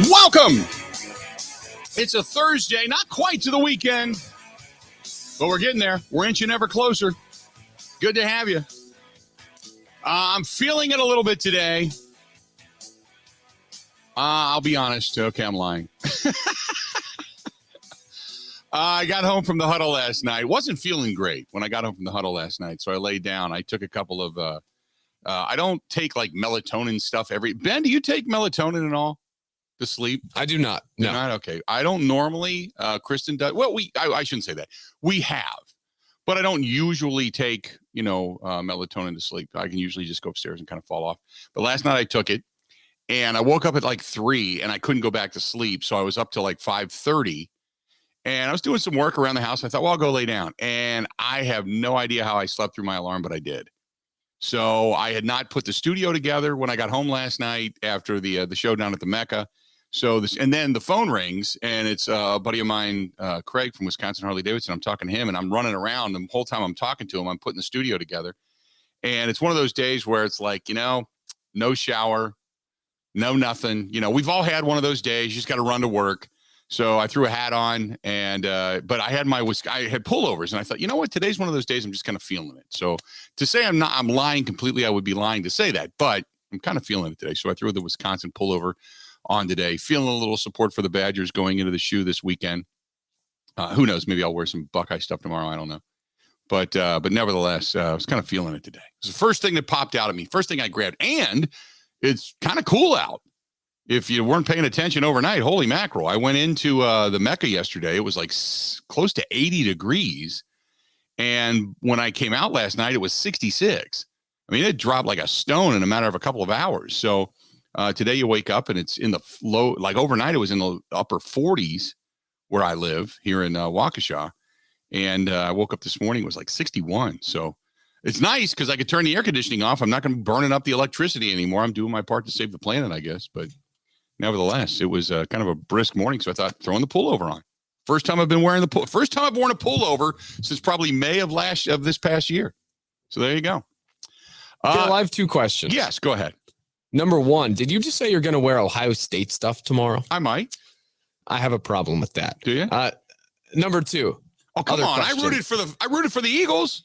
Welcome. It's a Thursday, not quite to the weekend, but we're getting there. We're inching ever closer. Good to have you. I'm feeling it a little bit today. I'll be honest. Okay, I'm lying. I got home from the huddle last night. Wasn't feeling great when I got home from the huddle last night, so I laid down. I took a couple of I don't take like melatonin stuff Ben, do you take melatonin at all to sleep? I do not. No. You're not? Okay. I don't normally. Kristen does. Well, I shouldn't say that. We have, but I don't usually take, melatonin to sleep. I can usually just go upstairs and kind of fall off. But last night I took it and I woke up at like 3 and I couldn't go back to sleep. So I was up till like 5:30 and I was doing some work around the house. I thought, well, I'll go lay down. And I have no idea how I slept through my alarm, but I did. So I had not put the studio together when I got home last night after the show down at the Mecca. And then the phone rings and it's a buddy of mine, Craig from Wisconsin Harley-Davidson. I'm talking to him and I'm running around. The whole time I'm talking to him, I'm putting the studio together. And it's one of those days where it's like, no shower, no nothing. We've all had one of those days. You just got to run to work. So I threw a hat on but I had I had pullovers and I thought, you know what, today's one of those days I'm just kind of feeling it. So to say I'm lying completely, I would be lying to say that, but I'm kind of feeling it today. So I threw the Wisconsin pullover on today, feeling a little support for the Badgers going into the shoe this weekend. Who knows? Maybe I'll wear some Buckeye stuff tomorrow. I don't know. But nevertheless, I was kind of feeling it today. It was the first thing that popped out at me. First thing I grabbed. And it's kind of cool out. If you weren't paying attention overnight, holy mackerel. I went into the Mecca yesterday. It was like close to 80 degrees. And when I came out last night, it was 66. I mean, it dropped like a stone in a matter of a couple of hours. So today you wake up and it's in the low, like overnight, it was in the upper 40s where I live here in Waukesha. And I woke up this morning, it was like 61. So it's nice because I could turn the air conditioning off. I'm not going to be burning up the electricity anymore. I'm doing my part to save the planet, I guess. But nevertheless, it was kind of a brisk morning. So I thought throwing the pullover on. First time I've worn a pullover since probably May of this past year. So there you go. Bill, I have 2 questions. Yes, go ahead. Number 1, did you just say you're going to wear Ohio State stuff tomorrow? I might. I have a problem with that. Do you? Number 2. Oh, come on. Question. I rooted for the Eagles.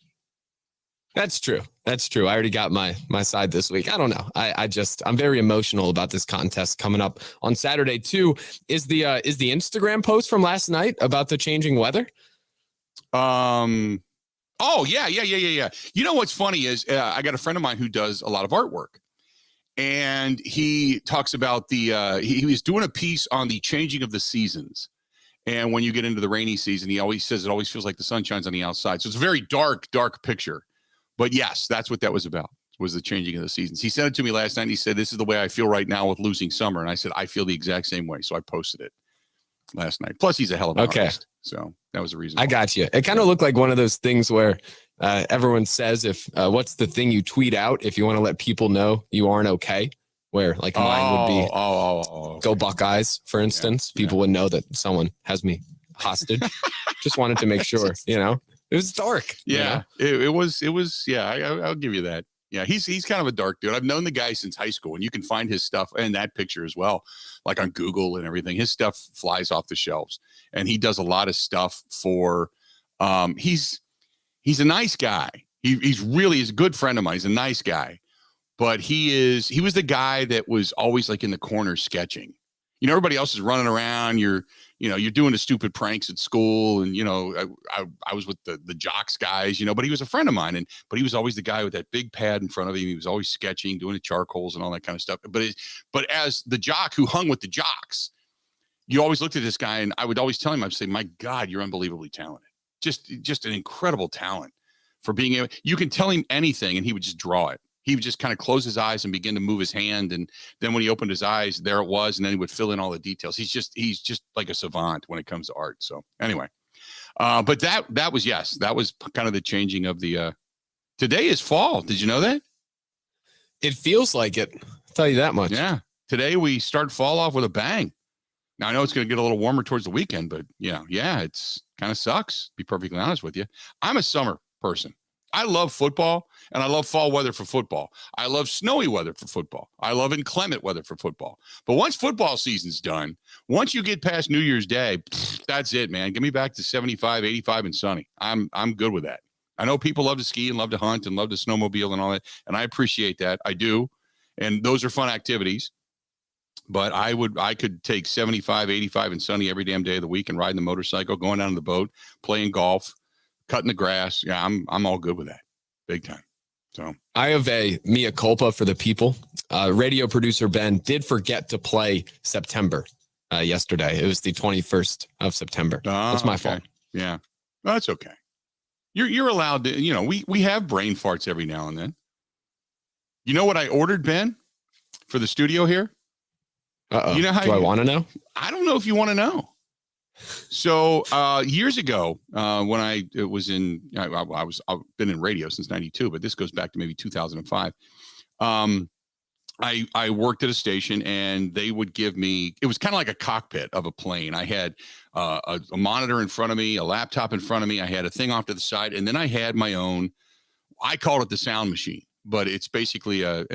That's true. I already got my side this week. I don't know. I'm very emotional about this contest coming up on Saturday too. Is the Instagram post from last night about the changing weather? Oh yeah. You know what's funny is I got a friend of mine who does a lot of artwork, and he talks about he was doing a piece on the changing of the seasons. And when you get into the rainy season, he always says it always feels like the sun shines on the outside. So it's a very dark picture. But yes, that's what that was about, was the changing of the seasons. He sent it to me last night and he said, this is the way I feel right now with losing summer. And I said, I feel the exact same way. So I posted it last night. Plus, he's a hell of an artist. So that was the reason. I got you. It kind of looked like one of those things where everyone says what's the thing you tweet out if you want to let people know you aren't okay? Where like mine would be okay. Go Buckeyes, for instance. People would know that someone has me hostage. Just wanted to make sure, It was dark. Yeah, it was. Yeah, I'll give you that. Yeah, he's kind of a dark dude. I've known the guy since high school, and you can find his stuff and that picture as well, like on Google and everything. His stuff flies off the shelves, and he does a lot of stuff for. He's a nice guy. He's a good friend of mine. He's a nice guy, but he was the guy that was always like in the corner sketching. Everybody else is running around. You're doing the stupid pranks at school. And, I was with the jocks guys, but he was a friend of mine. But he was always the guy with that big pad in front of him. He was always sketching, doing the charcoals and all that kind of stuff. But as the jock who hung with the jocks, you always looked at this guy and I would always tell him, I'd say, my God, you're unbelievably talented. Just an incredible talent for being able, you can tell him anything and he would just draw it. He would just kind of close his eyes and begin to move his hand. And then when he opened his eyes, there it was. And then he would fill in all the details. He's just like a savant when it comes to art. So anyway, but that was kind of the changing of the, today is fall. Did you know that? It feels like it. I'll tell you that much. Yeah. Today we start fall off with a bang. Now I know it's going to get a little warmer towards the weekend, but yeah, it's kind of sucks. To be perfectly honest with you. I'm a summer person. I love football, and I love fall weather for football. I love snowy weather for football. I love inclement weather for football. But once football season's done, once you get past New Year's Day, that's it, man. Give me back to 75, 85 and sunny. I'm good with that. I know people love to ski and love to hunt and love to snowmobile and all that, and I appreciate that. I do. And those are fun activities. But I could take 75, 85 and sunny every damn day of the week and riding the motorcycle, going down to the boat, playing golf, cutting the grass. Yeah, I'm all good with that. Big time. So I have a mea culpa for the people. Radio producer Ben did forget to play September yesterday. It was the 21st of September. That's my fault. Yeah. Well, that's okay. You're allowed to, we have brain farts every now and then. You know what I ordered, Ben, for the studio here? You know how I want to know? I don't know if you want to know. So years ago, when I've been in radio since 92, but this goes back to maybe 2005. I worked at a station, and they would give me, it was kind of like a cockpit of a plane. I had a monitor in front of me, a laptop in front of me. I had a thing off to the side, and then I had my own, I called it the sound machine, but it's basically a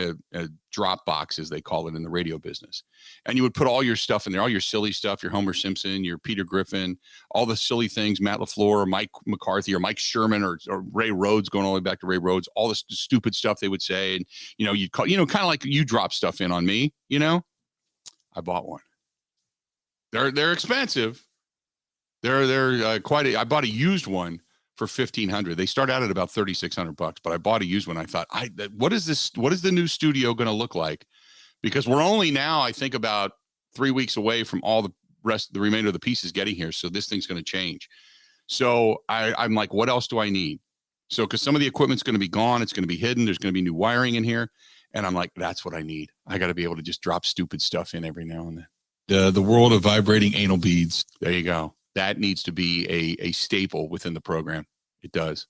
drop box, as they call it in the radio business. And you would put all your stuff in there, all your silly stuff, your Homer Simpson, your Peter Griffin, all the silly things, Matt LaFleur or Mike McCarthy or Mike Sherman or Ray Rhodes, going all the way back to Ray Rhodes, all the stupid stuff they would say. And, you'd call, kind of like you drop stuff in on me, I bought one. They're expensive. They're I bought a used one for $1,500. They start out at about $3,600, but I bought a used one. I thought, what is this? What is the new studio going to look like? Because we're only now, I think, about 3 weeks away from all the remainder of the pieces getting here. So this thing's going to change. So I'm like, what else do I need? So, because some of the equipment's going to be gone, it's going to be hidden. There's going to be new wiring in here. And I'm like, that's what I need. I got to be able to just drop stupid stuff in every now and then. The world of vibrating anal beads. There you go. That needs to be a staple within the program. It does.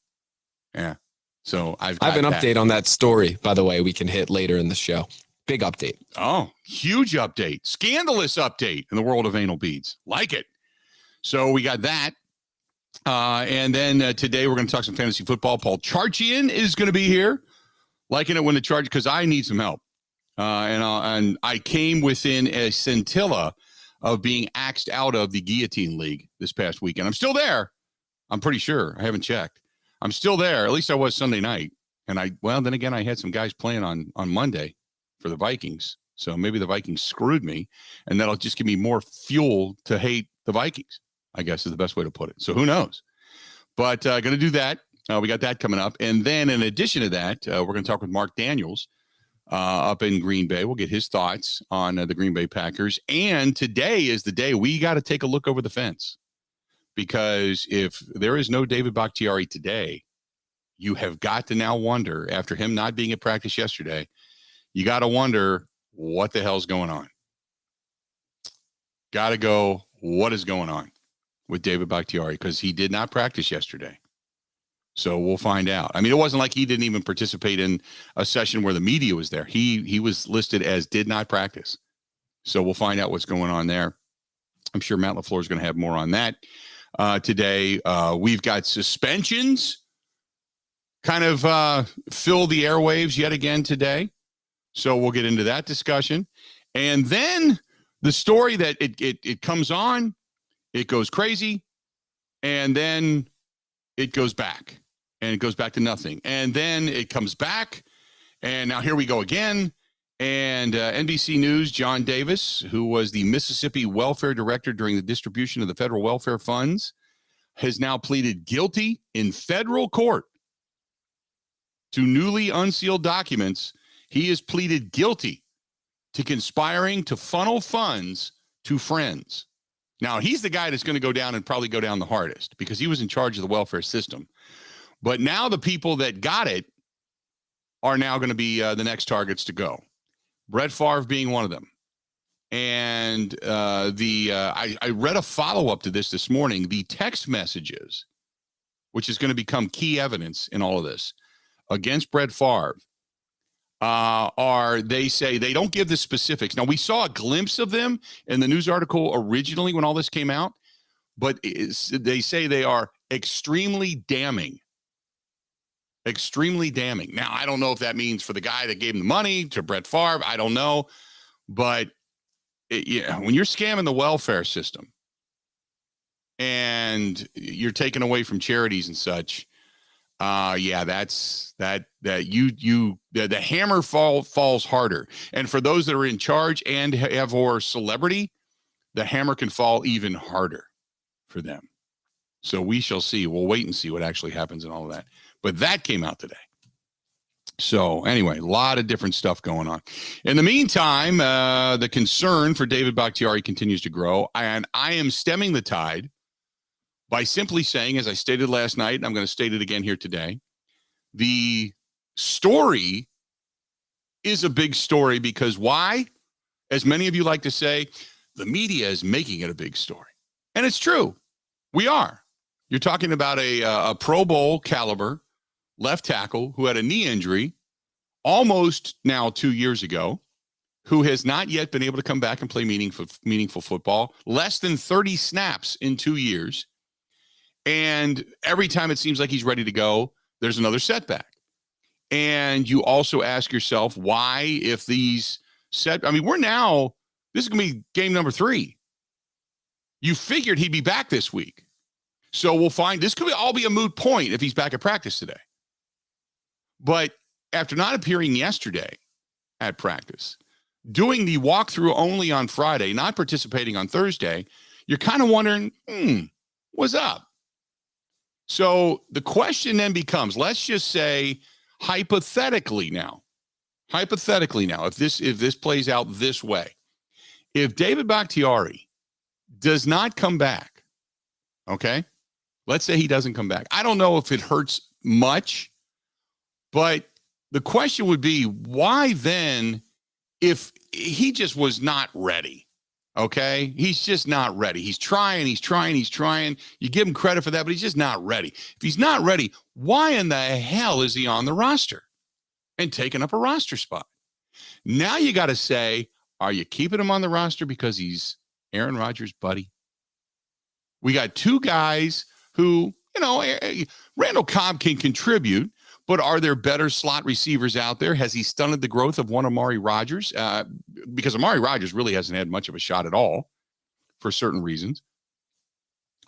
Yeah. So I have an update on that story, by the way, we can hit later in the show. Big update. Oh, huge update. Scandalous update in the world of anal beads. Like it. So we got that. And then today we're going to talk some fantasy football. Paul Charchian is going to be here. Liking it when the Charge, because I need some help. And I came within a scintilla of being axed out of the Guillotine League this past weekend. I'm still there. I'm pretty sure. I haven't checked. I'm still there. At least I was Sunday night. And then again, I had some guys playing on Monday for the Vikings. So maybe the Vikings screwed me, and that'll just give me more fuel to hate the Vikings, I guess is the best way to put it. So who knows? But going to do that. We got that coming up. And then in addition to that, we're going to talk with Mark Daniels up in Green Bay. We'll get his thoughts on the Green Bay Packers. And today is the day we got to take a look over the fence. Because if there is no David Bakhtiari today, you have got to now wonder, after him not being at practice yesterday, you got to wonder what the hell's going on. Got to go, what is going on with David Bakhtiari? Because he did not practice yesterday. So we'll find out. I mean, it wasn't like he didn't even participate in a session where the media was there. He was listed as did not practice. So we'll find out what's going on there. I'm sure Matt LaFleur is going to have more on that today. We've got suspensions kind of fill the airwaves yet again today. So we'll get into that discussion. And then the story that it comes on, it goes crazy, and then it goes back, and it goes back to nothing. And then it comes back, and now here we go again. And NBC News, John Davis, who was the Mississippi welfare director during the distribution of the federal welfare funds, has now pleaded guilty in federal court to newly unsealed documents. He has pleaded guilty to conspiring to funnel funds to friends. Now, he's the guy that's going to go down and probably go down the hardest because he was in charge of the welfare system. But now the people that got it are now going to be the next targets to go. Brett Favre being one of them. And I read a follow-up to this morning. The text messages, which is going to become key evidence in all of this, against Brett Favre, they say they don't give the specifics. Now, we saw a glimpse of them in the news article originally when all this came out, but they say they are extremely damning. Extremely damning. Now, I don't know if that means for the guy that gave him the money, to Brett Favre. I don't know. But when you're scamming the welfare system and you're taking away from charities and such, that's the hammer falls harder. And for those that are in charge and have or celebrity, the hammer can fall even harder for them. So we shall see. We'll wait and see what actually happens and all of that. But that came out today. So anyway, a lot of different stuff going on. In the meantime, the concern for David Bakhtiari continues to grow. And I am stemming the tide by simply saying, as I stated last night, and I'm going to state it again here today, the story is a big story because why? As many of you like to say, the media is making it a big story. And it's true. We are. You're talking about a Pro Bowl caliber left tackle who had a knee injury almost now 2 years ago, who has not yet been able to come back and play meaningful football, less than 30 snaps in 2 years. And every time it seems like he's ready to go, there's another setback. And you also ask yourself why, if these this is going to be game number 3. You figured he'd be back this week. So we'll find, this could all be a moot point if he's back at practice today. But after not appearing yesterday at practice, doing the walkthrough only on Friday, not participating on Thursday, you're kind of wondering, what's up? So the question then becomes, let's just say hypothetically now, if this plays out this way, if David Bakhtiari does not come back, okay, let's say he doesn't come back. I don't know if it hurts much, but the question would be, why then, if he just was not ready? Okay, he's just not ready. He's trying. You give him credit for that, but he's just not ready. If he's not ready, why in the hell is he on the roster and taking up a roster spot? Now you got to say, are you keeping him on the roster because he's Aaron Rodgers' buddy? We got 2 guys who, Randall Cobb can contribute, but are there better slot receivers out there? Has he stunted the growth of one Amari Rodgers? Because Amari Rodgers really hasn't had much of a shot at all for certain reasons.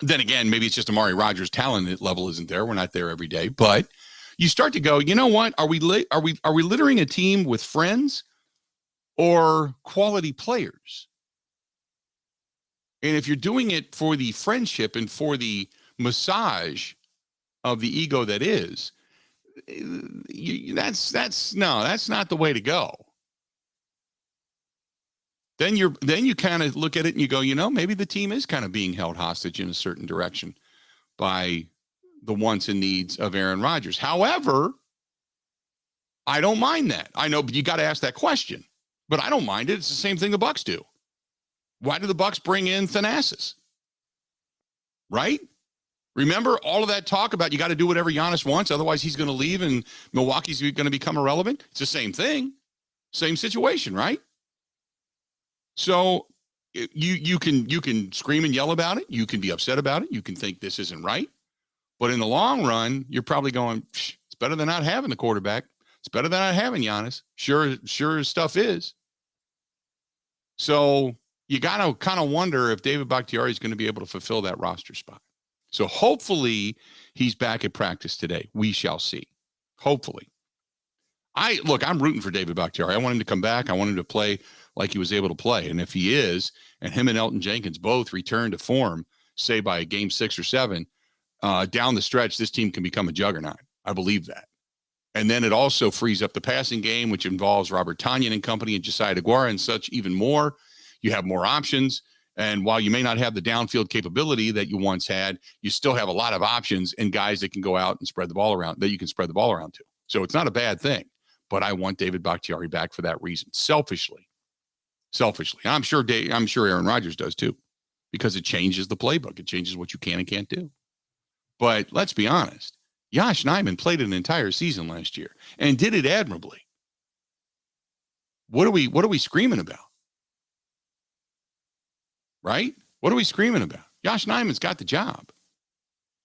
Then again, maybe it's just Amari Rodgers' talent level isn't there. We're not there every day. But you start to go, you know what? Are we littering a team with friends or quality players? And if you're doing it for the friendship and for the massage of the ego that is, that's not the way to go. Then you kind of look at it and you go, maybe the team is kind of being held hostage in a certain direction by the wants and needs of Aaron Rodgers. However, I don't mind that. I know, but you got to ask that question. But I don't mind it. It's the same thing the Bucs do. Why do the Bucs bring in Thanasis? Right? Remember all of that talk about you got to do whatever Giannis wants, otherwise he's going to leave and Milwaukee's going to become irrelevant? It's the same thing. Same situation, right? So you can scream and yell about it. You can be upset about it. You can think this isn't right. But in the long run, you're probably going, it's better than not having the quarterback. It's better than not having Giannis. Sure stuff is. So you got to kind of wonder if David Bakhtiari is going to be able to fulfill that roster spot. So hopefully he's back at practice today. We shall see. Hopefully. I'm rooting for David Bakhtiari. I want him to come back. I want him to play like he was able to play. And if he is, and him and Elton Jenkins both return to form, say by game 6 or 7, down the stretch, this team can become a juggernaut. I believe that. And then it also frees up the passing game, which involves Robert Tonyan and company and Josiah DeGuara and such even more. You have more options. And while you may not have the downfield capability that you once had, you still have a lot of options and guys that can go out and spread the ball around, that you can spread the ball around to. So it's not a bad thing. But I want David Bakhtiari back for that reason. Selfishly. I'm sure Aaron Rodgers does too, because it changes the playbook. It changes what you can and can't do. But let's be honest. Josh Nijman played an entire season last year and did it admirably. What are we screaming about? Right? What are we screaming about? Josh Nijman's got the job.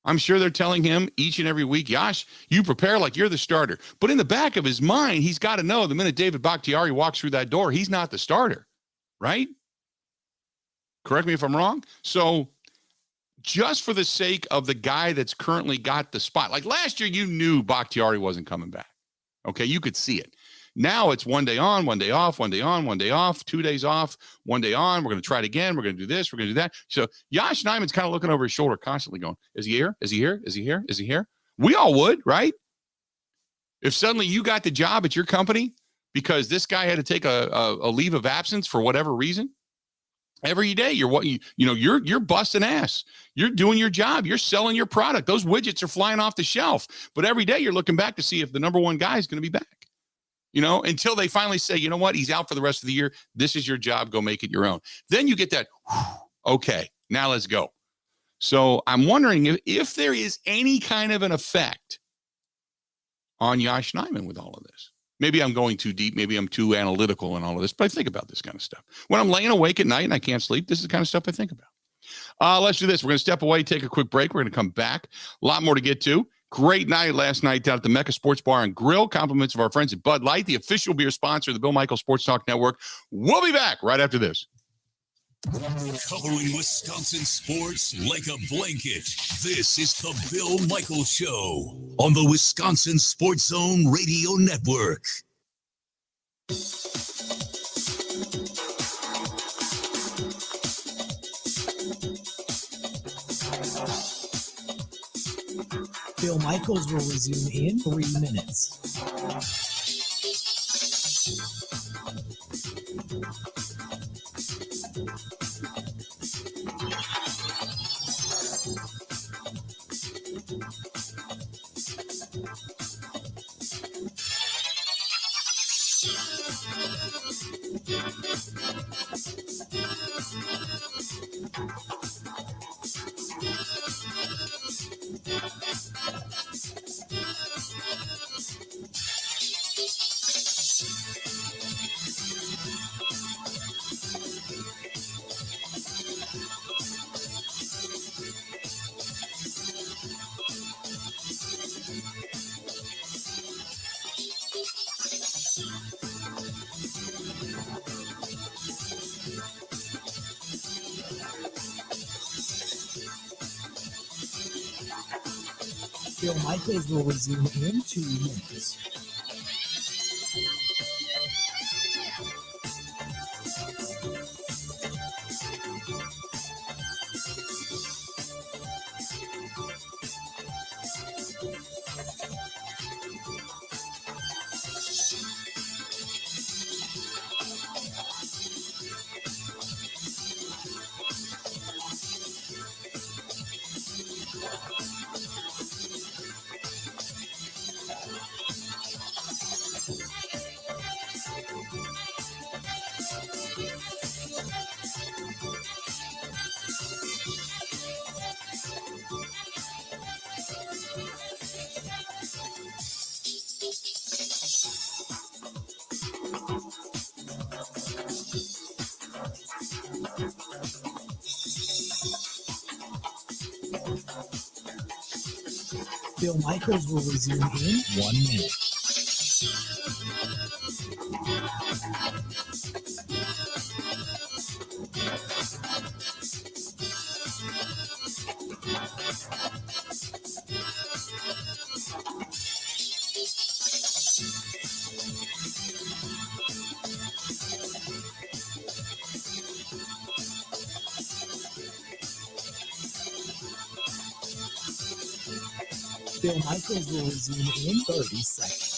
I'm sure they're telling him each and every week, Yash, you prepare like you're the starter. But in the back of his mind, he's got to know the minute David Bakhtiari walks through that door, he's not the starter, right? Correct me if I'm wrong. So just for the sake of the guy that's currently got the spot, like last year, you knew Bakhtiari wasn't coming back. Okay, you could see it. Now it's 1 day on, 1 day off, 1 day on, 1 day off, 2 days off, 1 day on. We're going to try it again. We're going to do this. We're going to do that. So Yash Nyman's kind of looking over his shoulder constantly going, is he here? Is he here? Is he here? Is he here? We all would, right? If suddenly you got the job at your company because this guy had to take a leave of absence for whatever reason, every day you're busting ass. You're doing your job. You're selling your product. Those widgets are flying off the shelf. But every day you're looking back to see if the number one guy is going to be back. Until they finally say, you know what, he's out for the rest of the year. This is your job. Go make it your own. Then you get that, okay, now let's go. So I'm wondering if there is any kind of an effect on Yash Nyman with all of this. Maybe I'm going too deep. Maybe I'm too analytical in all of this, but I think about this kind of stuff. When I'm laying awake at night and I can't sleep, this is the kind of stuff I think about. Let's do this. We're going to step away, take a quick break. We're going to come back. A lot more to get to. Great night last night down at the Mecca Sports Bar and Grill. Compliments of our friends at Bud Light, the official beer sponsor of the Bill Michaels Sports Talk Network. We'll be back right after this. Covering Wisconsin sports like a blanket. This is the Bill Michaels Show on the Wisconsin Sports Zone Radio Network. Bill Michaels will resume in 3 minutes. Bill Michaels will resume in 2 minutes. Bill Michaels will resume in 1 minute. Bill Michaels will resume in 30 seconds.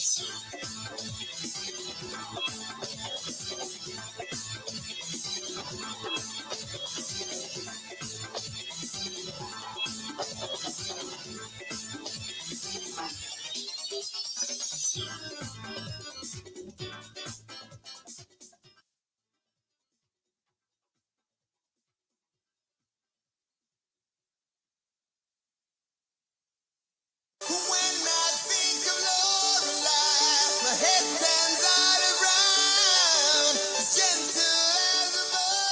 Head turns all around, as gentle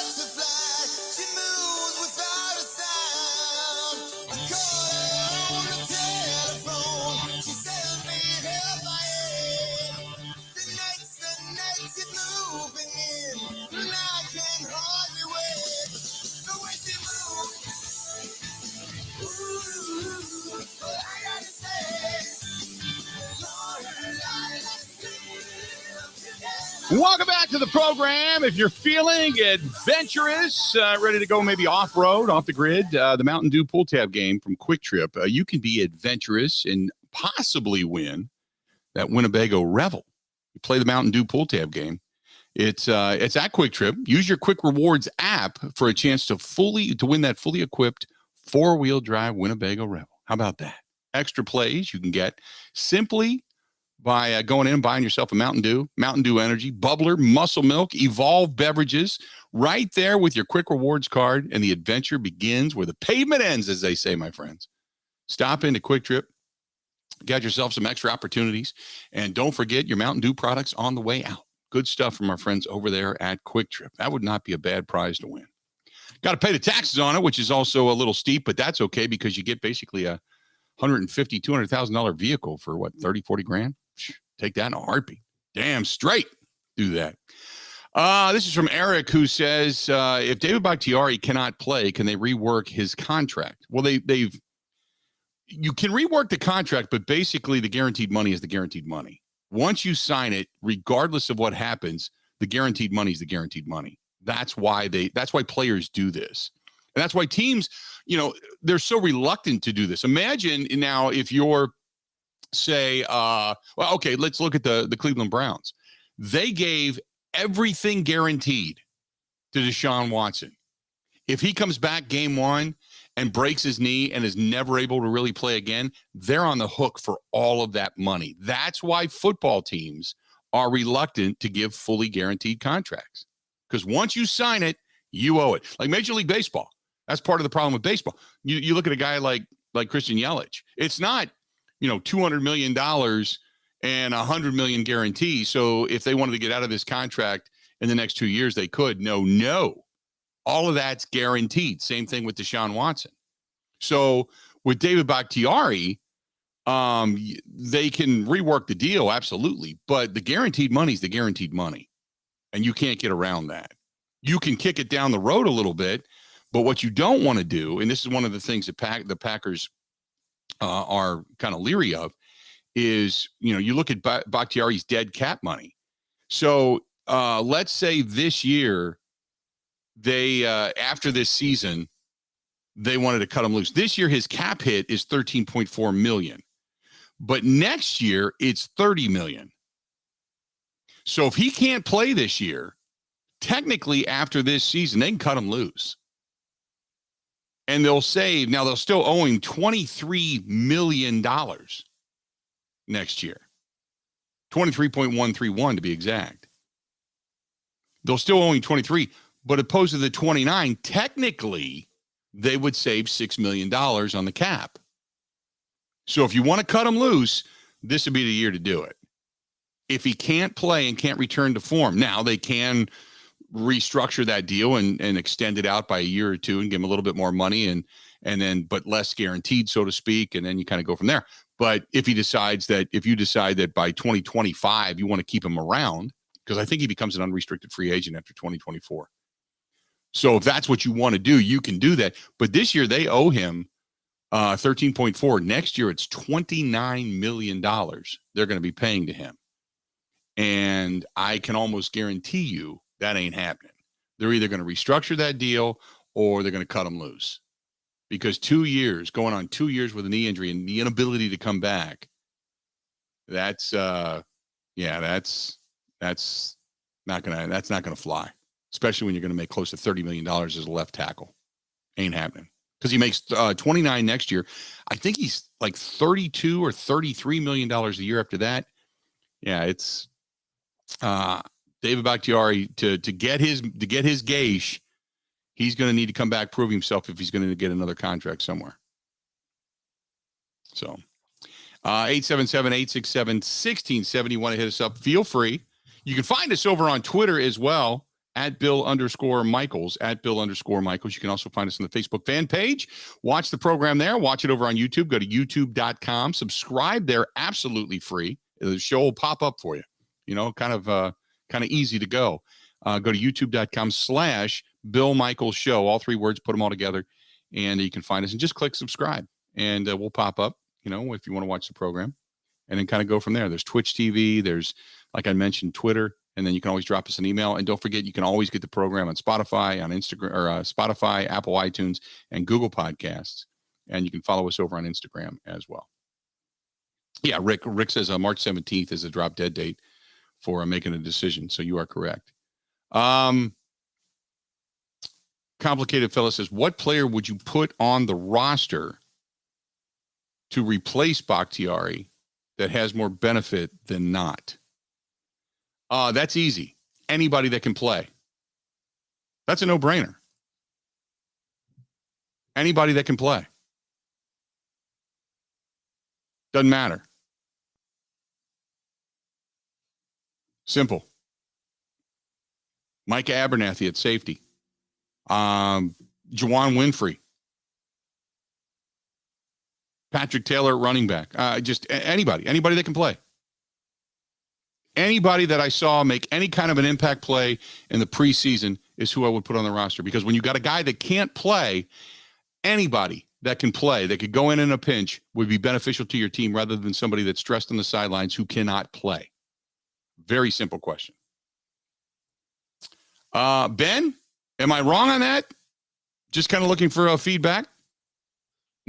as a butterfly. Welcome back to the program. If you're feeling adventurous, ready to go maybe off-road, off the grid, the Mountain Dew Pull Tab game from Quick Trip, you can be adventurous and possibly win that Winnebago Revel. You play the Mountain Dew Pull Tab game. It's at Quick Trip. Use your Quick Rewards app for a chance to win that fully equipped 4-wheel drive Winnebago Revel. How about that? Extra plays you can get simply by going in and buying yourself a Mountain Dew Energy, Bubbler, Muscle Milk, Evolve beverages right there with your Quick Rewards card, and the adventure begins where the pavement ends, as they say, my friends. Stop into Quick Trip, get yourself some extra opportunities, and don't forget your Mountain Dew products on the way out. Good stuff from our friends over there at Quick Trip. That would not be a bad prize to win. Got to pay the taxes on it, which is also a little steep, but that's okay because you get basically a $150,000, $200,000 vehicle for what, 30, 40 grand? Take that in a heartbeat. Damn straight. Do that. This is from Eric, who says, if David Bakhtiari cannot play, can they rework his contract? Well, you can rework the contract, but basically the guaranteed money is the guaranteed money. Once you sign it, regardless of what happens, the guaranteed money is the guaranteed money. That's why players do this. And that's why teams, they're so reluctant to do this. Imagine now if you're, say, let's look at the Cleveland Browns. They gave everything guaranteed to Deshaun Watson. If he comes back game one and breaks his knee and is never able to really play again, they're on the hook for all of that money. That's why football teams are reluctant to give fully guaranteed contracts. Because once you sign it, you owe it. Like Major League Baseball. That's part of the problem with baseball. You look at a guy like Christian Yelich. It's not, $200 million and $100 million guarantee. So if they wanted to get out of this contract in the next 2 years, they could. No. All of that's guaranteed. Same thing with Deshaun Watson. So with David Bakhtiari, they can rework the deal, absolutely. But the guaranteed money is the guaranteed money. And you can't get around that. You can kick it down the road a little bit, but what you don't want to do, and this is one of the things that the Packers are kind of leery of, is, you look at Bakhtiari's dead cap money. So let's say this year, they after this season, they wanted to cut him loose. This year, his cap hit is $13.4 million. But next year, it's $30 million. So if he can't play this year, technically after this season, they can cut him loose. And they'll still owe him $23 million next year. 23.131 to be exact. They'll still owe him 23, but opposed to the 29, technically they would save $6 million on the cap. So if you want to cut him loose, this would be the year to do it. If he can't play and can't return to form, now they can restructure that deal and extend it out by a year or two and give him a little bit more money but less guaranteed, so to speak. And then you kind of go from there. But if you decide that by 2025, you want to keep him around, because I think he becomes an unrestricted free agent after 2024. So if that's what you want to do, you can do that. But this year they owe him 13.4. Next year, it's $29 million they're going to be paying to him. And I can almost guarantee you that ain't happening. They're either going to restructure that deal or they're going to cut him loose, because going on 2 years with a knee injury and the inability to come back, that's not gonna fly, especially when you're going to make close to $30 million as a left tackle. Ain't happening, because he makes 29 next year. I think he's like $32 or $33 million a year after that. Yeah, it's David Bakhtiari to get his gauge. He's going to need to come back, prove himself if he's going to get another contract somewhere. So 877-867-1670. Want to hit us up? Feel free. You can find us over on Twitter as well, at Bill_Michaels, at Bill_Michaels. You can also find us on the Facebook fan page. Watch the program there. Watch it over on YouTube. Go to youtube.com. Subscribe there, absolutely free. The show will pop up for you. Kind of easy to go. Go to youtube.com/Bill Michaels Show. All three words, put them all together, and you can find us and just click subscribe, and we'll pop up, if you want to watch the program, and then kind of go from there. There's Twitch TV. There's, like I mentioned, Twitter And then you can always drop us an email. And don't forget, you can always get the program on Spotify, on Instagram, or Spotify, Apple iTunes, and Google Podcasts. And you can follow us over on Instagram as well. Yeah, Rick says March 17th is a drop dead date for making a decision. So you are correct. Complicated Fella says, what player would you put on the roster to replace Bakhtiari that has more benefit than not? That's easy. Anybody that can play. That's a no-brainer. Anybody that can play. Doesn't matter. Simple. Micah Abernathy at safety. Juwan Winfrey. Patrick Taylor at running back. Just anybody that can play. Anybody that I saw make any kind of an impact play in the preseason is who I would put on the roster. Because when you got a guy that can't play, anybody that can play, that could go in a pinch, would be beneficial to your team rather than somebody that's stressed on the sidelines who cannot play. Very simple question. Ben, am I wrong on that? Just kind of looking for feedback?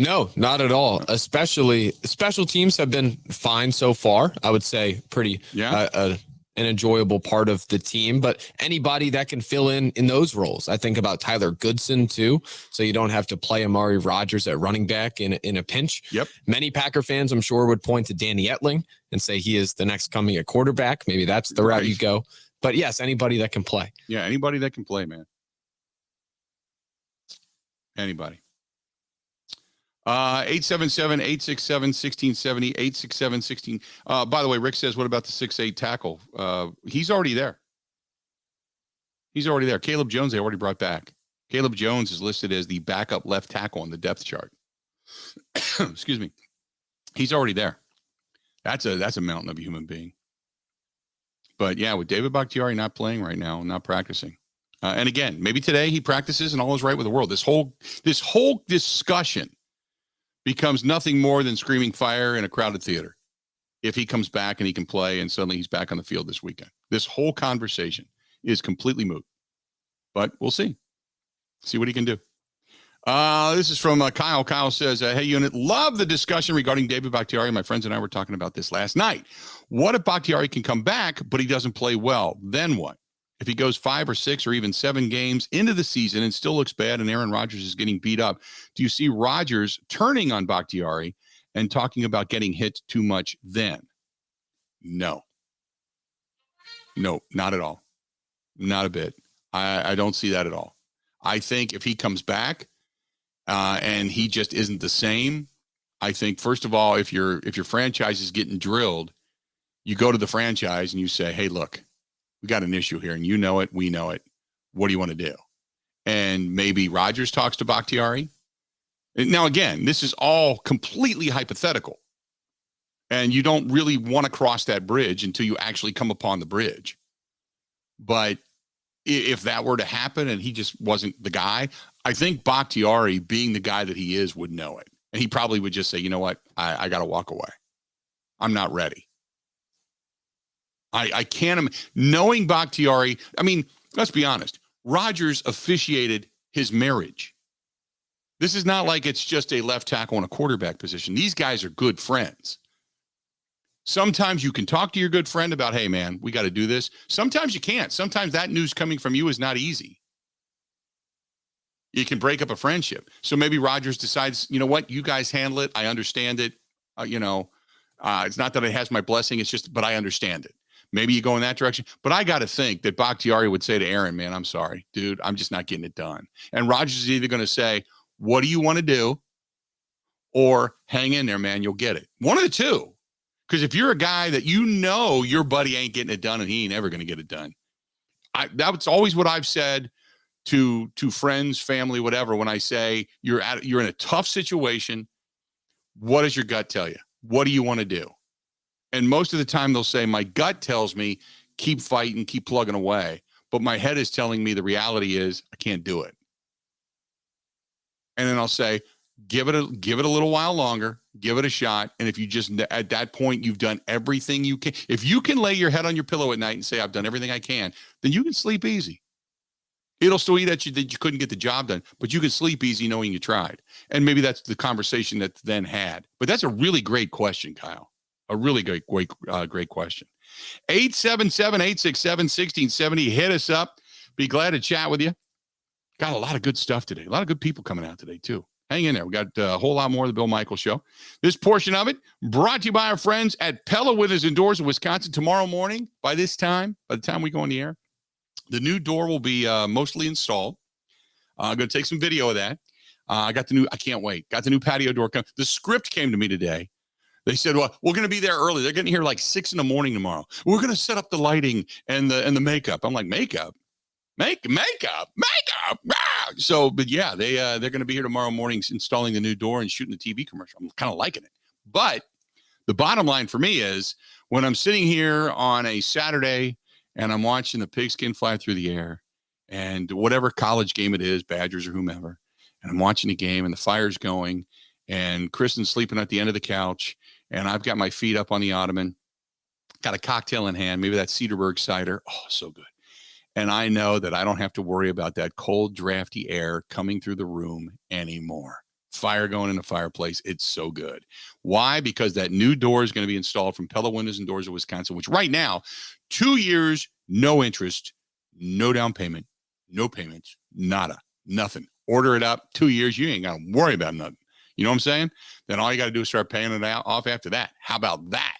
No, not at all. Especially special teams have been fine so far. I would say pretty an enjoyable part of the team, but anybody that can fill in those roles. I think about Tyler Goodson too, so you don't have to play Amari Rodgers at running back in a pinch. Yep. Many Packer fans, I'm sure, would point to Danny Etling and say he is the next coming at quarterback. Maybe that's the route you go. But yes, anybody that can play. Yeah, anybody that can play, man. Anybody. 877-867-1670, 867-16. By the way, Rick says, what about the 6'8" tackle? He's already there. Caleb Jones, they already brought back. Caleb Jones is listed as the backup left tackle on the depth chart. Excuse me. He's already there. That's a mountain of a human being. But yeah, with David Bakhtiari not playing right now, not practicing. And again, maybe today he practices and all is right with the world. This whole discussion becomes nothing more than screaming fire in a crowded theater if he comes back and he can play and suddenly he's back on the field this weekend. This whole conversation is completely moot. But we'll see. See what he can do. This is from Kyle. Kyle says, hey, unit, love the discussion regarding David Bakhtiari. My friends and I were talking about this last night. What if Bakhtiari can come back, but he doesn't play well? Then what? If he goes 5 or 6 or even 7 games into the season and still looks bad and Aaron Rodgers is getting beat up, do you see Rodgers turning on Bakhtiari and talking about getting hit too much then? No, not at all. Not a bit. I don't see that at all. I think if he comes back and he just isn't the same, I think, first of all, if your franchise is getting drilled, you go to the franchise and you say, hey, look, we got an issue here and you know it, we know it. What do you want to do? And maybe Rodgers talks to Bakhtiari. Now, again, this is all completely hypothetical. And you don't really want to cross that bridge until you actually come upon the bridge. But if that were to happen and he just wasn't the guy, I think Bakhtiari, being the guy that he is, would know it. And he probably would just say, you know what, I got to walk away. I'm not ready. I can't, knowing Bakhtiari, I mean, let's be honest. Rodgers officiated his marriage. This is not like it's just a left tackle and a quarterback position. These guys are good friends. Sometimes you can talk to your good friend about, hey, man, we got to do this. Sometimes you can't. Sometimes that news coming from you is not easy. You can break up a friendship. So maybe Rodgers decides, you know what, you guys handle it. I understand it. It's not that it has my blessing. It's just, but I understand it. Maybe you go in that direction. But I got to think that Bakhtiari would say to Aaron, man, I'm sorry, dude, I'm just not getting it done. And Rodgers is either going to say, what do you want to do? Or hang in there, man, you'll get it. One of the two. Because if you're a guy that you know your buddy ain't getting it done and he ain't ever going to get it done. That's always what I've said to friends, family, whatever, when I say you're in a tough situation. What does your gut tell you? What do you want to do? And most of the time they'll say, my gut tells me keep fighting, keep plugging away. But my head is telling me the reality is I can't do it. And then I'll say, give it a little while longer, give it a shot. And if you just, at that point, you've done everything you can. If you can lay your head on your pillow at night and say, I've done everything I can, then you can sleep easy. It'll still eat at you that you couldn't get the job done, but you can sleep easy knowing you tried. And maybe that's the conversation that's then had. But that's a really great question, Kyle. A really great question. 877-867-1670. Hit us up. Be glad to chat with you. Got a lot of good stuff today. A lot of good people coming out today, too. Hang in there. We got a whole lot more of the Bill Michaels Show. This portion of it brought to you by our friends at Pella Windows and Doors of Wisconsin. Tomorrow morning, by the time we go on the air, the new door will be mostly installed. I'm going to take some video of that. I can't wait. Got the new patio door. The script came to me today. They said, well, we're going to be there early. They're getting here like 6 a.m. tomorrow. We're going to set up the lighting and the makeup. I'm like, makeup? Makeup. Ah! So, but yeah, they're going to be here tomorrow morning installing the new door and shooting the TV commercial. I'm kind of liking it. But the bottom line for me is when I'm sitting here on a Saturday and I'm watching the pigskin fly through the air and whatever college game it is, Badgers or whomever, and I'm watching the game and the fire's going and Kristen's sleeping at the end of the couch and I've got my feet up on the ottoman, got a cocktail in hand, maybe that Cedarburg cider. Oh, so good. And I know that I don't have to worry about that cold, drafty air coming through the room anymore. Fire going in the fireplace. It's so good. Why? Because that new door is going to be installed from Pella Windows and Doors of Wisconsin, which right now, 2 years, no interest, no down payment, no payments, nada, nothing. Order it up, 2 years, you ain't got to worry about nothing. You know what I'm saying? Then all you got to do is start paying it off after that. How about that?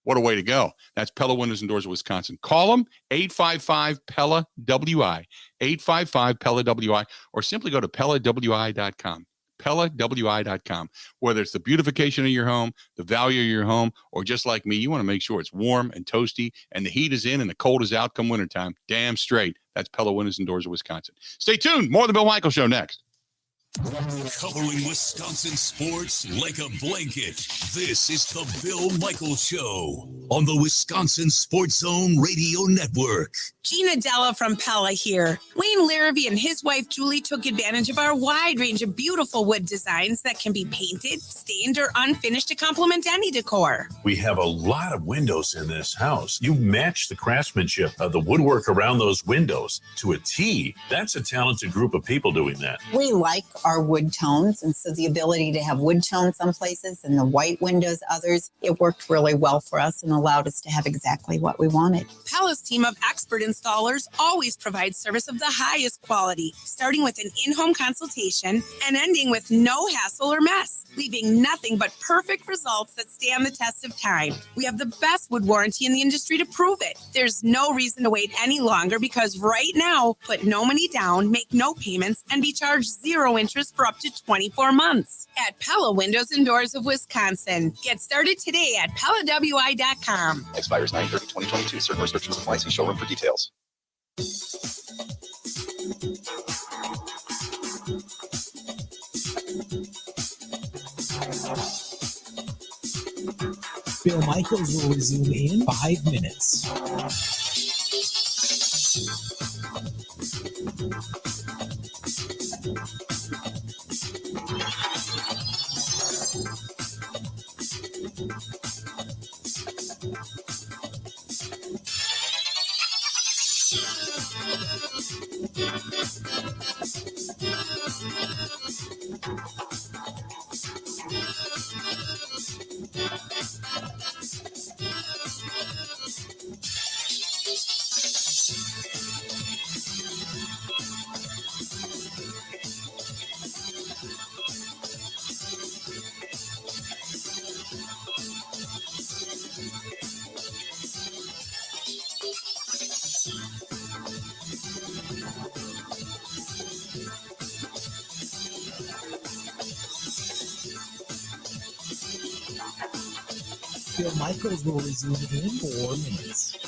What a way to go. That's Pella Windows and Doors of Wisconsin. Call them, 855-PELLA-WI, 855-PELLA-WI, or simply go to PellaWI.com. PellaWI.com. Whether it's the beautification of your home, the value of your home, or just like me, you want to make sure it's warm and toasty and the heat is in and the cold is out come wintertime. Damn straight. That's Pella Windows and Doors of Wisconsin. Stay tuned. More of the Bill Michaels Show next. Covering Wisconsin sports like a blanket. This is the Bill Michaels Show on the Wisconsin Sports Zone Radio Network. Gina Della from Pella here. Wayne Larrabee and his wife Julie took advantage of our wide range of beautiful wood designs that can be painted, stained, or unfinished to complement any decor. We have a lot of windows in this house. You match the craftsmanship of the woodwork around those windows to a T. That's a talented group of people doing that. We like our wood tones, and so the ability to have wood tones some places and the white windows others, it worked really well for us and allowed us to have exactly what we wanted. Pella's team of expert installers always provides service of the highest quality, starting with an in-home consultation and ending with no hassle or mess, leaving nothing but perfect results that stand the test of time. We have the best wood warranty in the industry to prove it. There's no reason to wait any longer because right now, put no money down, make no payments, and be charged 0 interest for up to 24 months. At Pella Windows and Doors of Wisconsin. Get started today at PellaWI.com. Expires 9/30/2022. Certain restrictions apply. See showroom for details. Bill Michaels will resume in 5 minutes. Bill Michaels will resume in 4 minutes.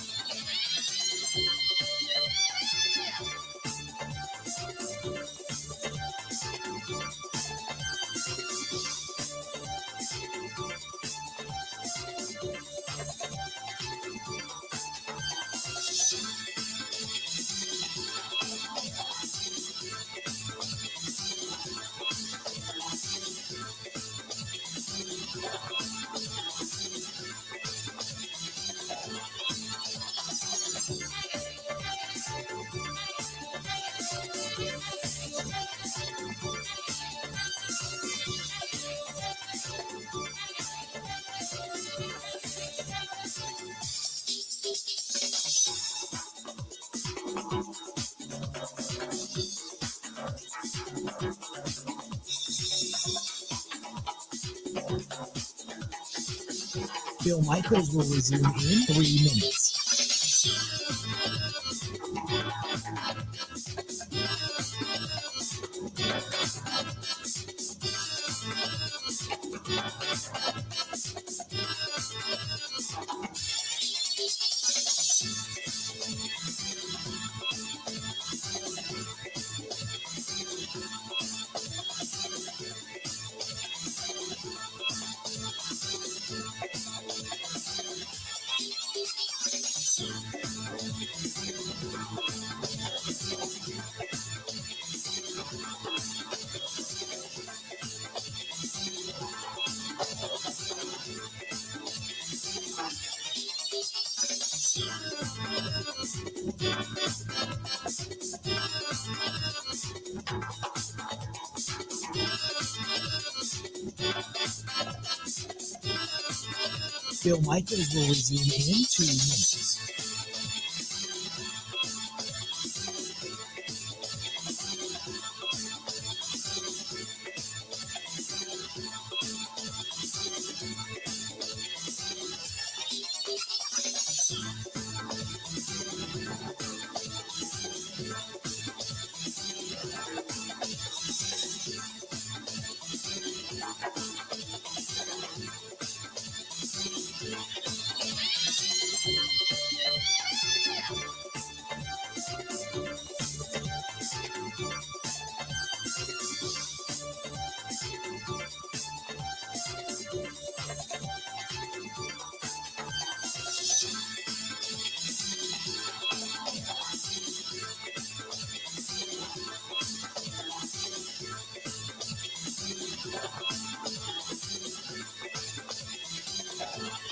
Bill Michaels will resume in 3 minutes. Bill Michaels will resume in 2 minutes.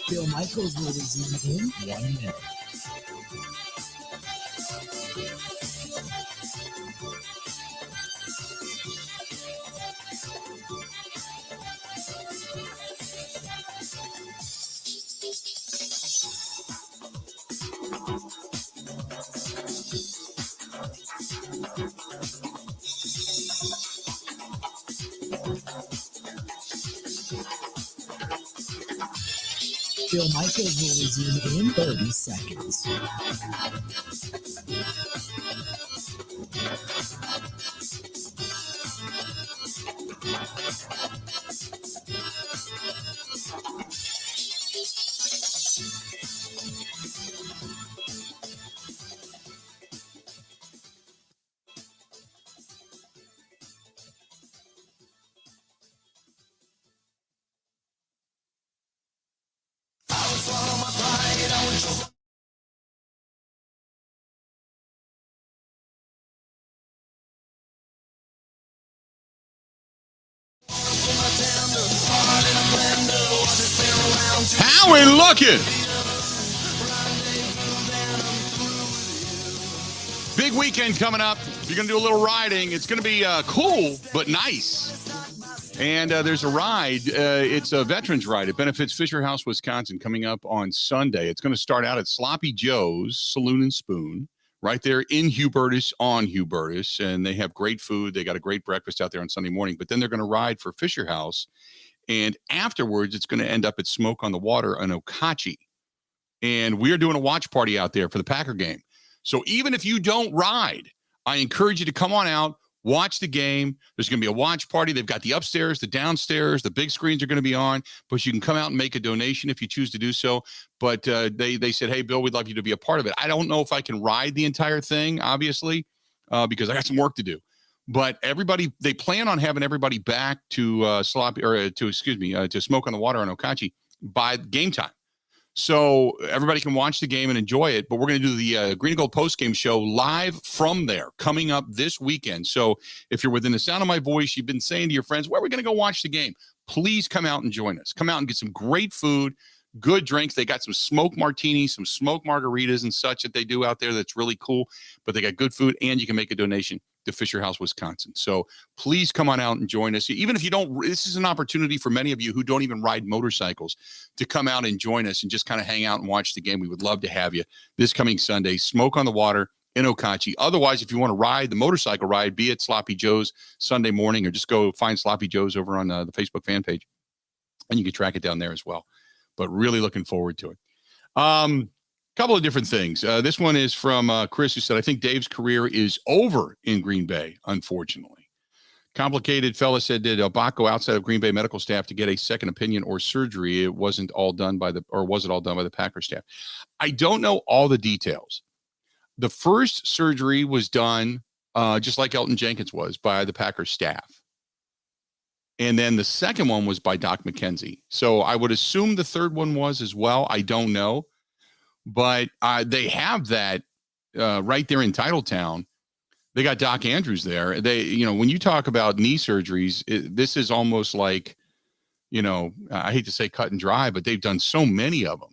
Bill Michaels will resume in 1 minute. Bill Michaels will resume in 30 seconds. How we looking? Big weekend coming up. If you're going to do a little riding, it's going to be cool but nice. And there's a ride. It's a veterans ride. It benefits Fisher House, Wisconsin, coming up on Sunday. It's going to start out at Sloppy Joe's Saloon and Spoon, right there in Hubertus on Hubertus. And they have great food. They got a great breakfast out there on Sunday morning. But then they're going to ride for Fisher House. And afterwards, it's going to end up at Smoke on the Water on Okauchee. And we're doing a watch party out there for the Packer game. So even if you don't ride, I encourage you to come on out, watch the game. There's going to be a watch party. They've got the upstairs, the downstairs, the big screens are going to be on, but you can come out and make a donation if you choose to do so. But they said, hey, Bill, we'd love you to be a part of it. I don't know if I can ride the entire thing, obviously, because I got some work to do. But everybody, they plan on having everybody back to Smoke on the Water on Okauchee by game time. So everybody can watch the game and enjoy it. But we're going to do the Green and Gold post-game show live from there coming up this weekend. So if you're within the sound of my voice, you've been saying to your friends, where are we going to go watch the game? Please come out and join us. Come out and get some great food, good drinks. They got some smoked martinis, some smoked margaritas and such that they do out there that's really cool. But they got good food, and you can make a donation to Fisher House, Wisconsin. So please come on out and join us. Even if you don't, this is an opportunity for many of you who don't even ride motorcycles to come out and join us and just kind of hang out and watch the game. We would love to have you this coming Sunday. Smoke on the Water in Okauchee. Otherwise, if you want to ride the motorcycle ride, be at Sloppy Joe's Sunday morning, or just go find Sloppy Joe's over on the Facebook fan page, and you can track it down there as well. But really looking forward to it. Couple of different things. This one is from Chris, who said, I think Dave's career is over in Green Bay, unfortunately. Complicated fella said, did Bach go outside of Green Bay medical staff to get a second opinion or surgery? It wasn't all done by was it all done by the Packers staff? I don't know all the details. The first surgery was done, just like Elton Jenkins was, by the Packers staff. And then the second one was by Doc McKenzie. So I would assume the third one was as well. I don't know. But they have that right there in Titletown. They got Doc Andrews there. They, when you talk about knee surgeries, this is almost like, I hate to say cut and dry, but they've done so many of them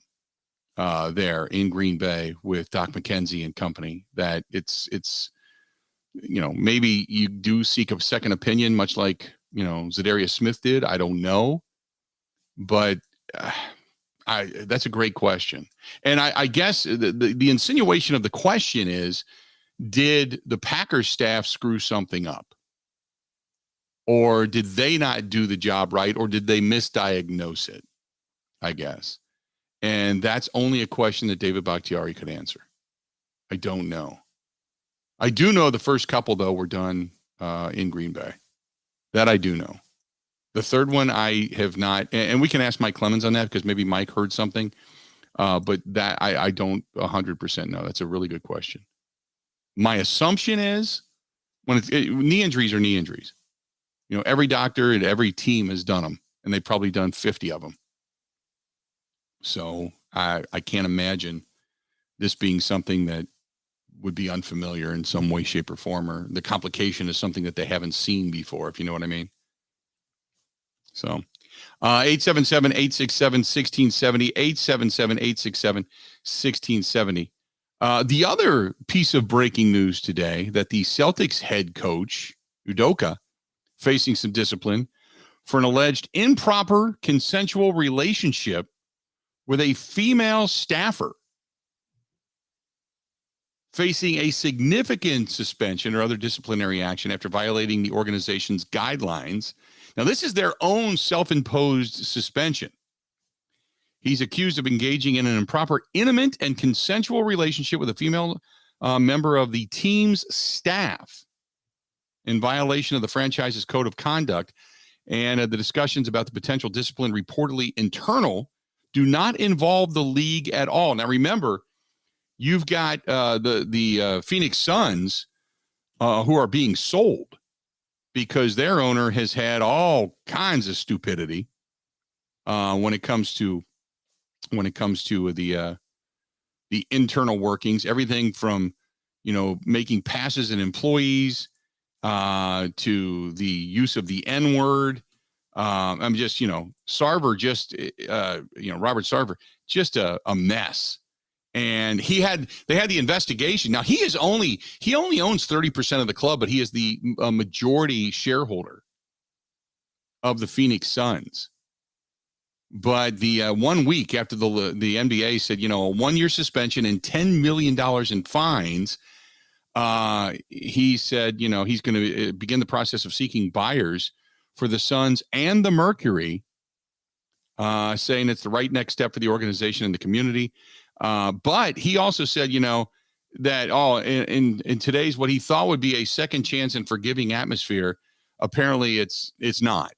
there in Green Bay with Doc McKenzie and company that it's maybe you do seek a second opinion, much like, Zadarius Smith did. I don't know, but that's a great question. And I guess the insinuation of the question is, did the Packers staff screw something up? Or did they not do the job right? Or did they misdiagnose it? I guess. And that's only a question that David Bakhtiari could answer. I don't know. I do know the first couple, though, were done in Green Bay. That I do know. The third one I have not, and we can ask Mike Clemens on that because maybe Mike heard something, but that I don't 100% know. That's a really good question. My assumption is knee injuries are knee injuries. Every doctor and every team has done them, and they've probably done 50 of them. So I can't imagine this being something that would be unfamiliar in some way, shape, or form, or the complication is something that they haven't seen before, if you know what I mean. So 877-867-1670, 877-867-1670. The other piece of breaking news today that the Celtics head coach, Udoka, facing some discipline for an alleged improper consensual relationship with a female staffer, facing a significant suspension or other disciplinary action after violating the organization's guidelines. Now, this is their own self-imposed suspension. He's accused of engaging in an improper, intimate, and consensual relationship with a female member of the team's staff in violation of the franchise's code of conduct. And the discussions about the potential discipline, reportedly internal, do not involve the league at all. Now, remember, you've got the Phoenix Suns who are being sold because their owner has had all kinds of stupidity when it comes to the internal workings, everything from making passes at employees to the use of the N-word. I'm just Sarver, Robert Sarver, just a mess. And they had the investigation. Now he only owns 30% of the club, but he is the majority shareholder of the Phoenix Suns. But the 1 week after the NBA said, a 1-year suspension and $10 million in fines, he said, he's going to begin the process of seeking buyers for the Suns and the Mercury, saying it's the right next step for the organization and the community. But he also said, that in today's what he thought would be a second chance and forgiving atmosphere, apparently it's not.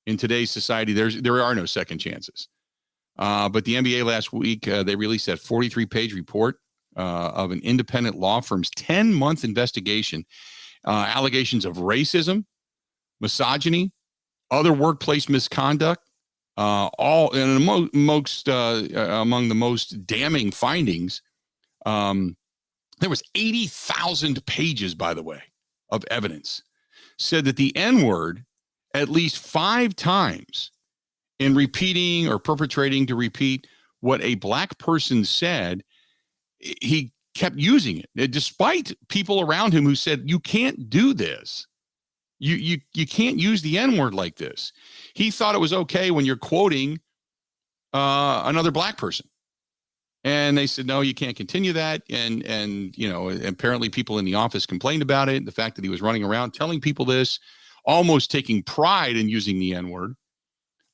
In today's society, there are no second chances. But the NBA last week, they released that 43-page report of an independent law firm's 10-month investigation, allegations of racism, misogyny, other workplace misconduct, all and among the most damning findings. There was 80,000 pages, by the way, of evidence, said that the N-word at least 5 times in repeating or perpetrating to repeat what a black person said, he kept using it, despite people around him who said, you can't do this. You can't use the N-word like this. He thought it was okay when you're quoting another black person. And they said, no, you can't continue that. And apparently people in the office complained about it. The fact that he was running around telling people this, almost taking pride in using the N-word.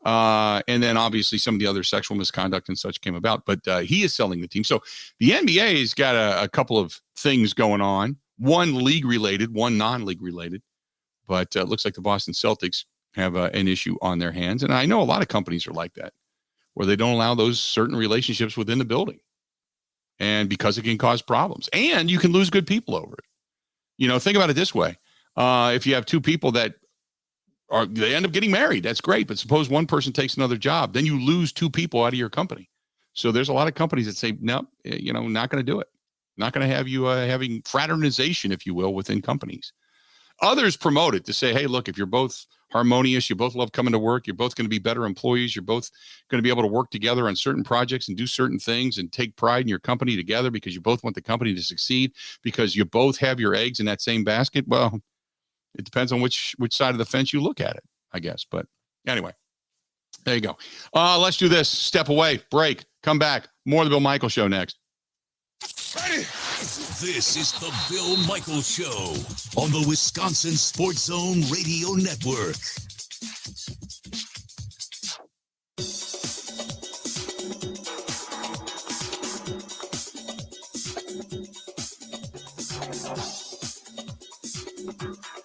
And then obviously some of the other sexual misconduct and such came about, but he is selling the team. So the NBA has got a couple of things going on, one league related, one non-league related, but it looks like the Boston Celtics have an issue on their hands. And I know a lot of companies are like that, where they don't allow those certain relationships within the building. And because it can cause problems, and you can lose good people over it. Think about it this way. If you have two people that they end up getting married, that's great. But suppose one person takes another job, then you lose two people out of your company. So there's a lot of companies that say, no, not going to do it. Not going to have you having fraternization, if you will, within companies. Others promote it to say, hey, look, if you're both harmonious, you both love coming to work, you're both going to be better employees, you're both going to be able to work together on certain projects and do certain things and take pride in your company together because you both want the company to succeed, because you both have your eggs in that same basket. Well, it depends on which side of the fence you look at it, I guess. But anyway, there you go. Let's do this. Step away, break, come back. More of the Bill Michaels Show next. Ready? This is the Bill Michaels Show on the Wisconsin Sports Zone Radio Network.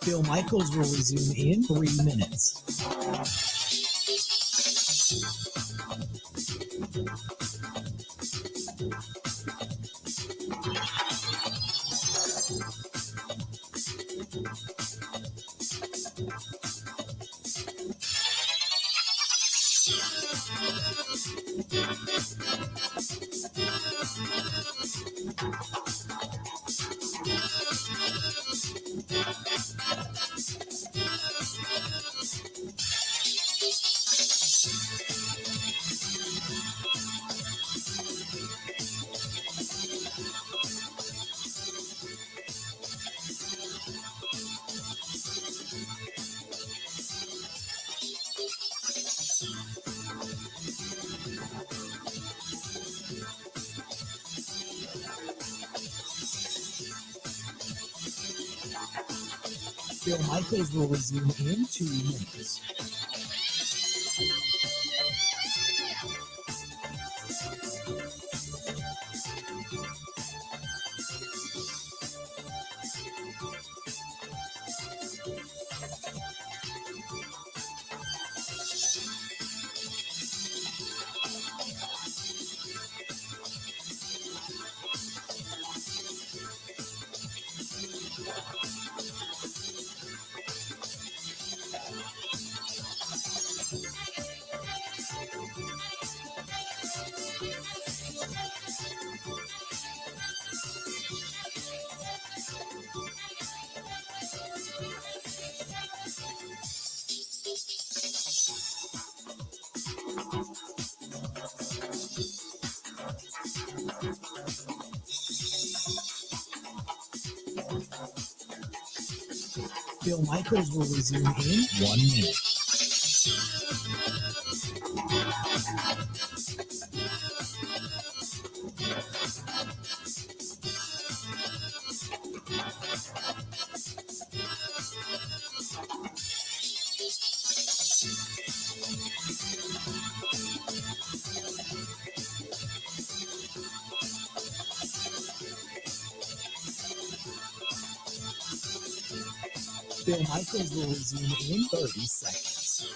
Bill Michaels will resume in 3 minutes. Bill Michaels will resume in 2 minutes. Bill Michaels will resume in 1 minute. Bill Michaels will resume in 30 seconds.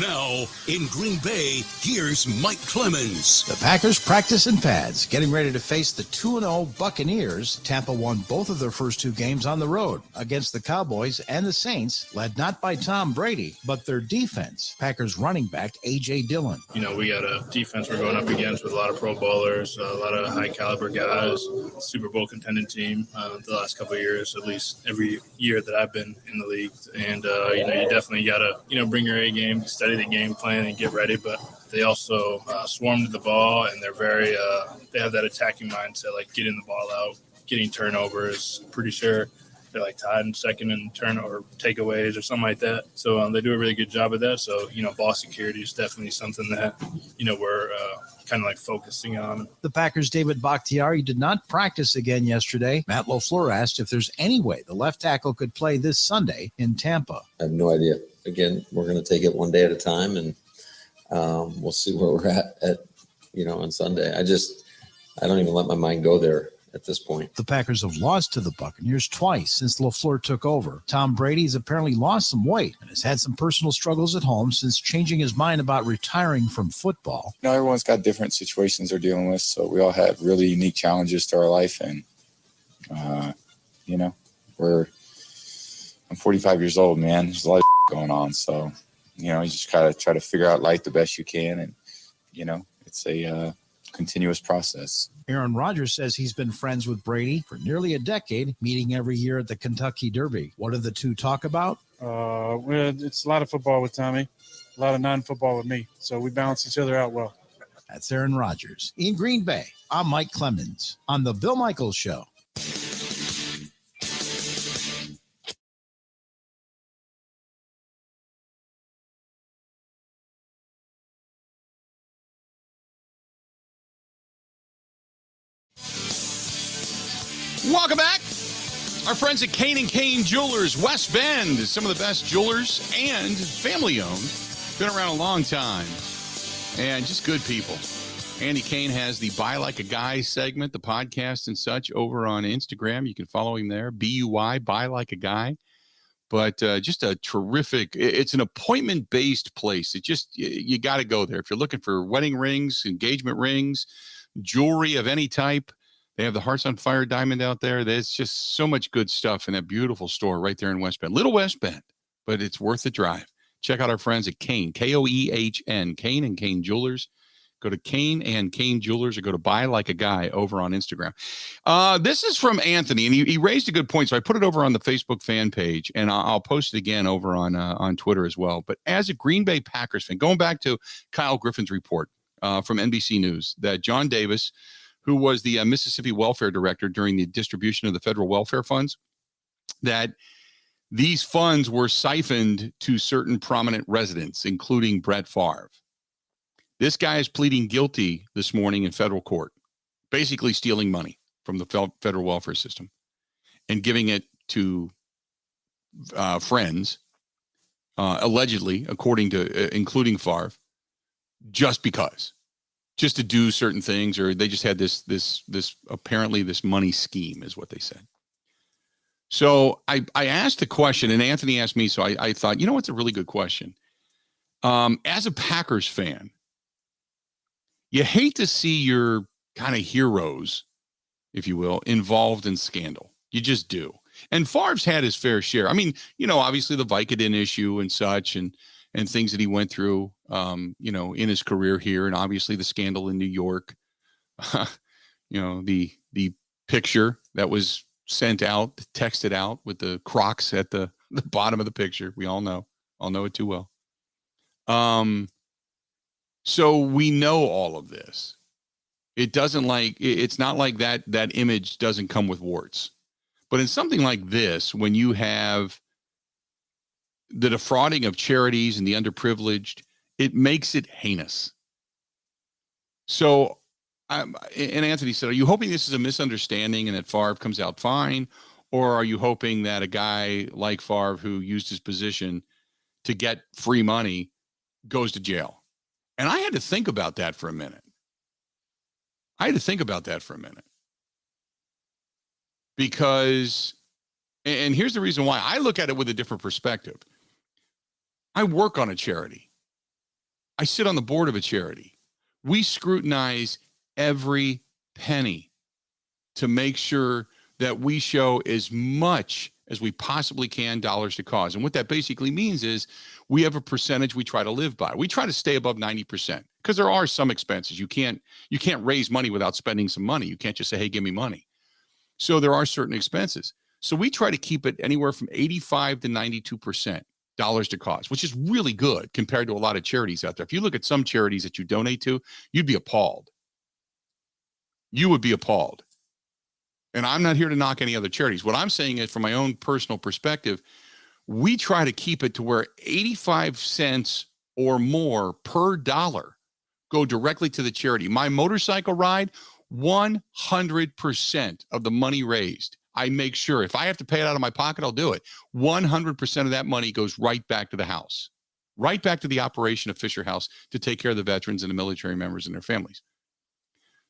Now, in Green Bay, here's Mike Clemens. The Packers practice in pads, getting ready to face the 2-0 Buccaneers. Tampa won both of their first two games on the road against the Cowboys and the Saints, led not by Tom Brady, but their defense. Packers running back A.J. Dillon. You know, we got a defense we're going up against with a lot of Pro Bowlers, a lot of high-caliber guys, Super Bowl contending team the last couple of years, at least every year that I've been in the league. And, you know, you definitely got to, you know, bring your A game, study the game plan, and get ready. But they also swarm to the ball, and they're very they have that attacking mindset, like getting the ball out, getting turnovers. Pretty sure they're like tied in second in turnover takeaways or something like that. So they do a really good job of that. So, you know, ball security is definitely something that, you know, we're kind of like focusing on. The Packers' David Bakhtiari did not practice again yesterday. Matt LaFleur asked if there's any way the left tackle could play this Sunday in Tampa. I have no idea. Again, we're going to take it one day at a time, and we'll see where we're at, you know, on Sunday. I don't even let my mind go there at this point. The Packers have lost to the Buccaneers twice since LaFleur took over. Tom Brady's apparently lost some weight and has had some personal struggles at home since changing his mind about retiring from football. You know, everyone's got different situations they're dealing with, so we all have really unique challenges to our life, and, you know, I'm 45 years old, man. There's a lot of going on. So, you know, you just gotta try to figure out life the best you can. And, you know, it's a continuous process. Aaron Rodgers says he's been friends with Brady for nearly a decade, meeting every year at the Kentucky Derby. What do the two talk about? Well, it's a lot of football with Tommy, a lot of non-football with me. So we balance each other out well. That's Aaron Rodgers. In Green Bay, I'm Mike Clemens on The Bill Michaels Show. Welcome back. Our friends at Kane & Kane Jewelers, West Bend, some of the best jewelers and family-owned. Been around a long time and just good people. Andy Kane has the Buy Like a Guy segment, the podcast and such over on Instagram. You can follow him there, BUI, Buy Like a Guy. But just a terrific, it's an appointment-based place. It just, you got to go there. If you're looking for wedding rings, engagement rings, jewelry of any type, they have the Hearts on Fire diamond out there. There's just so much good stuff in that beautiful store right there in West Bend. Little West Bend, but it's worth the drive. Check out our friends at Kane, Koehn, Kane & Kane Jewelers. Go to Kane & Kane Jewelers or go to Buy Like a Guy over on Instagram. This is from Anthony, and he raised a good point, so I put it over on the Facebook fan page, and I'll post it again over on Twitter as well. But as a Green Bay Packers fan, going back to Kyle Griffin's report from NBC News, that John Davis, who was the Mississippi welfare director during the distribution of the federal welfare funds, that these funds were siphoned to certain prominent residents, including Brett Favre. This guy is pleading guilty this morning in federal court, basically stealing money from the federal welfare system and giving it to friends, allegedly, according to, including Favre, just because. Just to do certain things, or they just had this apparently this money scheme is what they said. So I asked the question, and Anthony asked me, so I thought, you know what's a really good question? As a Packers fan, you hate to see your kind of heroes, if you will, involved in scandal. You just do. And Favre's had his fair share. I mean, you know, obviously the Vicodin issue and such, and things that he went through, you know, in his career here, and obviously the scandal in New York, you know, the picture that was sent out, texted out with the Crocs at the bottom of the picture. We all know it too well. So we know all of this. It's not like that image doesn't come with warts. But in something like this, when you have the defrauding of charities and the underprivileged, it makes it heinous. So, and Anthony said, are you hoping this is a misunderstanding and that Favre comes out fine? Or are you hoping that a guy like Favre, who used his position to get free money, goes to jail? And I had to think about that for a minute. Because, and here's the reason why I look at it with a different perspective. I work on a charity. I sit on the board of a charity. We scrutinize every penny to make sure that we show as much as we possibly can dollars to cause. And what that basically means is we have a percentage we try to live by. We try to stay above 90% because there are some expenses. You can't raise money without spending some money. You can't just say, hey, give me money. So there are certain expenses. So we try to keep it anywhere from 85 to 92% dollars to cause, which is really good compared to a lot of charities out there. If you look at some charities that you donate to, you'd be appalled. You would be appalled. And I'm not here to knock any other charities. What I'm saying is, from my own personal perspective, we try to keep it to where 85 cents or more per dollar go directly to the charity. My motorcycle ride, 100% of the money raised, I make sure if I have to pay it out of my pocket, I'll do it. 100% of that money goes right back to the house, right back to the operation of Fisher House to take care of the veterans and the military members and their families.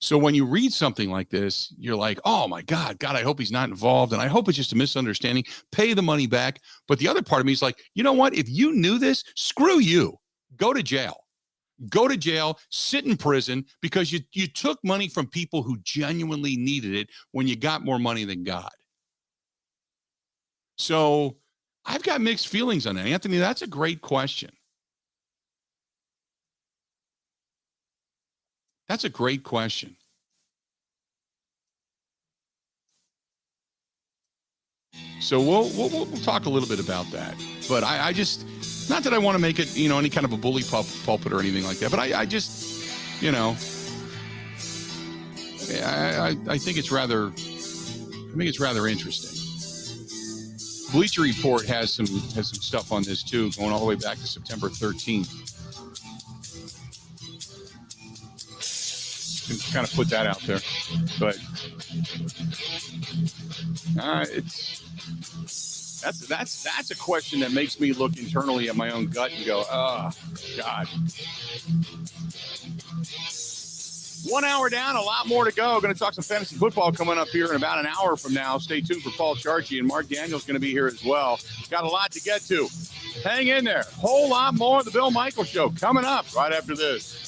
So when you read something like this, you're like, oh my God, I hope he's not involved. And I hope it's just a misunderstanding. Pay the money back. But the other part of me is like, you know what? If you knew this, screw you. Go to jail. Go to jail, sit in prison because you took money from people who genuinely needed it when you got more money than God. So I've got mixed feelings on that. Anthony, that's a great question. That's a great question. So we'll talk a little bit about that. But I just, not that I want to make it, any kind of a bully pulpit or anything like that, but I just, I think it's rather interesting. Bleacher Report has some stuff on this too, going all the way back to September 13th. Can kind of put that out there, but that's a question that makes me look internally at my own gut and go, oh God. 1 hour down, a lot more to go. Going to talk some fantasy football coming up here in about an hour from now. Stay tuned for Paul Charchian, and Mark Daniel's going to be here as well. Got a lot to get to. Hang in there. Whole lot more of the Bill Michaels Show coming up right after this.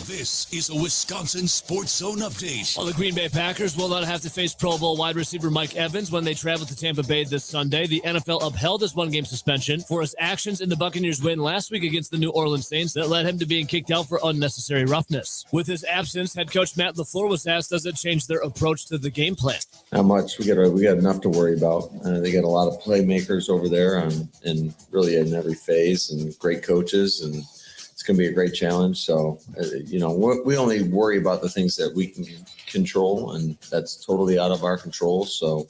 This is a Wisconsin Sports Zone update. Well, the Green Bay Packers will not have to face Pro Bowl wide receiver Mike Evans when they travel to Tampa Bay this Sunday. The NFL upheld his one-game suspension for his actions in the Buccaneers' win last week against the New Orleans Saints that led him to being kicked out for unnecessary roughness. With his absence, head coach Matt LaFleur was asked, does it change their approach to the game plan? Not much. We got enough to worry about. They got a lot of playmakers over there, and really in every phase, and great coaches, and it's going to be a great challenge. So, we only worry about the things that we can control, and that's totally out of our control. So,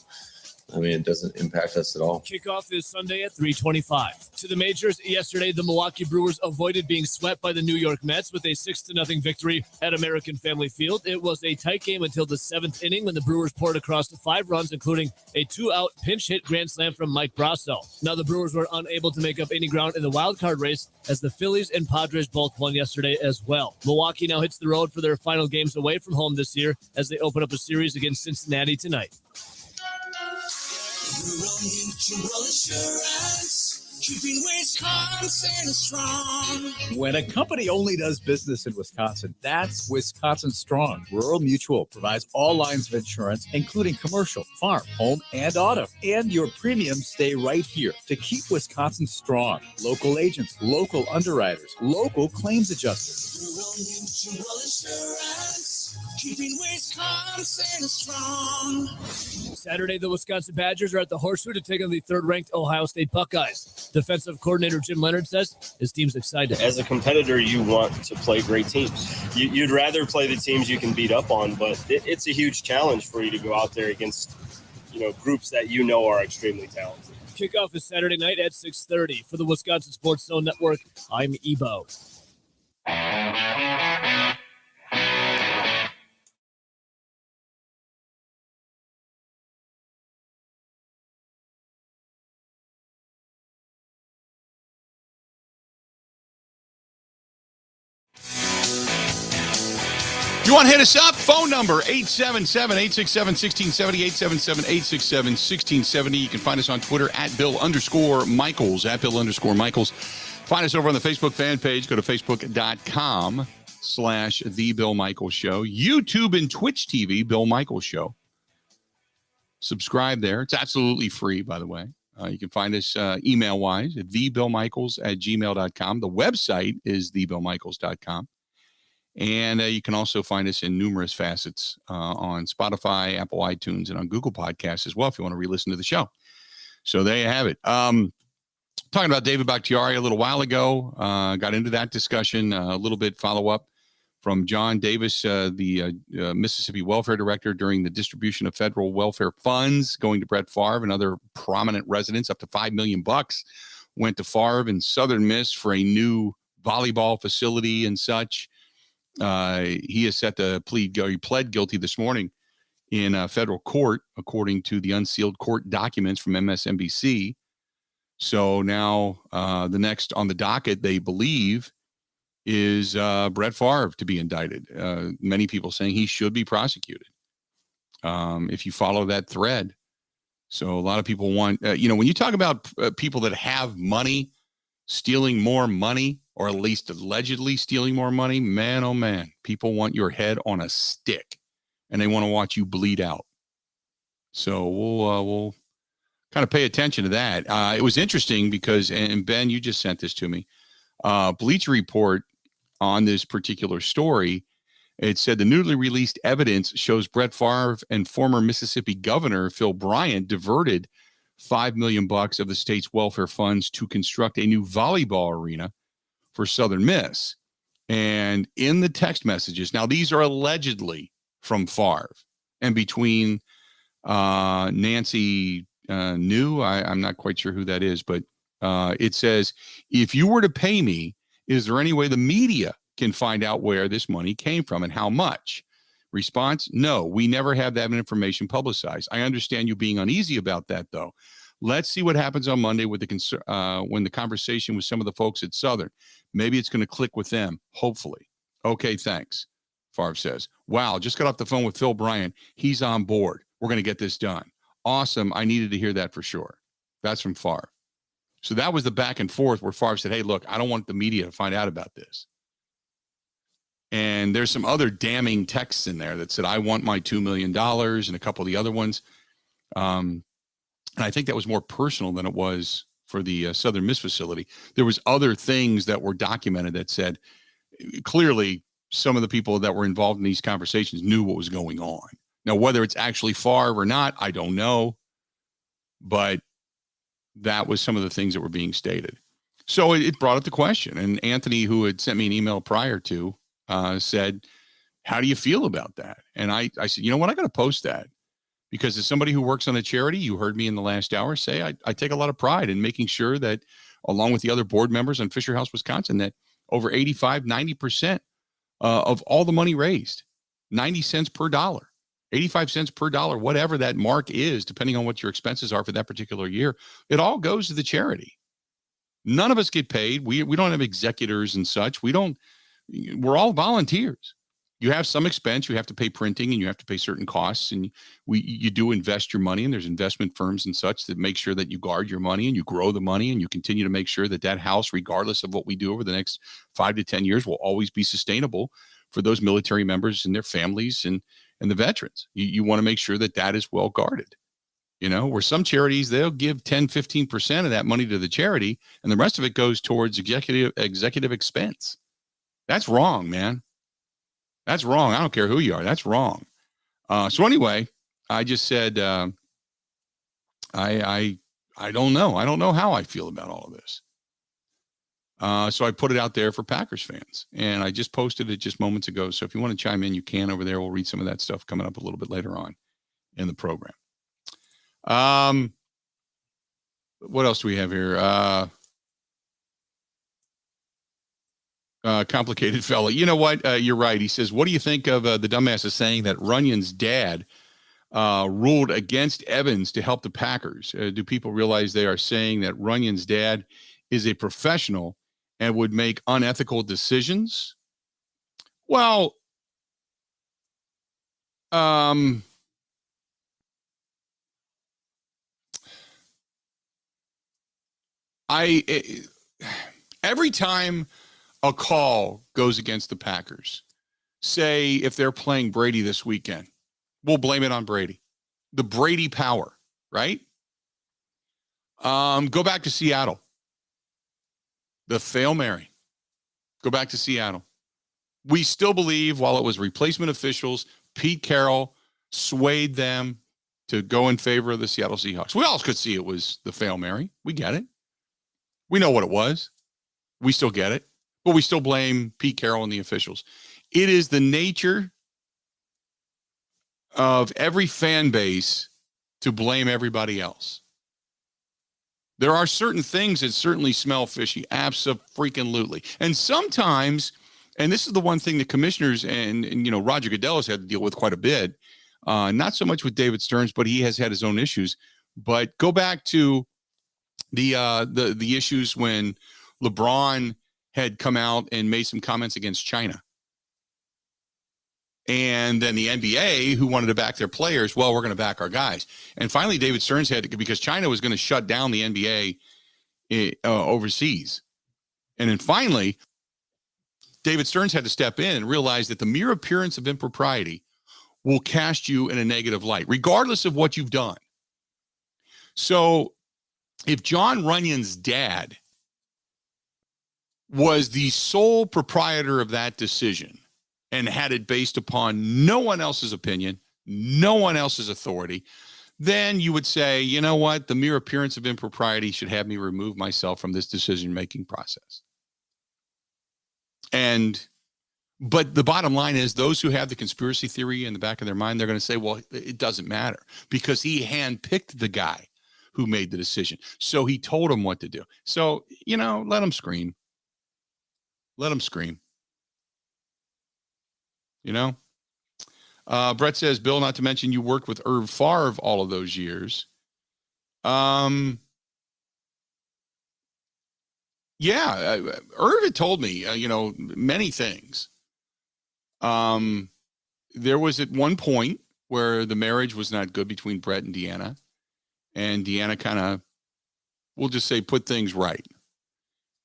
it doesn't impact us at all. Kickoff is Sunday at 3:25. To the majors, yesterday, the Milwaukee Brewers avoided being swept by the New York Mets with a 6-0 victory at American Family Field. It was a tight game until the 7th inning when the Brewers poured across to 5 runs, including a 2-out pinch hit grand slam from Mike Brasso. Now, the Brewers were unable to make up any ground in the wild card race as the Phillies and Padres both won yesterday as well. Milwaukee now hits the road for their final games away from home this year as they open up a series against Cincinnati tonight. Rural Mutual Insurance, keeping Wisconsin strong. When a company only does business in Wisconsin, that's Wisconsin Strong. Rural Mutual provides all lines of insurance, including commercial, farm, home, and auto. And your premiums stay right here to keep Wisconsin strong. Local agents, local underwriters, local claims adjusters. Rural Mutual Insurance, keeping Wisconsin strong. Saturday, the Wisconsin Badgers are at the Horseshoe to take on the third-ranked Ohio State Buckeyes. Defensive coordinator Jim Leonard says his team's excited. As a competitor, you want to play great teams. You'd rather play the teams you can beat up on, but it's a huge challenge for you to go out there against, groups that are extremely talented. Kickoff is Saturday night at 6:30. For the Wisconsin Sports Zone Network, I'm Ebo. you want to hit us up, phone number 877-867-1670, 877-867-1670. You can find us on Twitter at Bill_Michaels, at Bill_Michaels. Find us over on the Facebook fan page. Go to facebook.com/The Bill Michaels Show. YouTube and Twitch TV, Bill Michaels Show. Subscribe there. It's absolutely free, by the way. You can find us email-wise at thebillmichaels@gmail.com. The website is thebillmichaels.com. And you can also find us in numerous facets on Spotify, Apple iTunes, and on Google Podcasts as well if you want to re-listen to the show. So there you have it. Talking about David Bakhtiari a little while ago. Got into that discussion, a little bit follow-up from John Davis, the Mississippi Welfare Director, during the distribution of federal welfare funds going to Brett Favre and other prominent residents. Up to $5 million went to Favre and Southern Miss for a new volleyball facility and such. He is set to he pled guilty this morning in federal court, according to the unsealed court documents from MSNBC. So now the next on the docket, they believe, is Brett Favre to be indicted. Many people saying he should be prosecuted if you follow that thread. So a lot of people want, when you talk about people that have money, stealing more money, or at least allegedly stealing more money, man, oh man, people want your head on a stick and they want to watch you bleed out. So we'll kind of pay attention to that. It was interesting because, and Ben, you just sent this to me, Bleacher Report on this particular story. It said the newly released evidence shows Brett Favre and former Mississippi Governor Phil Bryant diverted $5 million of the state's welfare funds to construct a new volleyball arena for Southern Miss. And in the text messages, now these are allegedly from Favre and between Nancy New, I'm not quite sure who that is, but it says, if you were to pay me, is there any way the media can find out where this money came from and how much? Response, no, we never have that information publicized. I understand you being uneasy about that, though. Let's see what happens on Monday with when the conversation with some of the folks at Southern. Maybe it's going to click with them, hopefully. Okay, thanks, Favre says. Wow, just got off the phone with Phil Bryant. He's on board. We're going to get this done. Awesome. I needed to hear that for sure. That's from Favre. So that was the back and forth where Favre said, hey, look, I don't want the media to find out about this. And there's some other damning texts in there that said, I want my $2 million, and a couple of the other ones. And I think that was more personal than it was for the Southern Miss facility. There was other things that were documented that said, clearly, some of the people that were involved in these conversations knew what was going on. Now, whether it's actually Favre or not, I don't know. But that was some of the things that were being stated. So it brought up the question. And Anthony, who had sent me an email prior to, said, how do you feel about that? And I said, you know what? I got to post that. Because as somebody who works on a charity, you heard me in the last hour say, I take a lot of pride in making sure that, along with the other board members on Fisher House, Wisconsin, that over 90% of all the money raised, 90 cents per dollar, 85 cents per dollar, whatever that mark is, depending on what your expenses are for that particular year, it all goes to the charity. None of us get paid. We don't have executors and such. We're all volunteers. You have some expense. You have to pay printing and you have to pay certain costs, and you do invest your money, and there's investment firms and such that make sure that you guard your money and you grow the money and you continue to make sure that that house, regardless of what we do over the next 5 to 10 years, will always be sustainable for those military members and their families and the veterans. You want to make sure that that is well guarded. Where some charities, they'll give 10, 15% of that money to the charity and the rest of it goes towards executive expense. That's wrong, man. That's wrong. I don't care who you are. That's wrong. So anyway, I just said, I don't know. I don't know how I feel about all of this. So I put it out there for Packers fans, and I just posted it just moments ago. So if you want to chime in, you can over there. We'll read some of that stuff coming up a little bit later on in the program. What else do we have here? Complicated fella. You know what? You're right. He says, what do you think of the dumbasses saying that Runyon's dad ruled against Evans to help the Packers? Do people realize they are saying that Runyon's dad is a professional and would make unethical decisions? Well, Every time a call goes against the Packers, say if they're playing Brady this weekend, we'll blame it on Brady. The Brady power, right? Go back to Seattle. The Hail Mary. Go back to Seattle. We still believe, while it was replacement officials, Pete Carroll swayed them to go in favor of the Seattle Seahawks. We all could see it was the Hail Mary. We get it. We know what it was. We still get it. But we still blame Pete Carroll and the officials. It is the nature of every fan base to blame everybody else. There are certain things that certainly smell fishy. Abso-freaking-lutely. And sometimes, and this is the one thing the commissioners and Roger Goodell has had to deal with quite a bit, not so much with David Stearns, but he has had his own issues. But go back to the issues when LeBron had come out and made some comments against China. And then the NBA, who wanted to back their players, well, we're going to back our guys. And finally, David Stearns had to, because China was going to shut down the NBA overseas. And then finally, David Stearns had to step in and realize that the mere appearance of impropriety will cast you in a negative light, regardless of what you've done. So if John Runyon's dad was the sole proprietor of that decision and had it based upon no one else's opinion, no one else's authority, then you would say, you know what? The mere appearance of impropriety should have me remove myself from this decision-making process. But the bottom line is, those who have the conspiracy theory in the back of their mind, they're going to say, well, it doesn't matter because he handpicked the guy who made the decision. So he told him what to do. So, let him scream. Let him scream. Brett says, Bill, not to mention you worked with Irv Favre all of those years. Yeah, Irv had told me, many things. There was at one point where the marriage was not good between Brett and Deanna, and Deanna kind of, we'll just say, put things right.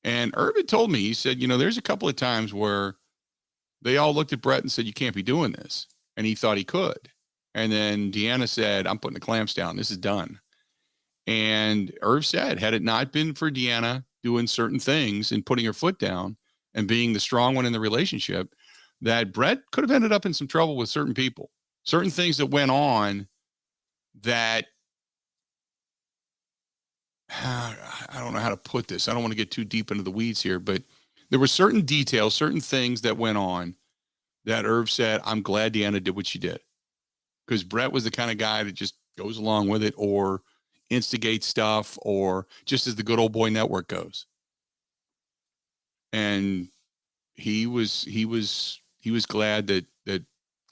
And Irv had told me, he said, there's a couple of times where they all looked at Brett and said, you can't be doing this. And he thought he could. And then Deanna said, I'm putting the clamps down. This is done. And Irv said, had it not been for Deanna doing certain things and putting her foot down and being the strong one in the relationship, that Brett could have ended up in some trouble with certain people, certain things that went on that, I don't know how to put this. I don't want to get too deep into the weeds here, but there were certain details, certain things that went on that Irv said, I'm glad Deanna did what she did. Because Brett was the kind of guy that just goes along with it or instigates stuff, or just as the good old boy network goes. And he was glad that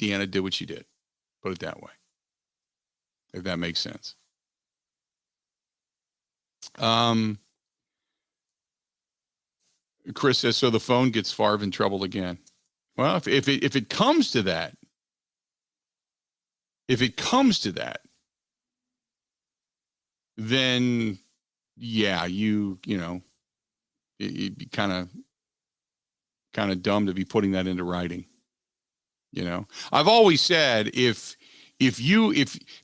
Deanna did what she did. Put it that way. If that makes sense. Chris says, so the phone gets Favre in trouble again. Well, if it comes to that, then yeah, it'd be kind of dumb to be putting that into writing. I've always said, if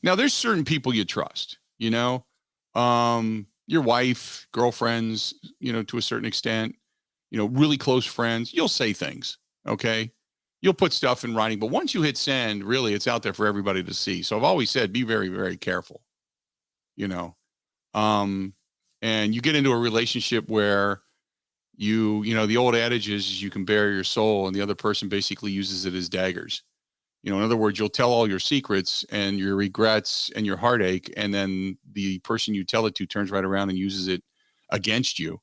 now there's certain people you trust, your wife, girlfriends, to a certain extent, really close friends, you'll say things. Okay. You'll put stuff in writing, but once you hit send, really it's out there for everybody to see. So I've always said, be very, very careful, and you get into a relationship where the old adage is you can bare your soul and the other person basically uses it as daggers. In other words, you'll tell all your secrets and your regrets and your heartache, and then the person you tell it to turns right around and uses it against you.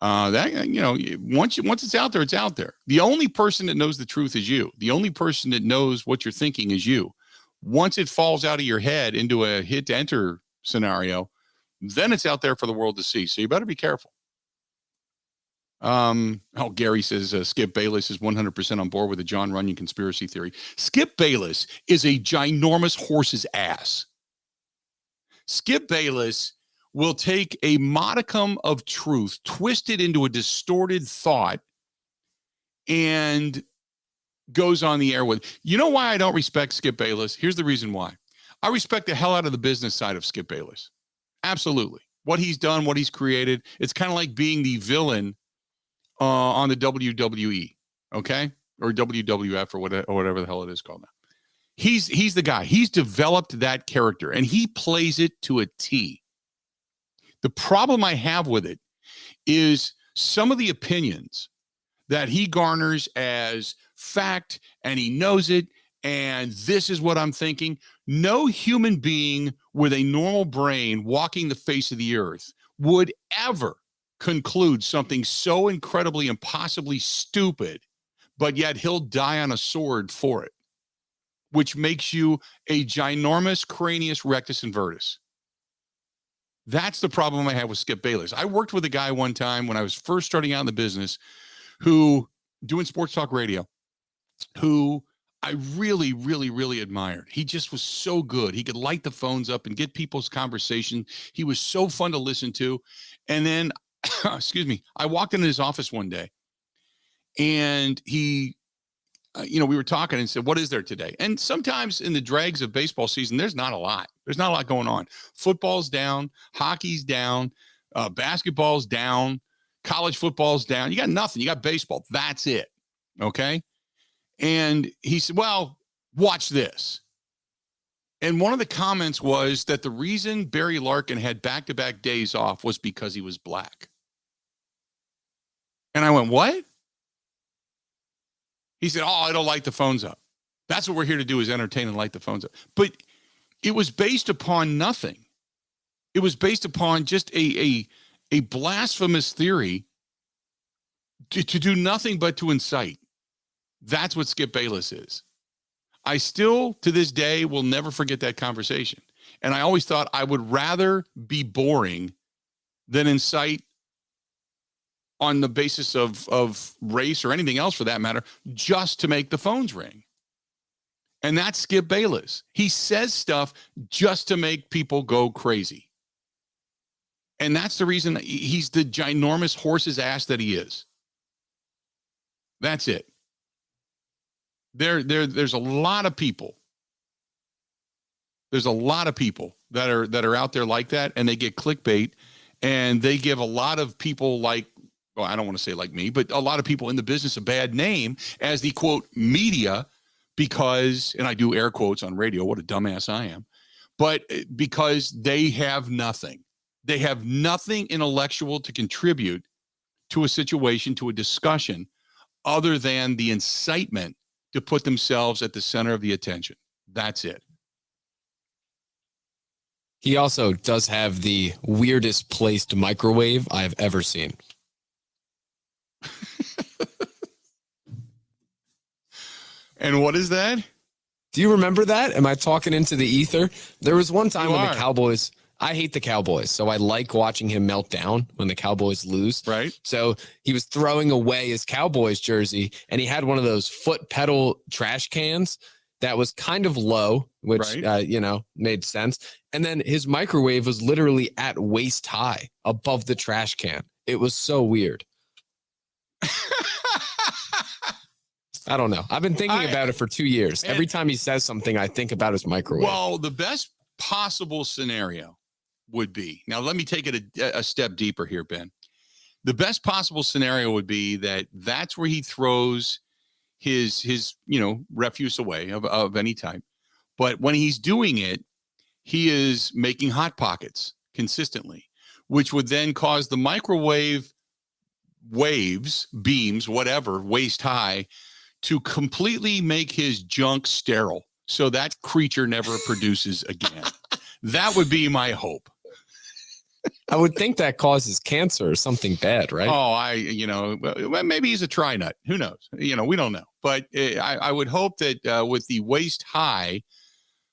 Once it's out there, it's out there. The only person that knows the truth is you. The only person that knows what you're thinking is you. Once it falls out of your head into a hit to enter scenario, then it's out there for the world to see. So you better be careful. Gary says Skip Bayless is 100% on board with the John Runyon conspiracy theory. Skip Bayless is a ginormous horse's ass. Skip Bayless will take a modicum of truth, twist it into a distorted thought, and goes on the air with. You know why I don't respect Skip Bayless? Here's the reason why. I respect the hell out of the business side of Skip Bayless. Absolutely. What he's done, what he's created. It's kind of like being the villain on the WWE, okay? Or WWF or whatever the hell it is called now. He's the guy. He's developed that character, and he plays it to a T. The problem I have with it is some of the opinions that he garners as fact, and he knows it, and this is what I'm thinking. No human being with a normal brain walking the face of the earth would ever conclude something so incredibly impossibly stupid, but yet he'll die on a sword for it, which makes you a ginormous cranius rectus invertus. That's the problem I have with Skip Bayless. I worked with a guy one time when I was first starting out in the business who, doing sports talk radio, who I really, really, really admired. He just was so good. He could light the phones up and get people's conversation. He was so fun to listen to. And then, excuse me, I walked into his office one day and he, we were talking and said, what is there today? And sometimes in the dregs of baseball season, there's not a lot. There's not a lot going on. Football's down, hockey's down, basketball's down, college football's down. You got nothing. You got baseball. That's it. Okay. And he said, well, watch this. And one of the comments was that the reason Barry Larkin had back-to-back days off was because he was black. And I went, what? He said, oh, I don't light the phones up. That's what we're here to do, is entertain and light the phones up. But it was based upon nothing. It was based upon just a blasphemous theory to do nothing but to incite. That's what Skip Bayless is. I still, to this day, will never forget that conversation. And I always thought I would rather be boring than incite on the basis of race or anything else for that matter, just to make the phones ring. And that's Skip Bayless. He says stuff just to make people go crazy. And that's the reason he's the ginormous horse's ass that he is. That's it. There's a lot of people. There's a lot of people that are out there like that, and they get clickbait, and they give a lot of people like, well, I don't want to say like me, but a lot of people in the business a bad name as the quote media, because, and I do air quotes on radio, what a dumbass I am, but because they have nothing. They have nothing intellectual to contribute to a situation, to a discussion, other than the incitement to put themselves at the center of the attention. That's it. He also does have the weirdest placed microwave I've ever seen. And what is that? Do you remember that? Am I talking into the ether? There was one time when the Cowboys, I hate the Cowboys, so I like watching him melt down when the Cowboys lose. Right. So he was throwing away his Cowboys jersey, and he had one of those foot pedal trash cans that was kind of low, which, made sense. And then his microwave was literally at waist high above the trash can. It was so weird. I don't know. I've been thinking about it for 2 years. Every time he says something, I think about his microwave. Well, the best possible scenario would be, now let me take it a step deeper here, Ben. The best possible scenario would be that that's where he throws his refuse away of any type. But when he's doing it, he is making hot pockets consistently, which would then cause the microwave waves, beams, whatever, waist high, to completely make his junk sterile, so that creature never produces again. That would be my hope. I would think that causes cancer or something bad, right? Oh, maybe he's a tri-nut. Who knows? We don't know. But I would hope that with the waist high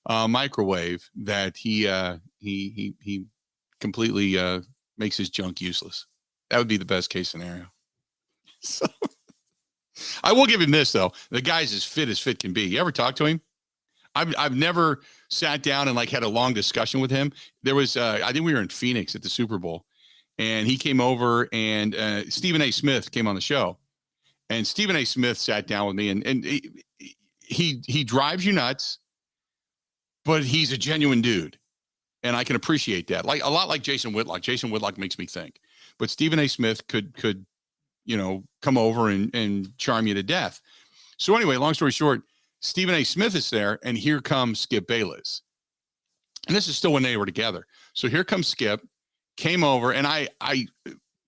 microwave, that he completely makes his junk useless. That would be the best case scenario. So, I will give him this, though. The guy's as fit can be. You ever talk to him? I've never sat down and like had a long discussion with him. There was, I think we were in Phoenix at the Super Bowl, and he came over, and Stephen A. Smith came on the show, and Stephen A. Smith sat down with me, and he drives you nuts, but he's a genuine dude, and I can appreciate that. Like a lot like Jason Whitlock. Jason Whitlock makes me think, but Stephen A. Smith could come over and charm you to death. So anyway, long story short, Stephen A. Smith is there, and here comes Skip Bayless. And this is still when they were together. So here comes Skip, came over, and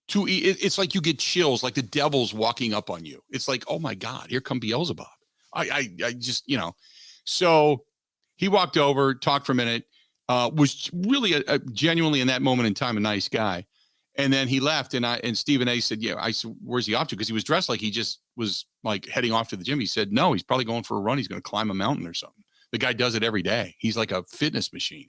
it's like you get chills, like the devil's walking up on you. It's like, oh my God, here come Beelzebub. I just, so he walked over, talked for a minute, was really a genuinely in that moment in time, a nice guy. And then he left, and Stephen A. said, yeah, I said, where's he off to? Because he was dressed like he just was like heading off to the gym. He said, no, he's probably going for a run. He's going to climb a mountain or something. The guy does it every day. He's like a fitness machine.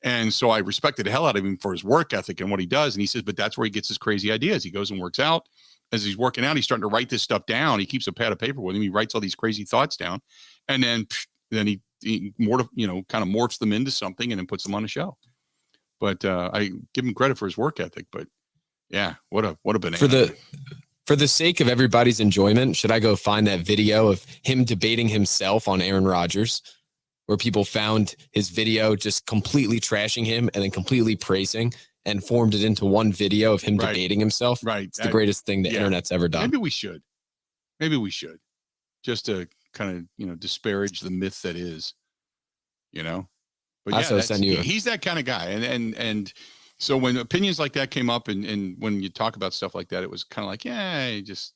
And so I respected the hell out of him for his work ethic and what he does. And he says, but that's where he gets his crazy ideas. He goes and works out. As he's working out, he's starting to write this stuff down. He keeps a pad of paper with him. He writes all these crazy thoughts down. And then he kind of morphs them into something and then puts them on a show. But I give him credit for his work ethic. But yeah, what a banana. For the sake of everybody's enjoyment, should I go find that video of him debating himself on Aaron Rodgers, where people found his video just completely trashing him and then completely praising and formed it into one video of him debating himself? Right. It's the greatest thing the internet's ever done. Maybe we should. Just to kind of, disparage the myth that is, But yeah, he's that kind of guy. And so when opinions like that came up and when you talk about stuff like that, it was kind of like, yeah, just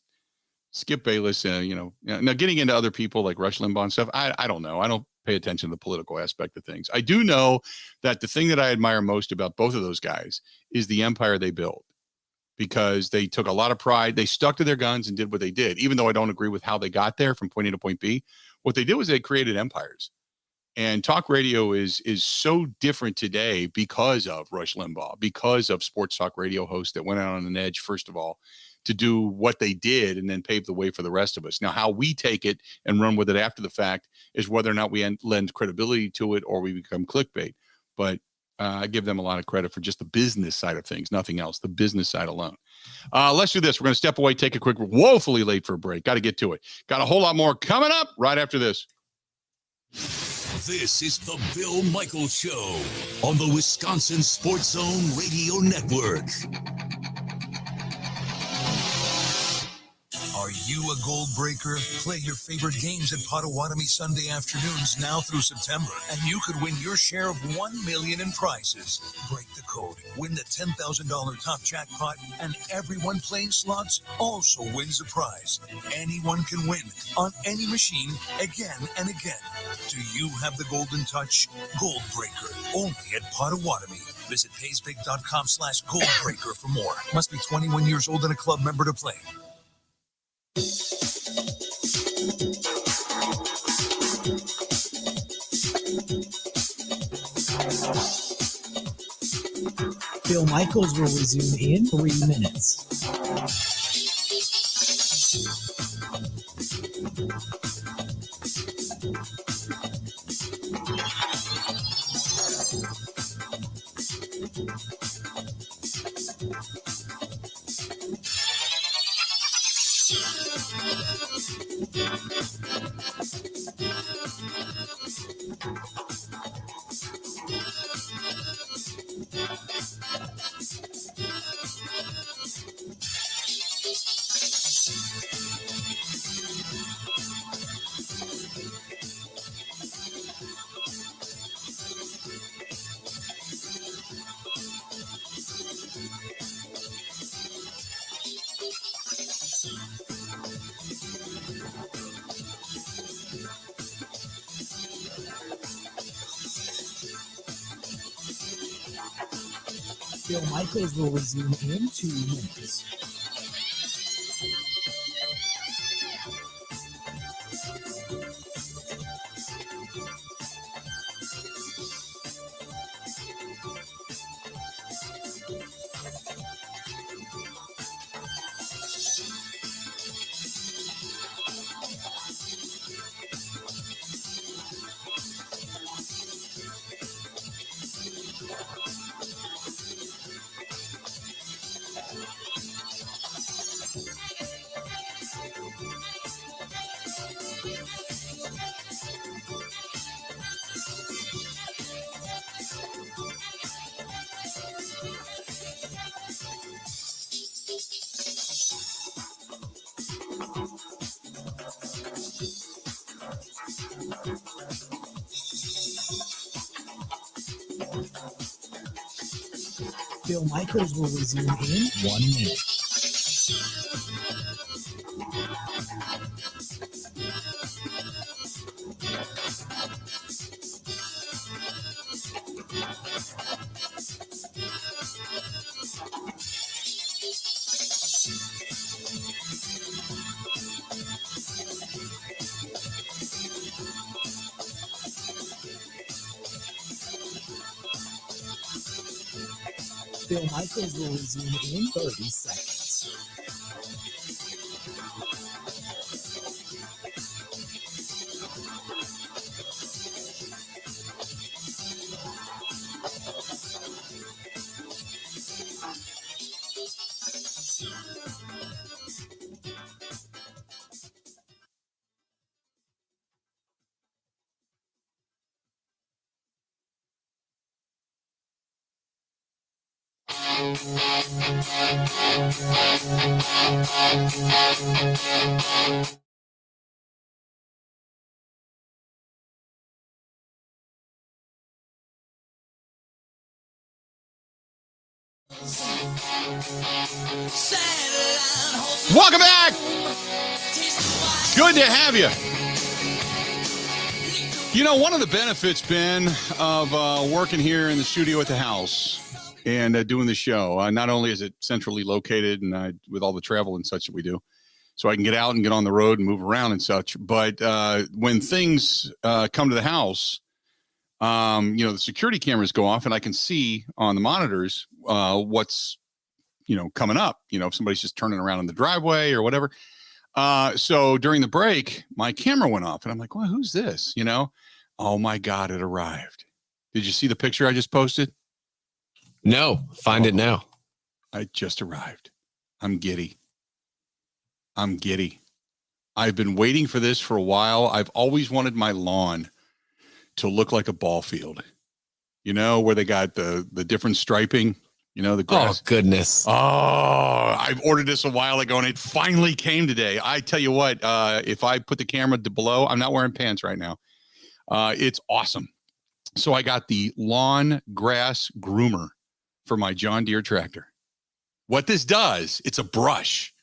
Skip Bayless, now getting into other people like Rush Limbaugh and stuff. I don't know. I don't pay attention to the political aspect of things. I do know that the thing that I admire most about both of those guys is the empire they built, because they took a lot of pride. They stuck to their guns and did what they did, even though I don't agree with how they got there from point A to point B. What they did was they created empires. And talk radio is so different today because of Rush Limbaugh, because of sports talk radio hosts that went out on an edge, first of all, to do what they did and then pave the way for the rest of us. Now, how we take it and run with it after the fact is whether or not we lend credibility to it or we become clickbait. But I give them a lot of credit for just the business side of things, nothing else, the business side alone. Let's do this. We're going to step away, take a quick, woefully late for a break. Got to get to it. Got a whole lot more coming up right after this. This is the Bill Michaels Show on the Wisconsin Sports Zone Radio Network. Are you a gold breaker? Play your favorite games at Potawatomi Sunday afternoons now through September, and you could win your share of $1 million in prizes. Break the code, win the $10,000 top jackpot, and everyone playing slots also wins a prize. Anyone can win on any machine again and again. Do you have the golden touch? Gold Breaker, only at Potawatomi. Visit paysbig.com/goldbreaker for more. Must be 21 years old and a club member to play. Bill Michaels will resume in 3 minutes. Bill Michaels will resume in 2 minutes. Bill Michaels will resume in 1 minute. Bill Michaels will resume in 30 seconds. Welcome back. Good to have you. You know, one of the benefits, Ben, of working here in the studio at the house and doing the show, not only is it centrally located and with all the travel and such that we do, so I can get out and get on the road and move around and such. But when things come to the house, the security cameras go off and I can see on the monitors what's, coming up, if somebody's just turning around in the driveway or whatever. So during the break, my camera went off and I'm like, well, who's this? Oh my God, it arrived. Did you see the picture I just posted? No, find it now. I just arrived. I'm giddy. I've been waiting for this for a while. I've always wanted my lawn to look like a ball field, where they got the different striping, the grass. Oh, goodness. Oh, I've ordered this a while ago and it finally came today. I tell you what, if I put the camera below, I'm not wearing pants right now. It's awesome. So I got the lawn grass groomer for my John Deere tractor. What this does, it's a brush.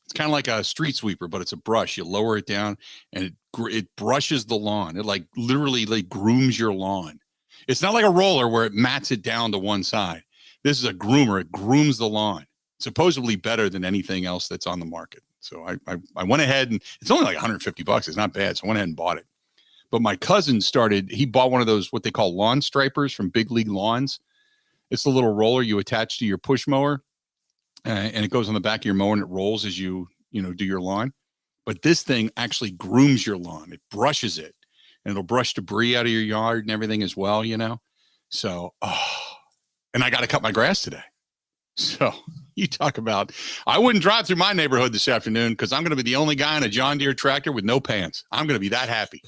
It's kind of like a street sweeper, but it's a brush. You lower it down and it brushes the lawn. It literally grooms your lawn. It's not like a roller where it mats it down to one side. This is a groomer. It grooms the lawn. Supposedly better than anything else that's on the market. So I went ahead and it's only like $150. It's not bad. So I went ahead and bought it. But my cousin he bought one of those, what they call lawn stripers from Big League Lawns. It's the little roller you attach to your push mower and it goes on the back of your mower and it rolls as you do your lawn. But this thing actually grooms your lawn. It brushes it and it'll brush debris out of your yard and everything as well, So, and I got to cut my grass today. So you talk about, I wouldn't drive through my neighborhood this afternoon because I'm going to be the only guy in a John Deere tractor with no pants. I'm going to be that happy.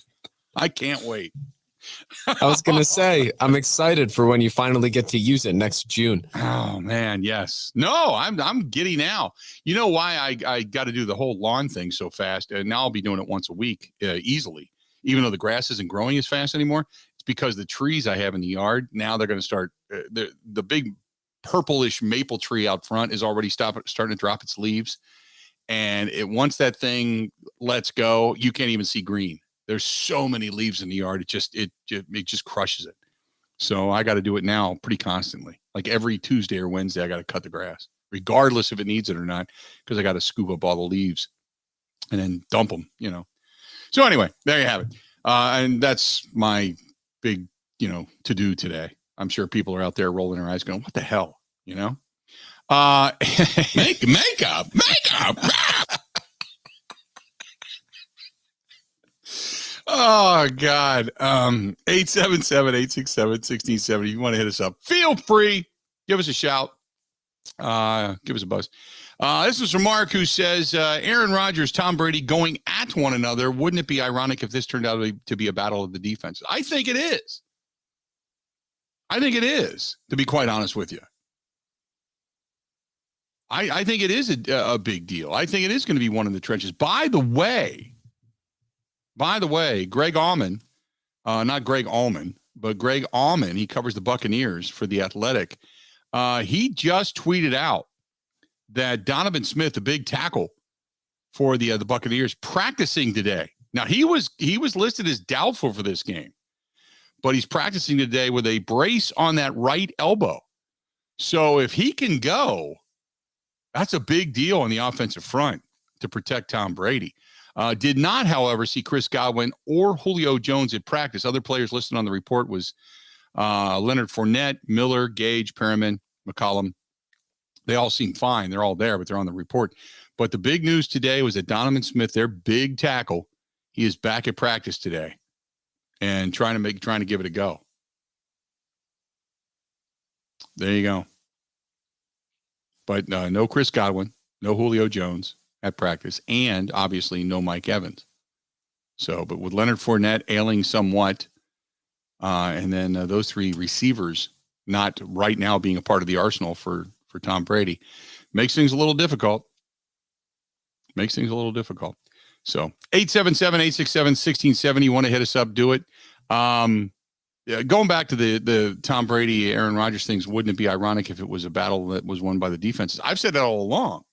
I can't wait. I was going to say, I'm excited for when you finally get to use it next June. Oh, man, yes. No, I'm giddy now. You know why I got to do the whole lawn thing so fast? And now I'll be doing it once a week easily, even though the grass isn't growing as fast anymore. It's because the trees I have in the yard, now they're going to start, the big purplish maple tree out front is already starting to drop its leaves. And once that thing lets go, you can't even see green. There's so many leaves in the yard. It just crushes it. So I got to do it now pretty constantly. Like every Tuesday or Wednesday, I got to cut the grass, regardless if it needs it or not, because I got to scoop up all the leaves and then dump them, So anyway, there you have it. And that's my big, to do today. I'm sure people are out there rolling their eyes going, what the hell, makeup. Oh, God. 877-867-1670. You want to hit us up. Feel free. Give us a shout. Give us a buzz. This is from Mark, who says, Aaron Rodgers, Tom Brady going at one another. Wouldn't it be ironic if this turned out to be a battle of the defenses? I think it is. To be quite honest with you. I think it is a big deal. I think it is going to be one in the trenches. By the way, Greg Allman, not Greg Allman, but Greg Allman, he covers the Buccaneers for The Athletic. He just tweeted out that Donovan Smith, the big tackle for the Buccaneers, practicing today. Now, he was listed as doubtful for this game, but he's practicing today with a brace on that right elbow. So if he can go, that's a big deal on the offensive front to protect Tom Brady. Did not, however, see Chris Godwin or Julio Jones at practice. Other players listed on the report was Leonard Fournette, Miller, Gage, Perriman, McCollum. They all seem fine. They're all there, but they're on the report. But the big news today was that Donovan Smith, their big tackle, he is back at practice today and trying to give it a go. There you go. But no Chris Godwin, no Julio Jones at practice, and obviously no Mike Evans. So, but with Leonard Fournette ailing somewhat, and then those three receivers not right now being a part of the arsenal for Tom Brady, makes things a little difficult. So 877-867-1670. You want to hit us up, do it. Going back to the Tom Brady, Aaron Rodgers things, wouldn't it be ironic if it was a battle that was won by the defenses? I've said that all along.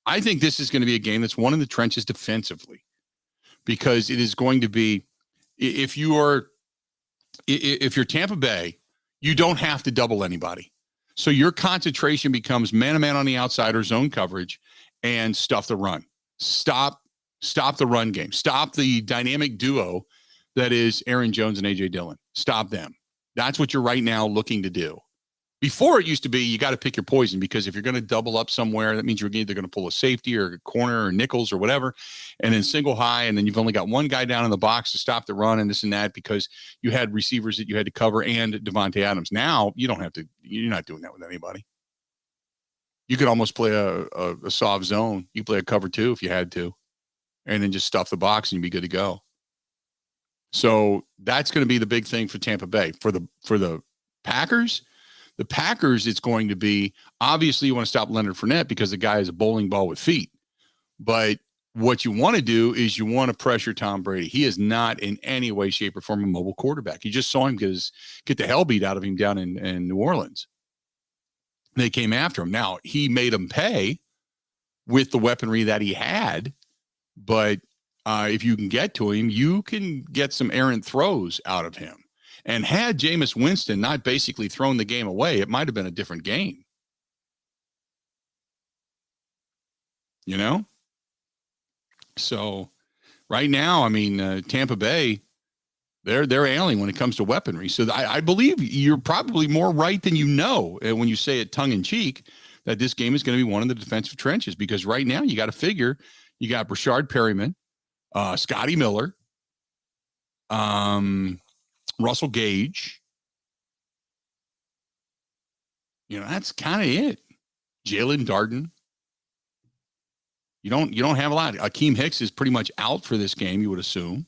I think this is going to be a game that's won in the trenches defensively, because it is going to be, if you're Tampa Bay, you don't have to double anybody. So your concentration becomes man-to-man on the outside or zone coverage and stuff the run. Stop the run game. Stop the dynamic duo that is Aaron Jones and A.J. Dillon. Stop them. That's what you're right now looking to do. Before, it used to be you got to pick your poison, because if you're going to double up somewhere, that means you're either going to pull a safety or a corner or nickels or whatever, and then single high, and then you've only got one guy down in the box to stop the run and this and that, because you had receivers that you had to cover and Devontae Adams. Now you don't have to. You're not doing that with anybody. You could almost play a soft zone. You play a cover two if you had to, and then just stuff the box and you'd be good to go. So that's going to be the big thing for Tampa Bay. For the Packers. The Packers, it's going to be, obviously you want to stop Leonard Fournette because the guy is a bowling ball with feet. But what you want to do is you want to pressure Tom Brady. He is not in any way, shape, or form a mobile quarterback. You just saw him get the hell beat out of him down in New Orleans. They came after him. Now, he made him pay with the weaponry that he had, but if you can get to him, you can get some errant throws out of him. And had Jameis Winston not basically thrown the game away, it might have been a different game. You know? So right now, I mean, Tampa Bay, they're ailing when it comes to weaponry. So I believe you're probably more right than you know when you say it tongue in cheek that this game is going to be one of the defensive trenches, because right now you got to figure you got Brashard Perriman, Scotty Miller, Russell Gage. You know, that's kind of it. Jalen Darden. You don't have a lot. Akeem Hicks is pretty much out for this game, you would assume.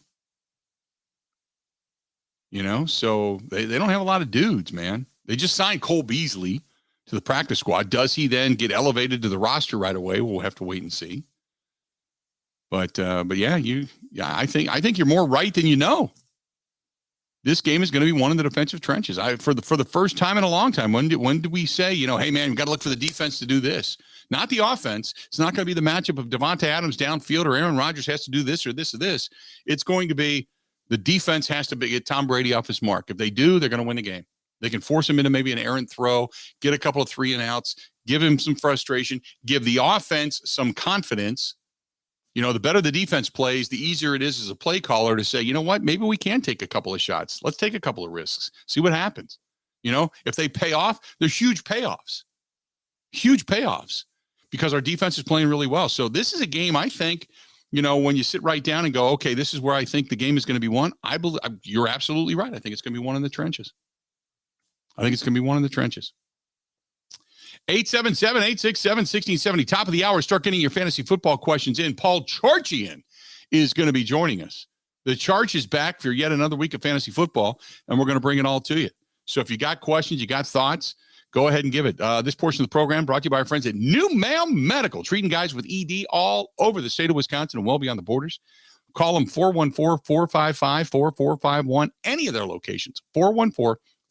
You know, so they don't have a lot of dudes, man. They just signed Cole Beasley to the practice squad. Does he then get elevated to the roster right away? We'll have to wait and see. But yeah, I think you're more right than you know. This game is going to be one of the defensive trenches. For the first time in a long time, when did we say, hey, man, we've got to look for the defense to do this, not the offense? It's not going to be the matchup of Devontae Adams downfield or Aaron Rodgers has to do this or this or this. It's going to be the defense has to get Tom Brady off his mark. If they do, they're going to win the game. They can force him into maybe an errant throw, get a couple of 3-and-outs, give him some frustration, give the offense some confidence. The better the defense plays, the easier it is as a play caller to say, you know what, maybe we can take a couple of shots. Let's take a couple of risks, see what happens. If they pay off, there's huge payoffs because our defense is playing really well. So this is a game, I think, when you sit right down and go, okay, this is where I think the game is going to be won. I believe you're absolutely right. I think it's going to be one in the trenches. 877-867-1670. Top of the hour. Start getting your fantasy football questions in. Paul Charchian is going to be joining us. The Charch is back for yet another week of fantasy football, and we're going to bring it all to you. So if you got questions, you got thoughts, go ahead and give it. This portion of the program brought to you by our friends at New Mound Medical, treating guys with ED all over the state of Wisconsin and well beyond the borders. Call them 414-455-4451, any of their locations,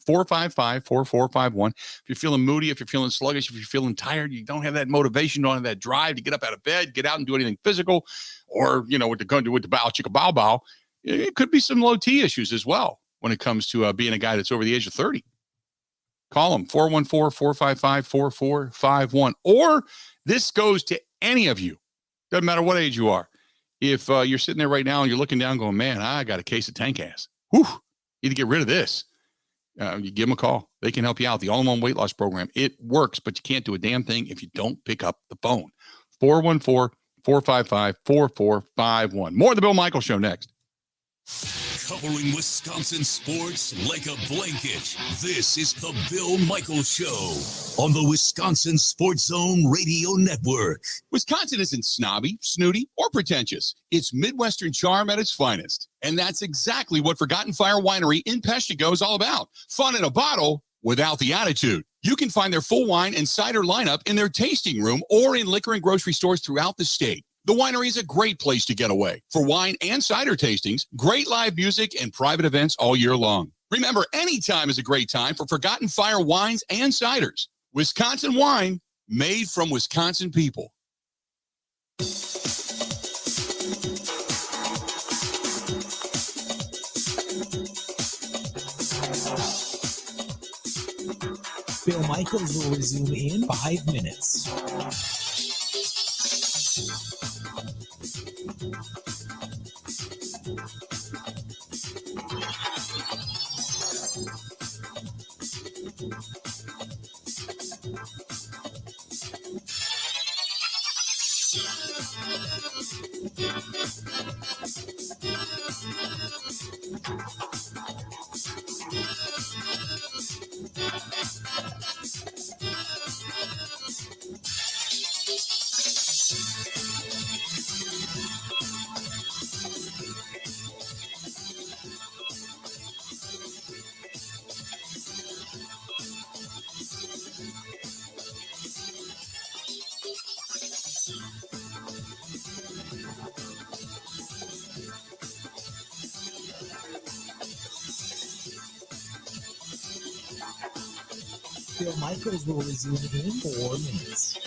455-4451. If you're feeling moody, if you're feeling sluggish, if you're feeling tired, you don't have that motivation, don't have that drive to get up out of bed, get out and do anything physical, or, with the bow, chicka bow bow, it could be some low T issues as well when it comes to being a guy that's over the age of 30. Call them 414-455-4451. Or this goes to any of you. Doesn't matter what age you are. If you're sitting there right now and you're looking down going, man, I got a case of tank ass. Whew, need to get rid of this. You give them a call. They can help you out. The all-in-one weight loss program. It works, but you can't do a damn thing if you don't pick up the phone. 414-455-4451. More of the Bill Michaels Show next. Covering Wisconsin sports like a blanket. This is the Bill Michaels Show on the Wisconsin Sports Zone Radio Network. Wisconsin isn't snobby, snooty, or pretentious. It's Midwestern charm at its finest. And that's exactly what Forgotten Fire Winery in Peshtigo is all about. Fun in a bottle without the attitude. You can find their full wine and cider lineup in their tasting room or in liquor and grocery stores throughout the state. The winery is a great place to get away for wine and cider tastings, great live music, and private events all year long. Remember, any time is a great time for Forgotten Fire wines and ciders. Wisconsin wine made from Wisconsin people. Bill Michaels will resume in 5 minutes. Bill Michaels will resume in 4 minutes.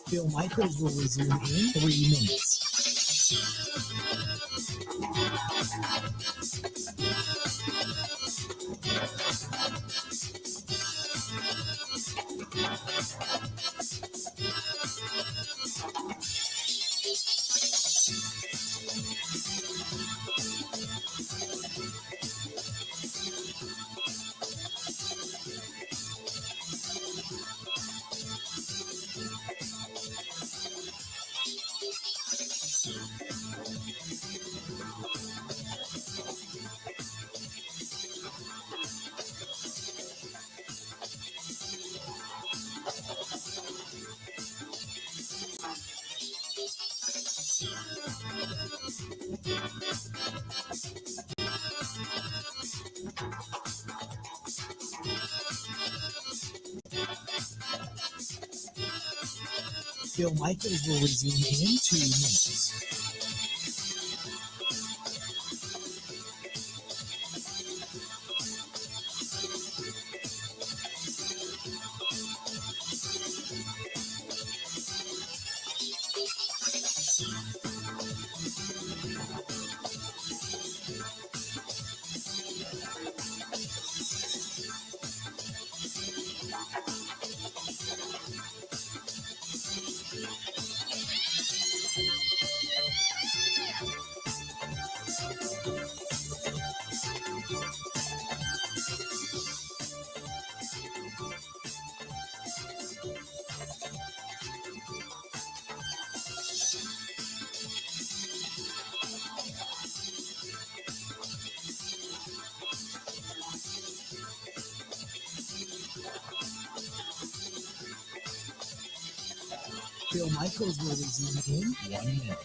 Bill Michaels will resume in 3 minutes. Bill Michaels will resume in 2 minutes. Bill Michaels will resume in 1 minute.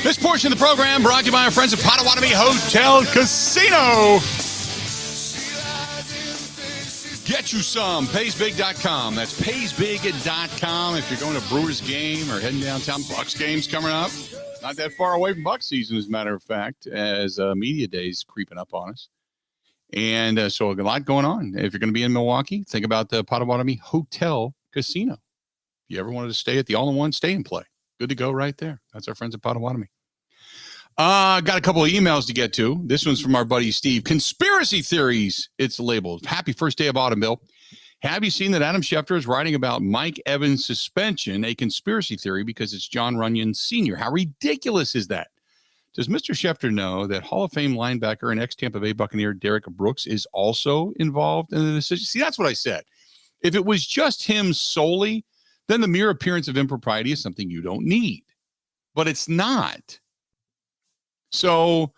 This portion of the program brought to you by our friends at Potawatomi Hotel Casino. Get you some. PaysBig.com. That's PaysBig.com. If you're going to a Brewers game or heading downtown, Bucks games coming up. Not that far away from Bucks season, as a matter of fact, as media days creeping up on us. And so a lot going on. If you're going to be in Milwaukee, think about the Potawatomi Hotel Casino. If you ever wanted to stay at the all-in-one stay and play, good to go right there. That's our friends at Potawatomi. Got a couple of emails to get to. This one's from our buddy Steve. Conspiracy theories, it's labeled. Happy first day of autumn, Bill. Have you seen that Adam Schefter is writing about Mike Evans' suspension a conspiracy theory because it's John Runyon Sr.? How ridiculous is that? Does Mr. Schefter know that Hall of Fame linebacker and ex-Tampa Bay Buccaneer Derek Brooks is also involved in the decision? See, that's what I said. If it was just him solely, then the mere appearance of impropriety is something you don't need. But it's not. So,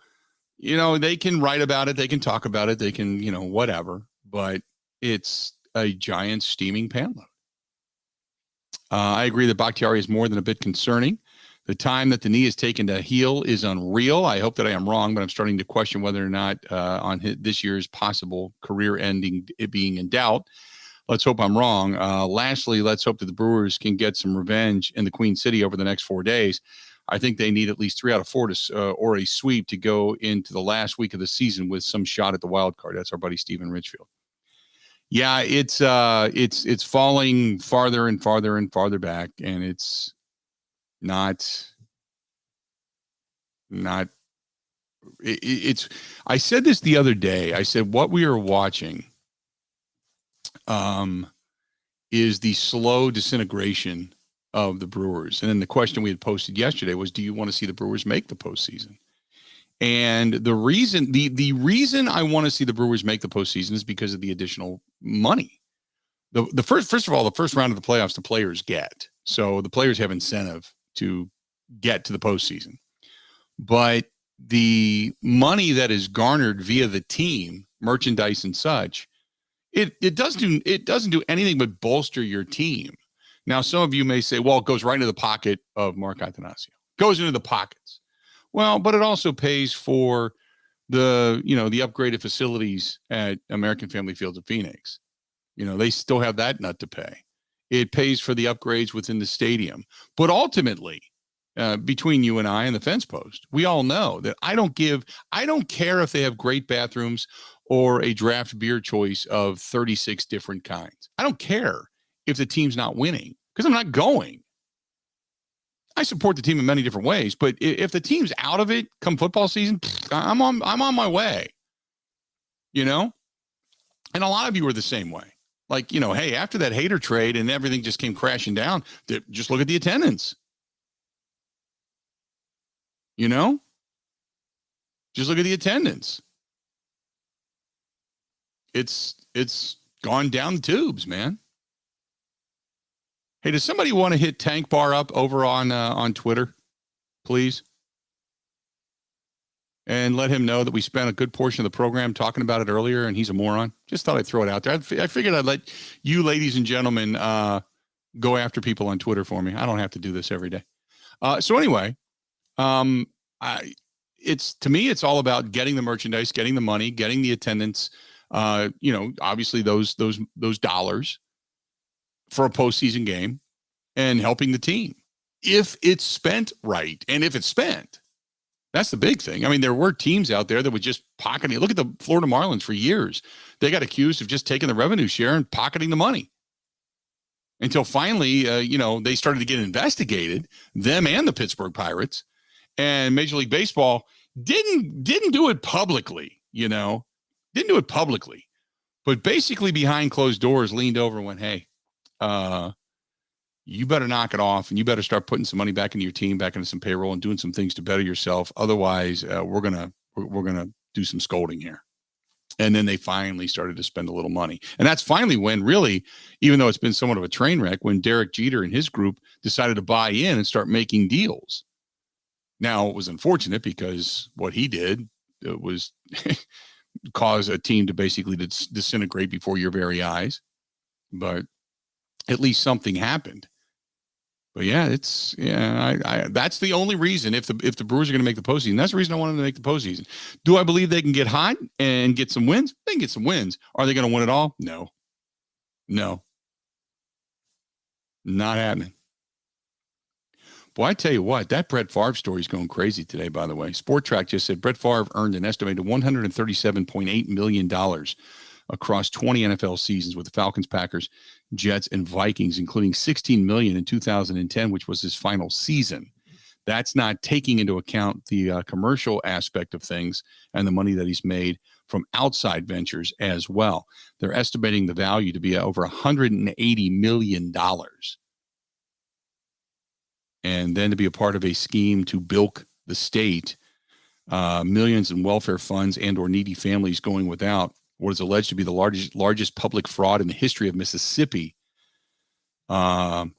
they can write about it. They can talk about it. They can, whatever. But it's a giant steaming pan load. I agree that Bakhtiari is more than a bit concerning. The time that the knee is taken to heal is unreal. I hope that I am wrong, but I'm starting to question whether or not on this year's possible career ending, it being in doubt. Let's hope I'm wrong. Lastly, let's hope that the Brewers can get some revenge in the Queen City over the next 4 days. I think they need at least 3 out of 4 or a sweep to go into the last week of the season with some shot at the wild card. That's our buddy Stephen Richfield. Yeah, it's falling farther and farther and farther back, and it's not. It's. I said this the other day. I said what we are watching is the slow disintegration of the Brewers. And then the question we had posted yesterday was, do you want to see the Brewers make the postseason? And the reason I want to see the Brewers make the postseason is because of the additional money. First of all, the first round of the playoffs, the players get. So the players have incentive to get to the postseason. But the money that is garnered via the team, merchandise and such, it doesn't do anything but bolster your team. Now, some of you may say, well, it goes right into the pocket of Mark Attanasio. Goes into the pockets. Well, but it also pays for the upgraded facilities at American Family Fields of Phoenix. They still have that nut to pay. It pays for the upgrades within the stadium. But ultimately, between you and I and the fence post, we all know that I don't care if they have great bathrooms or a draft beer choice of 36 different kinds. I don't care if the team's not winning, because I'm not going. I support the team in many different ways, but if the team's out of it come football season, I'm on my way. And a lot of you are the same way. Like, hey, after that Hader trade and everything just came crashing down, just look at the attendance. Just look at the attendance. It's gone down the tubes, man. Hey, does somebody want to hit Tank Bar up over on Twitter, please? And let him know that we spent a good portion of the program talking about it earlier, and he's a moron. Just thought I'd throw it out there. I figured I'd let you, ladies and gentlemen, go after people on Twitter for me. I don't have to do this every day. So anyway, it's to me, it's all about getting the merchandise, getting the money, getting the attendance. Obviously those dollars for a postseason game, and helping the team if it's spent right, and if it's spent. That's the big thing. I mean, there were teams out there that would just pocket it. Look at the Florida Marlins for years. They got accused of just taking the revenue share and pocketing the money. Until finally, they started to get investigated, them and the Pittsburgh Pirates. And Major League Baseball didn't do it publicly, didn't do it publicly. But basically behind closed doors leaned over and went, hey, you better knock it off, and you better start putting some money back into your team, back into some payroll, and doing some things to better yourself. Otherwise, we're gonna do some scolding here. And then they finally started to spend a little money, and that's finally when, really, even though it's been somewhat of a train wreck, when Derek Jeter and his group decided to buy in and start making deals. Now, it was unfortunate because what he did was cause a team to basically disintegrate before your very eyes, but at least something happened. But yeah, that's the only reason. If the Brewers are going to make the postseason, that's the reason I want them to make the postseason. Do I believe they can get hot and get some wins? They can get some wins. Are they going to win it all? No, not happening. Boy, I tell you what, that Brett Favre story is going crazy today. By the way, Sport Track just said Brett Favre earned an estimated $137.8 million across 20 NFL seasons with the Falcons, Packers, Jets, and Vikings, including $16 million in 2010, which was his final season. That's not taking into account the commercial aspect of things and the money that he's made from outside ventures as well. They're estimating the value to be over $180 million. And then to be a part of a scheme to bilk the state, millions in welfare funds and or needy families going without what is alleged to be the largest public fraud in the history of Mississippi, to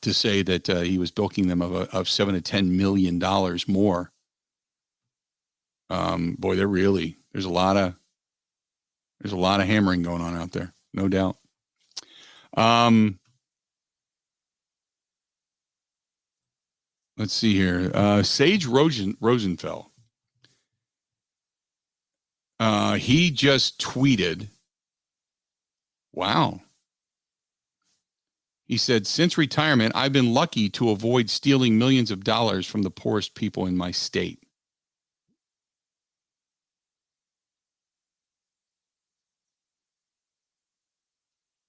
say that he was bilking them of $7 to $10 million more. Boy, there's a lot of hammering going on out there, no doubt. Let's see here. Sage Rosenfeld. He just tweeted, wow. He said, since retirement, I've been lucky to avoid stealing millions of dollars from the poorest people in my state.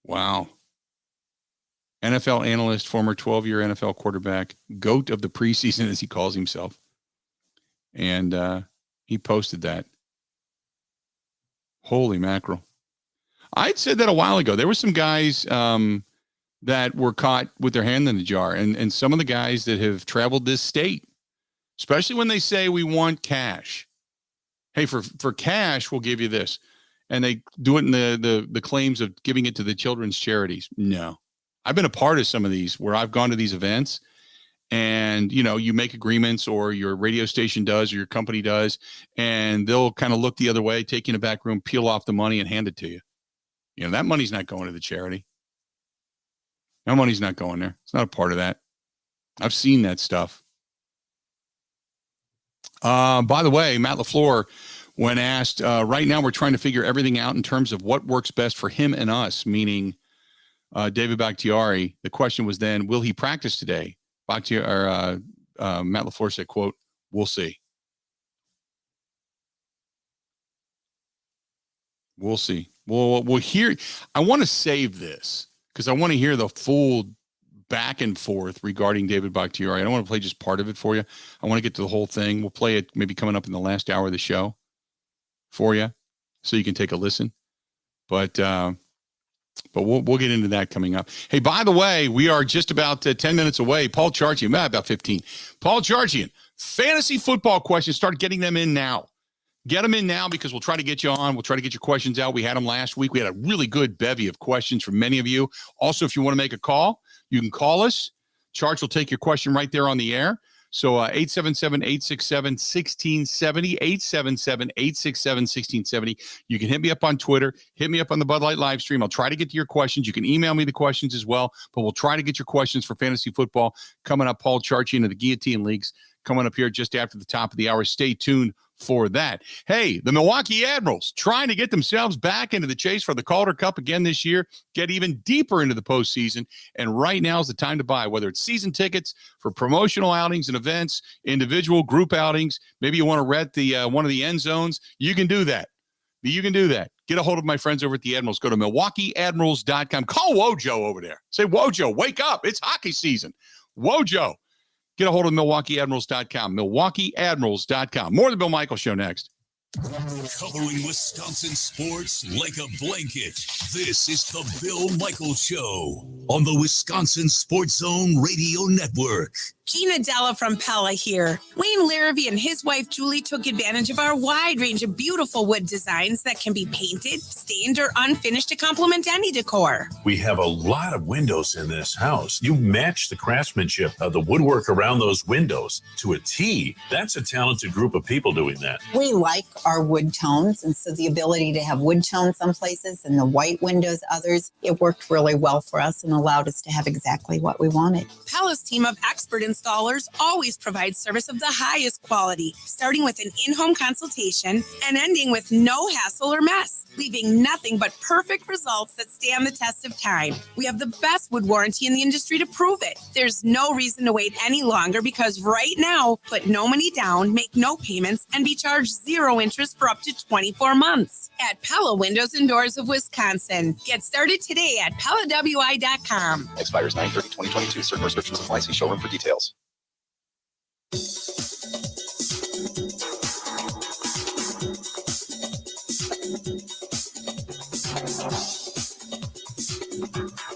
Wow. NFL analyst, former 12-year NFL quarterback, GOAT of the preseason, as he calls himself. And he posted that. Holy mackerel. I'd said that a while ago. There were some guys that were caught with their hand in the jar. And some of the guys that have traveled this state, especially when they say we want cash. Hey, for cash, we'll give you this. And they do it in the claims of giving it to the children's charities. No. I've been a part of some of these where I've gone to these events and, you make agreements, or your radio station does, or your company does, and they'll kind of look the other way, take you in a back room, peel off the money and hand it to you. That money's not going to the charity. That money's not going there. It's not a part of that. I've seen that stuff. By the way, Matt LaFleur, when asked, right now we're trying to figure everything out in terms of what works best for him and us, meaning David Bakhtiari. The question was then, will he practice today? Matt LaFleur said, quote, we'll see. We'll see. We'll hear. I want to save this because I want to hear the full back and forth regarding David Bakhtiari. I don't want to play just part of it for you. I want to get to the whole thing. We'll play it maybe coming up in the last hour of the show for you so you can take a listen. But we'll get into that coming up. Hey, by the way, we are just about 10 minutes away. Paul Charchian, about 15. Paul Charchian, fantasy football questions. Start getting them in now. Get them in now because we'll try to get you on. We'll try to get your questions out. We had them last week. We had a really good bevy of questions from many of you. Also, if you want to make a call, you can call us. Charch will take your question right there on the air. So 877-867-1670, 877-867-1670. You can hit me up on Twitter, hit me up on the Bud Light live stream. I'll try to get to your questions. You can email me the questions as well, but we'll try to get your questions for fantasy football coming up. Paul Charchian of the Guillotine Leagues coming up here just after the top of the hour. Stay tuned for that. Hey, the Milwaukee Admirals trying to get themselves back into the chase for the Calder Cup again this year, get even deeper into the postseason. And right now is the time to buy, whether it's season tickets for promotional outings and events, individual group outings. Maybe you want to rent the one of the end zones. You can do that. You can do that. Get a hold of my friends over at the Admirals. Go to MilwaukeeAdmirals.com. Call Wojo over there. Say, Wojo, wake up. It's hockey season. Wojo. Get a hold of MilwaukeeAdmirals.com. MilwaukeeAdmirals.com. More of the Bill Michaels Show next. Covering Wisconsin sports like a blanket. This is the Bill Michaels Show on the Wisconsin Sports Zone Radio Network. Gina Della from Pella here. Wayne Larrabee and his wife Julie took advantage of our wide range of beautiful wood designs that can be painted, stained, or unfinished to complement any decor. We have a lot of windows in this house. You match the craftsmanship of the woodwork around those windows to a T. That's a talented group of people doing that. We like our wood tones, and so the ability to have wood tones some places and the white windows others, it worked really well for us and allowed us to have exactly what we wanted. Pella's team of expert installers always provides service of the highest quality, starting with an in-home consultation and ending with no hassle or mess, leaving nothing but perfect results that stand the test of time. We have the best wood warranty in the industry to prove it. There's no reason to wait any longer because right now, put no money down, make no payments, and be charged 0 interest for up to 24 months. At Pella Windows and Doors of Wisconsin. Get started today at PellaWI.com. Expires 9/30/2022. Certain restrictions apply. See showroom for details.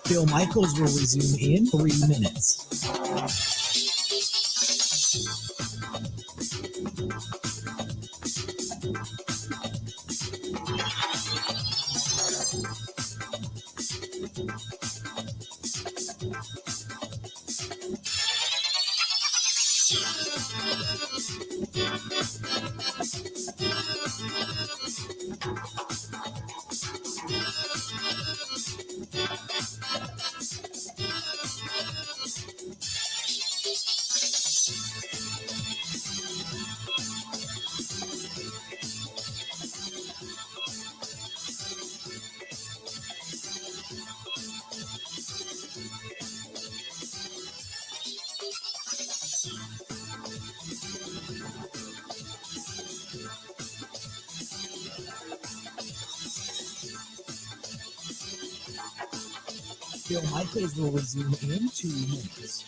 Bill Michaels will resume in 3 minutes. Bill Michaels will resume in 2 minutes.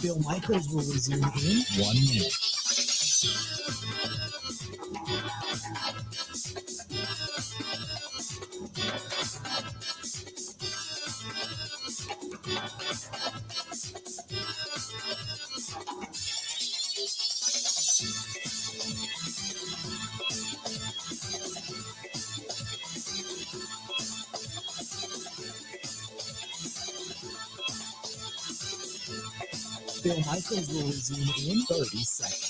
Bill Michaels will resume in 1 minute. Bill Michaels will resume in 30 seconds.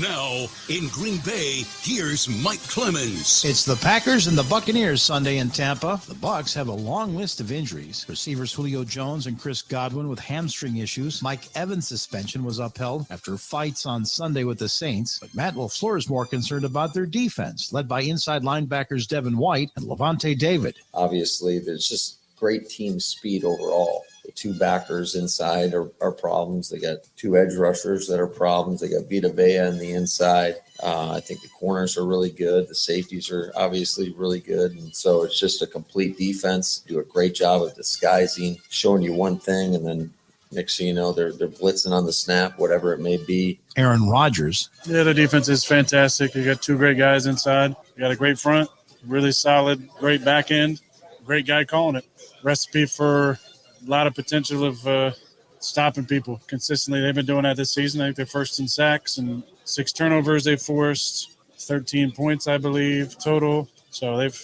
Now, in Green Bay, here's Mike Clemens. It's the Packers and the Buccaneers Sunday in Tampa. The Bucs have a long list of injuries. Receivers Julio Jones and Chris Godwin with hamstring issues. Mike Evans' suspension was upheld after fights on Sunday with the Saints. But Matt LaFleur is more concerned about their defense, led by inside linebackers Devin White and Levante David. Obviously, there's just great team speed overall. The two backers inside are problems. They got two edge rushers that are problems. They got Vita Vea on the inside. I think the corners are really good. The safeties are obviously really good. And so it's just a complete defense. Do a great job of disguising, showing you one thing, and then next thing you know, they're blitzing on the snap, whatever it may be. Aaron Rodgers. Yeah, the defense is fantastic. You got two great guys inside. You got a great front, really solid, great back end, great guy calling it. Recipe for a lot of potential of stopping people consistently. They've been doing that this season. I think they're first in sacks and 6 turnovers they forced, 13 points, I believe, total. So they've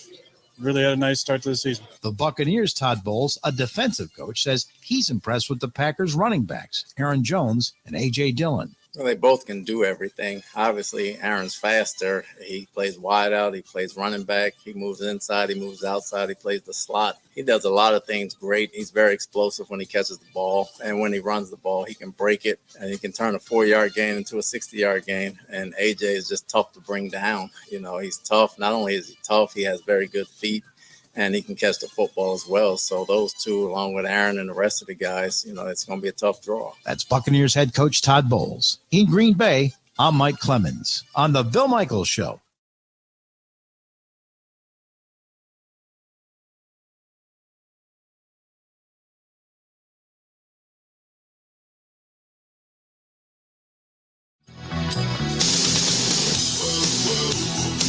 really had a nice start to the season. The Buccaneers' Todd Bowles, a defensive coach, says he's impressed with the Packers' running backs, Aaron Jones and A.J. Dillon. Well, they both can do everything. Obviously, Aaron's faster. He plays wide out. He plays running back. He moves inside. He moves outside. He plays the slot. He does a lot of things great. He's very explosive when he catches the ball. And when he runs the ball, he can break it. And he can turn a 4-yard gain into a 60-yard gain. And AJ is just tough to bring down. You know, he's tough. Not only is he tough, he has very good feet. And he can catch the football as well. So those two, along with Aaron and the rest of the guys, you know, it's going to be a tough draw. That's Buccaneers head coach Todd Bowles. In Green Bay, I'm Mike Clemens on The Bill Michaels Show.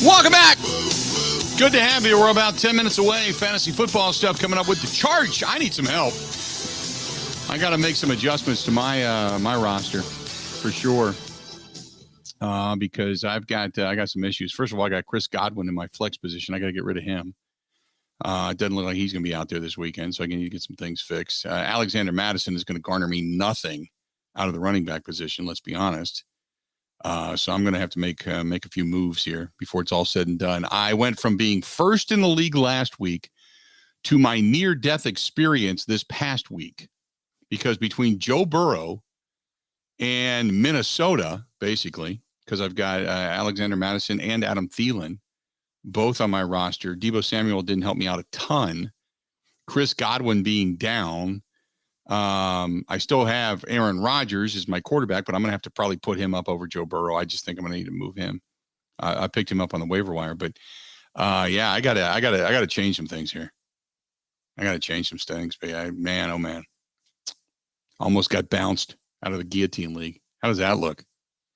Welcome back. Good to have you. We're about 10 minutes away. Fantasy football stuff coming up with the Charch. I need some help. I got to make some adjustments to my my roster for sure because I got some issues. First of all, I got Chris Godwin in my flex position. I got to get rid of him. It doesn't look like he's going to be out there this weekend, so I need to get some things fixed. Alexander Madison is going to garner me nothing out of the running back position, let's be honest. So I'm going to have to make a few moves here before it's all said and done. I went from being first in the league last week to my near-death experience this past week because between Joe Burrow and Minnesota, basically, because I've got Alexander Madison and Adam Thielen both on my roster. Deebo Samuel didn't help me out a ton. Chris Godwin being down. I still have Aaron Rodgers as my quarterback, but I'm going to have to probably put him up over Joe Burrow. I just think I'm going to need to move him. I picked him up on the waiver wire, but yeah, I gotta change some things here. I gotta change some things, but man, oh man, almost got bounced out of the guillotine league. How does that look?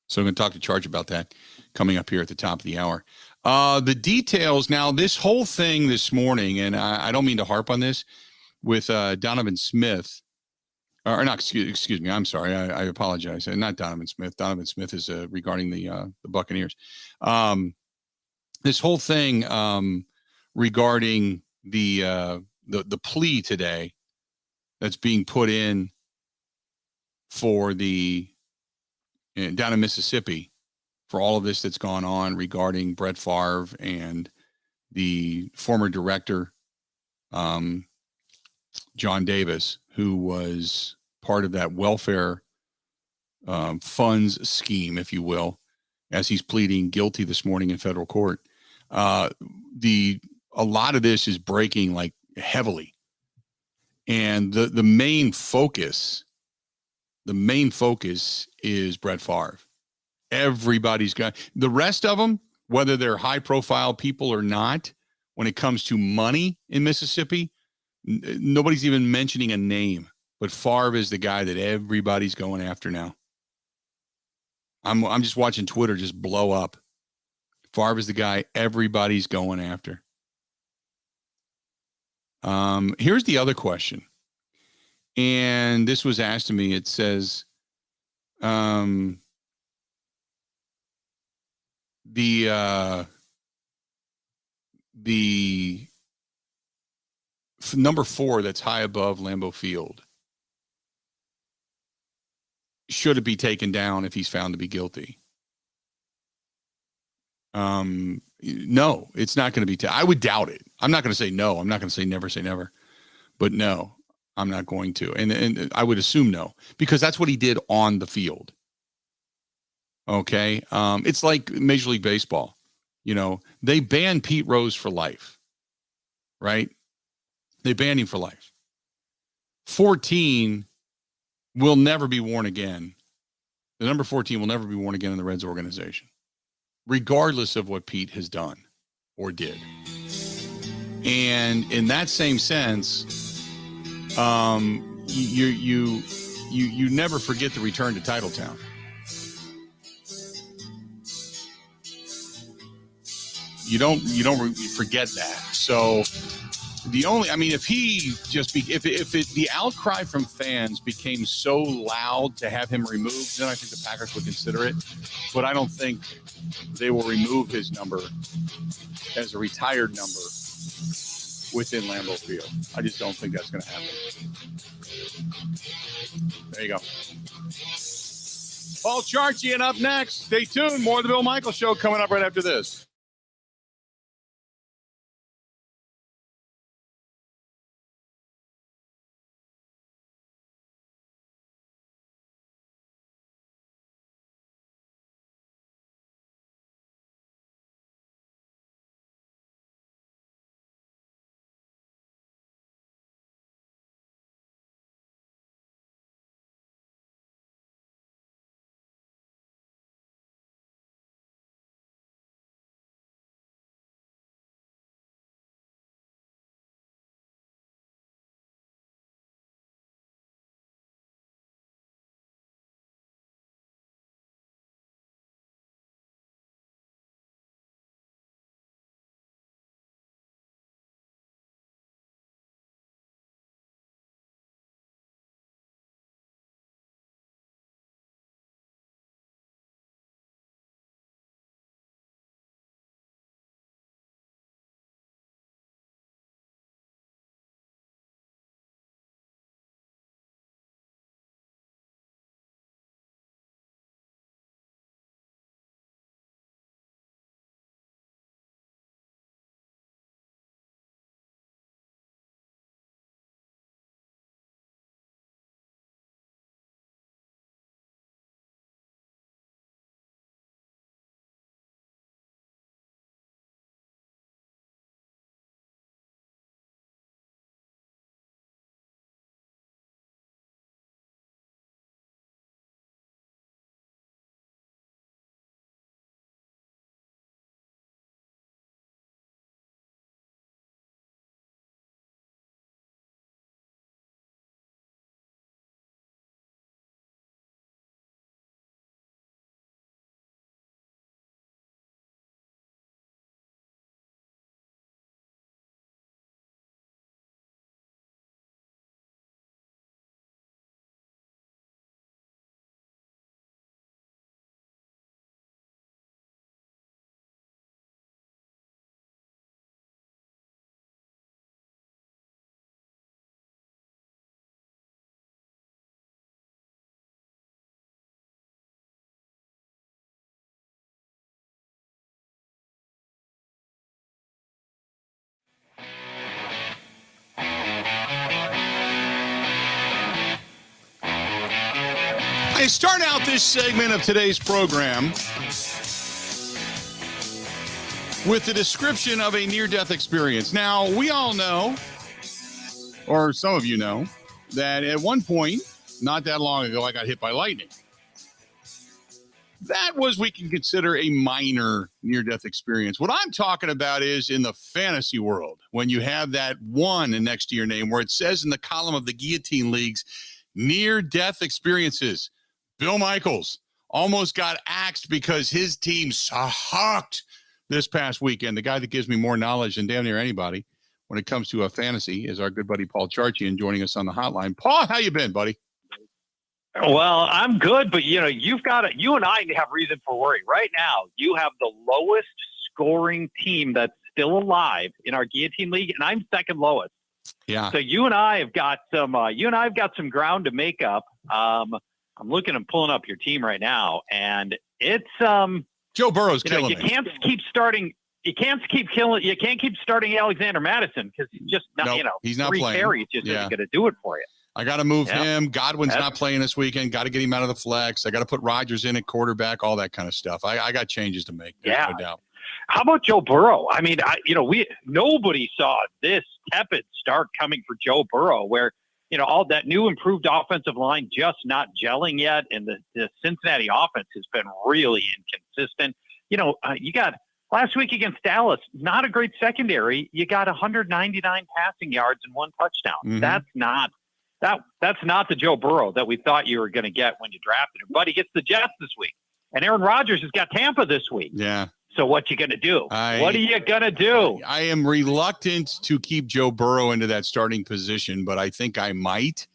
So I'm going to talk to Charch about that coming up here at the top of the hour. The details now, this whole thing this morning, and I don't mean to harp on this with Donovan Smith. Or not, excuse me. I'm sorry. I apologize. Not Donovan Smith. Donovan Smith is regarding the Buccaneers. This whole thing regarding the plea today that's being put in for down in Mississippi for all of this that's gone on regarding Brett Favre and the former director, John Davis, who was part of that welfare funds scheme, if you will, as he's pleading guilty this morning in federal court. A lot of this is breaking like heavily. And the main focus is Brett Favre. Everybody's got the rest of them, whether they're high profile people or not, when it comes to money in Mississippi, nobody's even mentioning a name, but Favre is the guy that everybody's going after now. I'm just watching Twitter just blow up. Favre is the guy everybody's going after. Here's the other question. And this was asked to me. It says, the number 4 that's high above Lambeau Field, should it be taken down if he's found to be guilty? No, it's not going to be. I would doubt it. I'm not going to say no. I'm not going to say never. But no, I'm not going to. And I would assume no, because that's what he did on the field. Okay. It's like Major League Baseball. They banned Pete Rose for life, right? They banned him for life. 14 will never be worn again. The number 14 will never be worn again in the Reds organization, regardless of what Pete has done or did. And in that same sense, you never forget the return to Titletown. You don't forget that. So if the outcry from fans became so loud to have him removed, then I think the Packers would consider it. But I don't think they will remove his number as a retired number within Lambeau Field. I just don't think that's going to happen. There you go. Paul Charchian up next. Stay tuned. More of the Bill Michaels Show coming up right after this. I start out this segment of today's program with the description of a near-death experience. Now, we all know, or some of you know, that at one point, not that long ago, I got hit by lightning. That was, we can consider, a minor near-death experience. What I'm talking about is in the fantasy world, when you have that one next to your name where it says in the column of the Guillotine Leagues, near-death experiences. Bill Michaels almost got axed because his team sucked this past weekend. The guy that gives me more knowledge than damn near anybody when it comes to a fantasy is our good buddy Paul Charchian, joining us on the hotline. Paul, how you been, buddy? Well, I'm good, but you and I have reason for worry. Right now, you have the lowest scoring team that's still alive in our Guillotine League, and I'm second lowest. Yeah. So you and I have got some ground to make up. I'm looking and pulling up your team right now, and it's Joe Burrow's You know, killing you me. can't keep starting. You can't keep starting Alexander Madison because he's just not. Nope, You know, he's not 3 playing. carries just isn't going to do it for you. I got to move Yep. him. Godwin's That's- not playing this weekend. Got to get him out of the flex. I got to put Rodgers in at quarterback, all that kind of stuff. I got changes to make. Yeah. No doubt. How about Joe Burrow? I mean, nobody saw this tepid start coming for Joe Burrow, where all that new improved offensive line just not gelling yet, and the Cincinnati offense has been really inconsistent. You got last week against Dallas, not a great secondary. You got 199 passing yards and 1 touchdown. Mhm. That's not the Joe Burrow that we thought you were going to get when you drafted him. But he gets the Jets this week, and Aaron Rodgers has got Tampa this week. Yeah. So what you going to do? What are you going to do? I am reluctant to keep Joe Burrow into that starting position, but I think I might,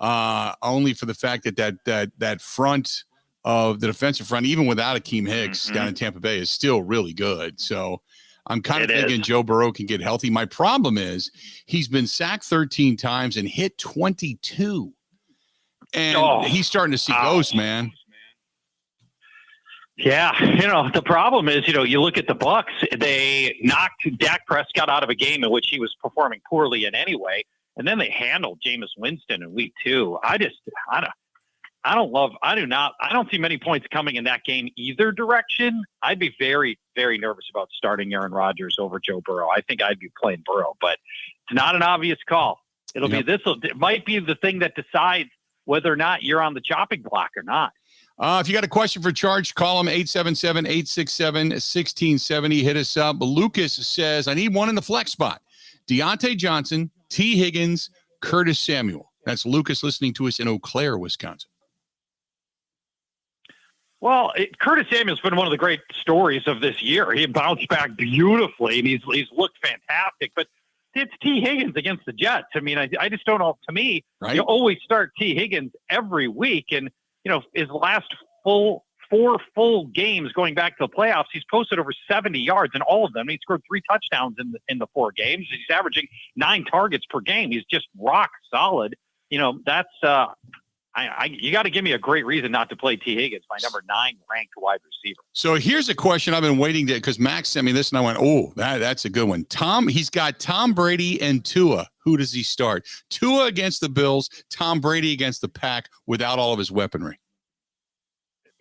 only for the fact that front of the defensive front, even without Akeem Hicks down in Tampa Bay, is still really good. So I'm kind of thinking Joe Burrow can get healthy. My problem is he's been sacked 13 times and hit 22. And he's starting to see ghosts, man. Yeah, the problem is, you look at the Bucs, they knocked Dak Prescott out of a game in which he was performing poorly in anyway, and then they handled Jameis Winston in week 2. I don't see many points coming in that game either direction. I'd be very, very nervous about starting Aaron Rodgers over Joe Burrow. I think I'd be playing Burrow, but it's not an obvious call. It might be the thing that decides whether or not you're on the chopping block or not. If you got a question for Charch, call him 877-867-1670. Hit us up. Lucas says, I need one in the flex spot. Deontay Johnson, T. Higgins, Curtis Samuel. That's Lucas listening to us in Eau Claire, Wisconsin. Well, Curtis Samuel's been one of the great stories of this year. He bounced back beautifully, and he's looked fantastic. But it's T. Higgins against the Jets. I mean, I just don't know. To me, you always start T. Higgins every week, and his last 4 full games going back to the playoffs, he's posted over 70 yards in all of them. He scored 3 touchdowns in the 4 games. He's averaging 9 targets per game. He's just rock solid. That's you got to give me a great reason not to play T. Higgins, my number 9 ranked wide receiver. So here's a question I've been waiting to, because Max sent me this and I went, that's a good one. He's got Tom Brady and Tua. Who does he start? Tua against the Bills, Tom Brady against the Pack without all of his weaponry.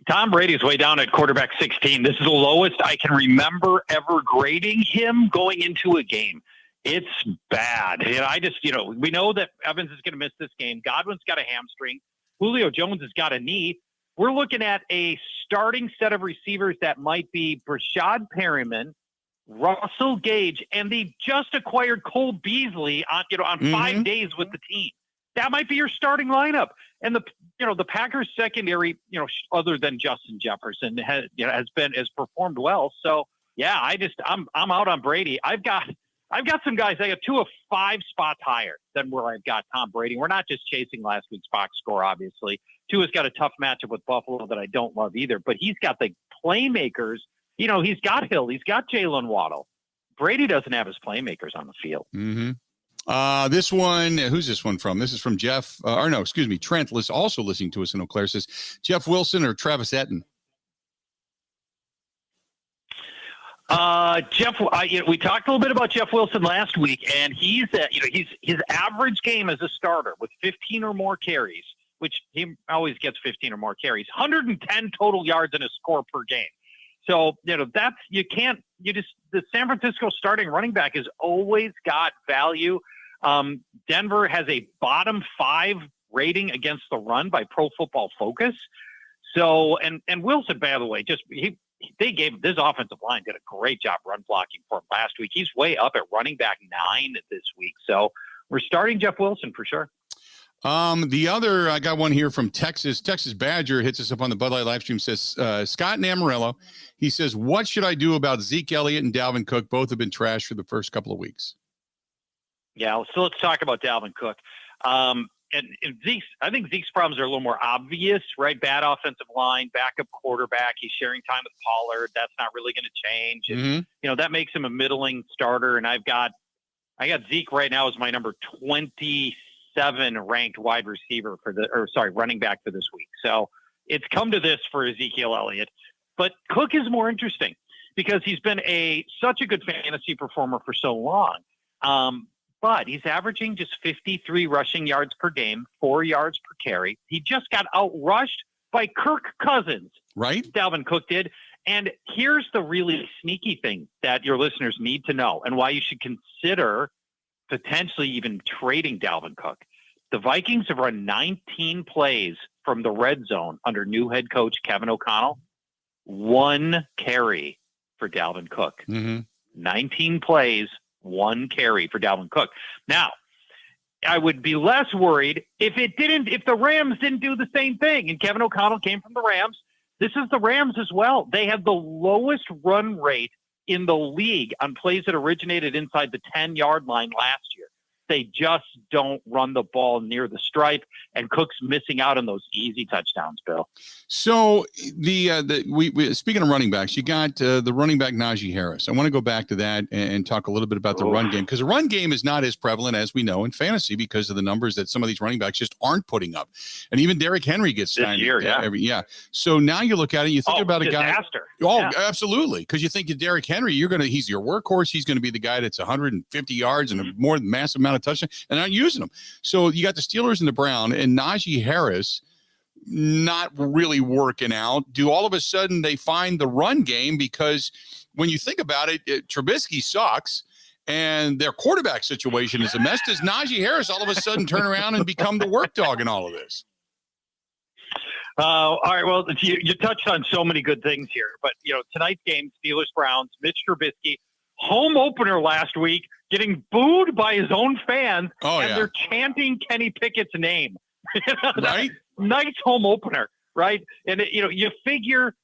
Tom Brady's way down at quarterback 16. This is the lowest I can remember ever grading him going into a game. It's bad. And I just, we know that Evans is going to miss this game. Godwin's got a hamstring. Julio Jones has got a knee. We're looking at a starting set of receivers that might be Brashad Perryman, Russell Gage, and they just acquired Cole Beasley on 5 days with the team. That might be your starting lineup. And the Packers secondary, other than Justin Jefferson, has performed well. So yeah, I'm out on Brady. I've got some guys. I got 2 of 5 spots higher than where I've got Tom Brady. We're not just chasing last week's box score, obviously. Tua's got a tough matchup with Buffalo that I don't love either, but he's got the playmakers. He's got Hill. He's got Jalen Waddle. Brady doesn't have his playmakers on the field. Mm-hmm. This one, who's this one from? This is from Jeff. Trent is also listening to us in Eau Claire. Says Jeff Wilson or Travis Etienne? Jeff, we talked a little bit about Jeff Wilson last week, and he's his average game as a starter with 15 or more carries, which he always gets 15 or more carries, 110 total yards and a score per game. So, the San Francisco starting running back has always got value. Denver has a bottom 5 rating against the run by Pro Football Focus. So, and Wilson, by the way, they gave this offensive line did a great job run blocking for him last week. He's way up at running back 9 this week. So we're starting Jeff Wilson for sure. I got one here from Texas. Texas Badger hits us up on the Bud Light live stream, says, Scott and Amarillo. He says, what should I do about Zeke Elliott and Dalvin Cook? Both have been trashed for the first couple of weeks. Yeah. So let's talk about Dalvin Cook. And I think Zeke's problems are a little more obvious, right? Bad offensive line, backup quarterback. He's sharing time with Pollard. That's not really going to change. And, that makes him a middling starter. And I got Zeke right now as my number 27 ranked wide receiver running back for this week. So it's come to this for Ezekiel Elliott. But Cook is more interesting because he's been such a good fantasy performer for so long. But he's averaging just 53 rushing yards per game, 4 yards per carry. He just got outrushed by Kirk Cousins. Right. Dalvin Cook did. And here's the really sneaky thing that your listeners need to know and why you should consider potentially even trading Dalvin Cook. The Vikings have run 19 plays from the red zone under new head coach Kevin O'Connell. 1 carry for Dalvin Cook. 19 plays, 1 carry for Dalvin Cook. Now, I would be less worried if the Rams didn't do the same thing. And Kevin O'Connell came from the Rams. This is the Rams as well. They have the lowest run rate in the league on plays that originated inside the 10-yard line last year. They just don't run the ball near the stripe, and Cook's missing out on those easy touchdowns, Bill. So we speaking of running backs, you got the running back Najee Harris. I want to go back to that and talk a little bit about the run game, because the run game is not as prevalent as we know in fantasy because of the numbers that some of these running backs just aren't putting up. And even Derrick Henry gets this year, So now you look at it, you think about a guy. Disaster. Absolutely, because you think of Derrick Henry, he's your workhorse. He's going to be the guy that's 150 yards and a more massive amount of touchdown, and not using them. So you got the Steelers and the Brown, and Najee Harris not really working out. Do all of a sudden they find the run game? Because when you think about it, Trubisky sucks, and their quarterback situation is a mess. Does Najee Harris all of a sudden turn around and become the work dog in all of this? All right. Well, you touched on so many good things here, but tonight's game, Steelers Browns, Mitch Trubisky, home opener last week, getting booed by his own fans, they're chanting Kenny Pickett's name. Right? Nice home opener, right? And you figure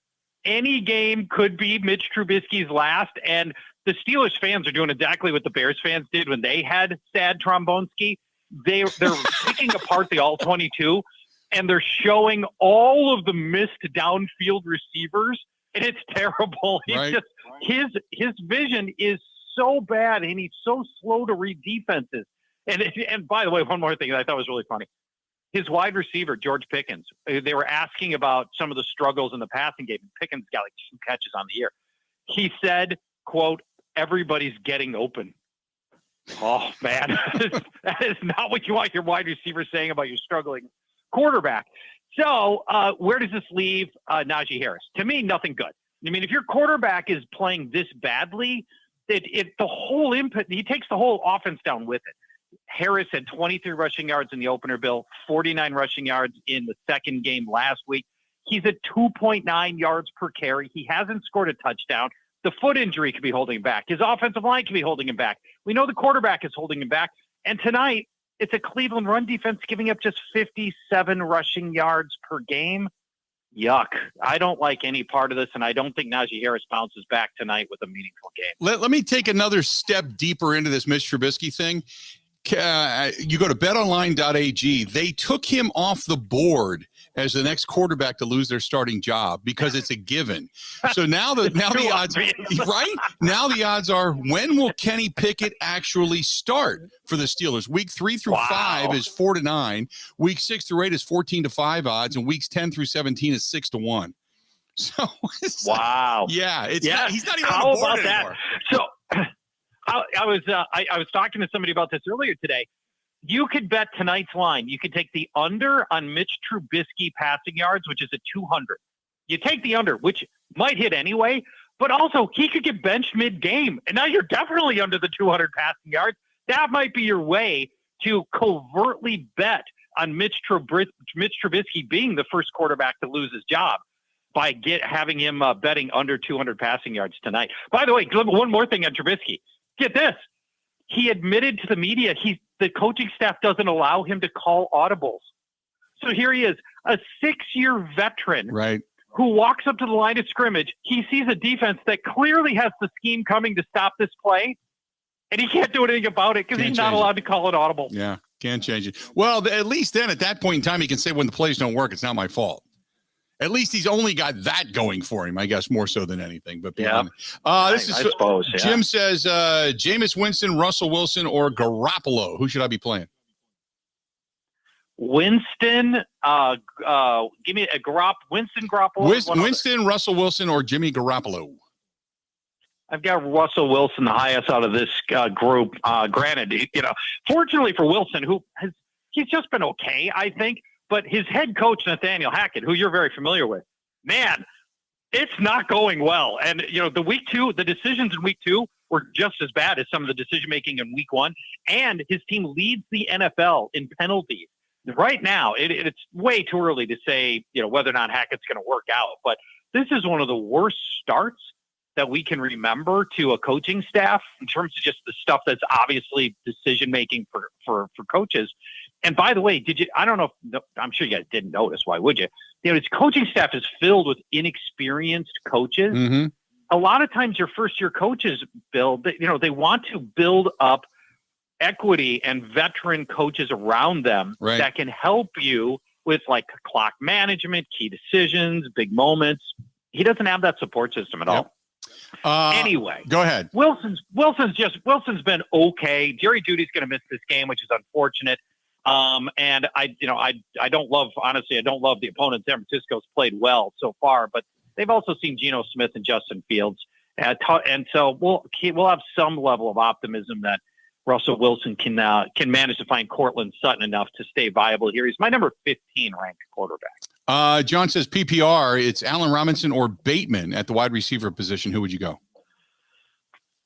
any game could be Mitch Trubisky's last, and the Steelers fans are doing exactly what the Bears fans did when they had Sad Trombonski. They're picking apart the all-22, and they're showing all of the missed downfield receivers, and it's terrible. He's just his vision is so bad, and he's so slow to read defenses. And by the way, one more thing that I thought was really funny. His wide receiver, George Pickens, they were asking about some of the struggles in the passing game. Pickens got like 2 catches on the year. He said, quote, "Everybody's getting open." Oh, man. That is not what you want your wide receiver saying about your struggling quarterback. So where does this leave Najee Harris? To me, nothing good. I mean, if your quarterback is playing this badly, the whole input, he takes the whole offense down with it. Harris had 23 rushing yards in the opener, Bill, 49 rushing yards in the second game last week. He's at 2.9 yards per carry. He hasn't scored a touchdown. The foot injury could be holding him back. His offensive line could be holding him back. We know the quarterback is holding him back. And tonight, it's a Cleveland run defense giving up just 57 rushing yards per game. Yuck. I don't like any part of this, and I don't think Najee Harris bounces back tonight with a meaningful game. Let me take another step deeper into this Mitch Trubisky thing. You go to betonline.ag. They took him off the board as the next quarterback to lose their starting job because it's a given. So now the odds, right? Now the odds are, when will Kenny Pickett actually start for the Steelers? Week 3 through 5 is 4-9. Week 6 through 8 is 14-5 odds, and weeks 10 through 17 is 6-1. So wow. Yeah, he's not even How on the board about anymore. That? So I was talking to somebody about this earlier today. You could bet tonight's line. You could take the under on Mitch Trubisky passing yards, which is at 200. You take the under, which might hit anyway, but also he could get benched mid-game, and now you're definitely under the 200 passing yards. That might be your way to covertly bet on Mitch Trubisky being the first quarterback to lose his job by having him betting under 200 passing yards tonight. By the way, one more thing on Trubisky. Get this. He admitted to the media the coaching staff doesn't allow him to call audibles. So here he is, a 6-year veteran who walks up to the line of scrimmage. He sees a defense that clearly has the scheme coming to stop this play, and he can't do anything about it because he's not allowed to call it audible. Yeah, can't change it. Well, at least then at that point in time, he can say, when the plays don't work, it's not my fault. At least he's only got that going for him, I guess, more so than anything. But yeah, I suppose. Yeah. Jim says Jameis Winston, Russell Wilson, or Garoppolo. Who should I be playing? Winston, give me a Winston Garoppolo. Winston, Russell Wilson, or Jimmy Garoppolo? I've got Russell Wilson, the highest out of this group. Granted, fortunately for Wilson, he's just been okay, I think. But his head coach, Nathaniel Hackett, who you're very familiar with, man, it's not going well. And, the decisions in week 2 were just as bad as some of the decision-making in week 1. And his team leads the NFL in penalties. Right now, it's way too early to say, whether or not Hackett's going to work out. But this is one of the worst starts that we can remember to a coaching staff in terms of just the stuff that's obviously decision-making for coaches. And by the way, I don't know if, I'm sure you guys didn't notice. Why would you? His coaching staff is filled with inexperienced coaches. Mm-hmm. A lot of times your first-year coaches they want to build up equity and veteran coaches around them that can help you with like clock management, key decisions, big moments. He doesn't have that support system at all. Anyway, go ahead. Wilson's been okay. Jerry Jeudy's going to miss this game, which is unfortunate. And I don't love the opponent. San Francisco's played well so far, but they've also seen Geno Smith and Justin Fields. And so we'll have some level of optimism that Russell Wilson can manage to find Cortland Sutton enough to stay viable here. He's my number 15 ranked quarterback. John says PPR, it's Allen Robinson or Bateman at the wide receiver position. Who would you go?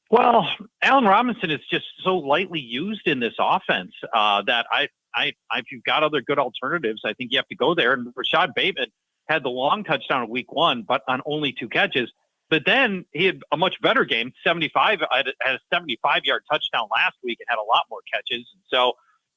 Well, Allen Robinson is just so lightly used in this offense that if you've got other good alternatives, I think you have to go there. And Rashad Bateman had the long touchdown in week 1, but on only 2 catches. But then he had a much better game, 75, had a 75-yard touchdown last week and had a lot more catches. And so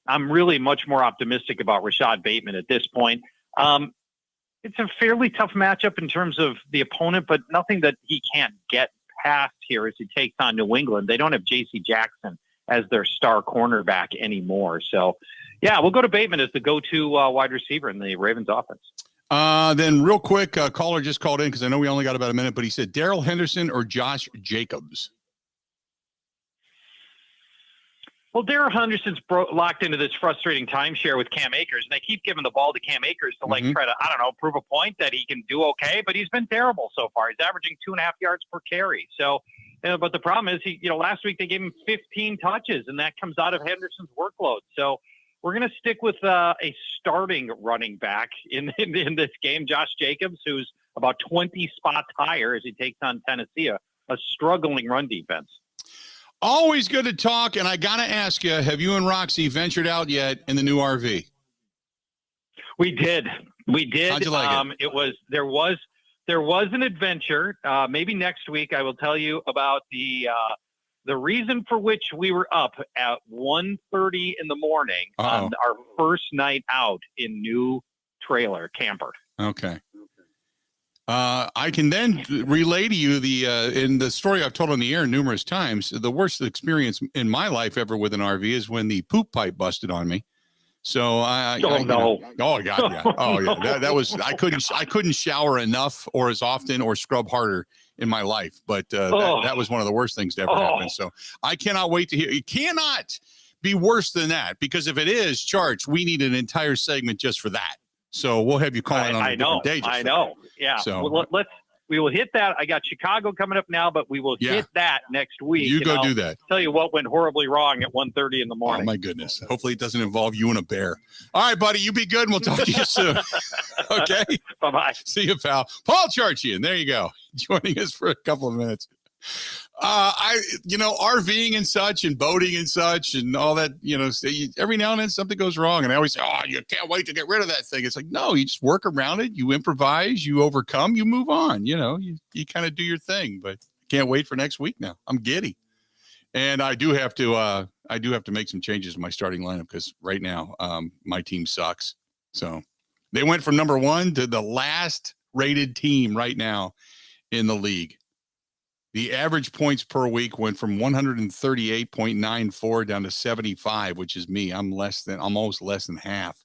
I'm really much more optimistic about Rashad Bateman at this point. It's a fairly tough matchup in terms of the opponent, but nothing that he can't get past here as he takes on New England. They don't have J.C. Jackson as their star cornerback anymore. So, yeah, we'll go to Bateman as the go-to wide receiver in the Ravens offense. Then real quick, caller just called in because I know we only got about a minute, but he said Darrell Henderson or Josh Jacobs. Well, Darrell Henderson's locked into this frustrating timeshare with Cam Akers, and they keep giving the ball to Cam Akers to try to, prove a point that he can do okay, but he's been terrible so far. He's averaging 2.5 yards per carry. So, but the problem is last week they gave him 15 touches, and that comes out of Henderson's workload. So we're going to stick with a starting running back in this game, Josh Jacobs, who's about 20 spots higher as he takes on Tennessee, a struggling run defense. Always good to talk, and I got to ask you, have you and Roxy ventured out yet in the new RV? We did. How'd you like it? There was an adventure. Maybe next week I will tell you about the reason for which we were up at 1:30 in the morning on our first night out in new trailer camper. Okay. I can then relay to you in the story I've told on the air numerous times. The worst experience in my life ever with an RV is when the poop pipe busted on me. So God, yeah. That was I couldn't shower enough or as often or scrub harder in my life. But that was one of the worst things to ever happen. So I cannot wait to hear. It cannot be worse than that, because if it is, Charch, we need an entire segment just for that. So we'll have you calling on a different day. I know. Yeah. So we will hit that. I got Chicago coming up now, but we will hit that next week. You go do that. Tell you what went horribly wrong at 1:30 in the morning. Oh my goodness. Hopefully it doesn't involve you and a bear. All right, buddy. You be good and we'll talk to you soon. Okay. Bye-bye. See you, pal. Paul Charchian. There you go. Joining us for a couple of minutes. RVing and such and boating and such and all that, every now and then something goes wrong. And I always say, you can't wait to get rid of that thing. It's like, no, you just work around it. You improvise, you overcome, you move on, you kind of do your thing, but can't wait for next week now. I'm giddy. And I do have to make some changes in my starting lineup because right now, my team sucks. So they went from number 1 to the last rated team right now in the league. The average points per week went from 138.94 down to 75, which is me. I'm almost less than half.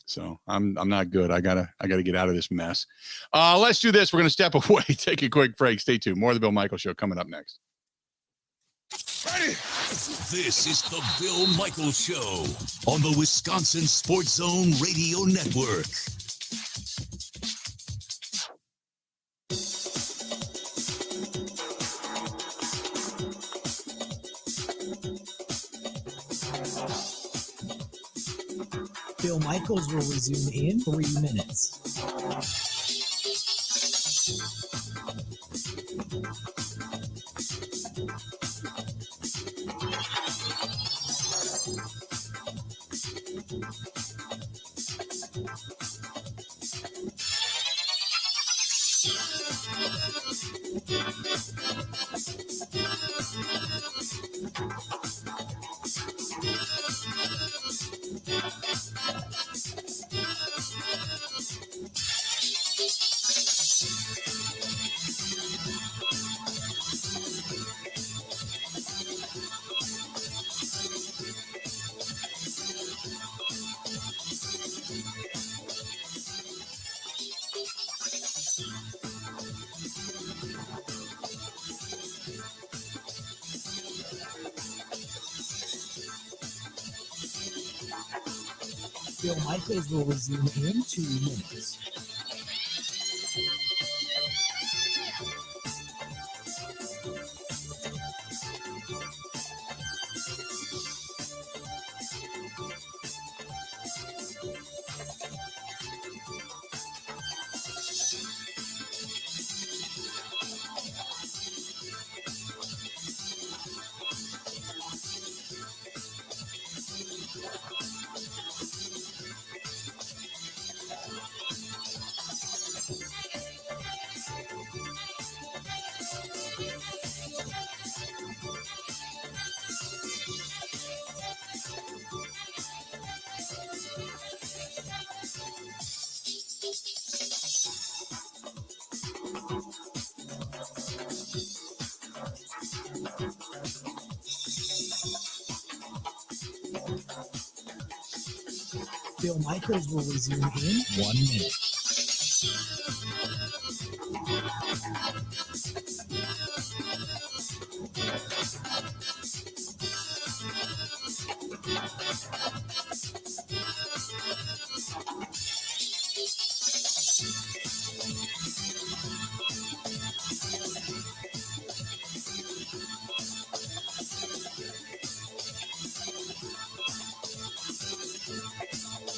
So I'm not good. I gotta get out of this mess. Let's do this. We're gonna step away, take a quick break. Stay tuned. More of the Bill Michaels Show coming up next. This is the Bill Michaels Show on the Wisconsin Sports Zone Radio Network. Bill Michaels will resume in 3 minutes. Bill Michaels will resume in 2 minutes. Bill Michaels will resume in 1 minute.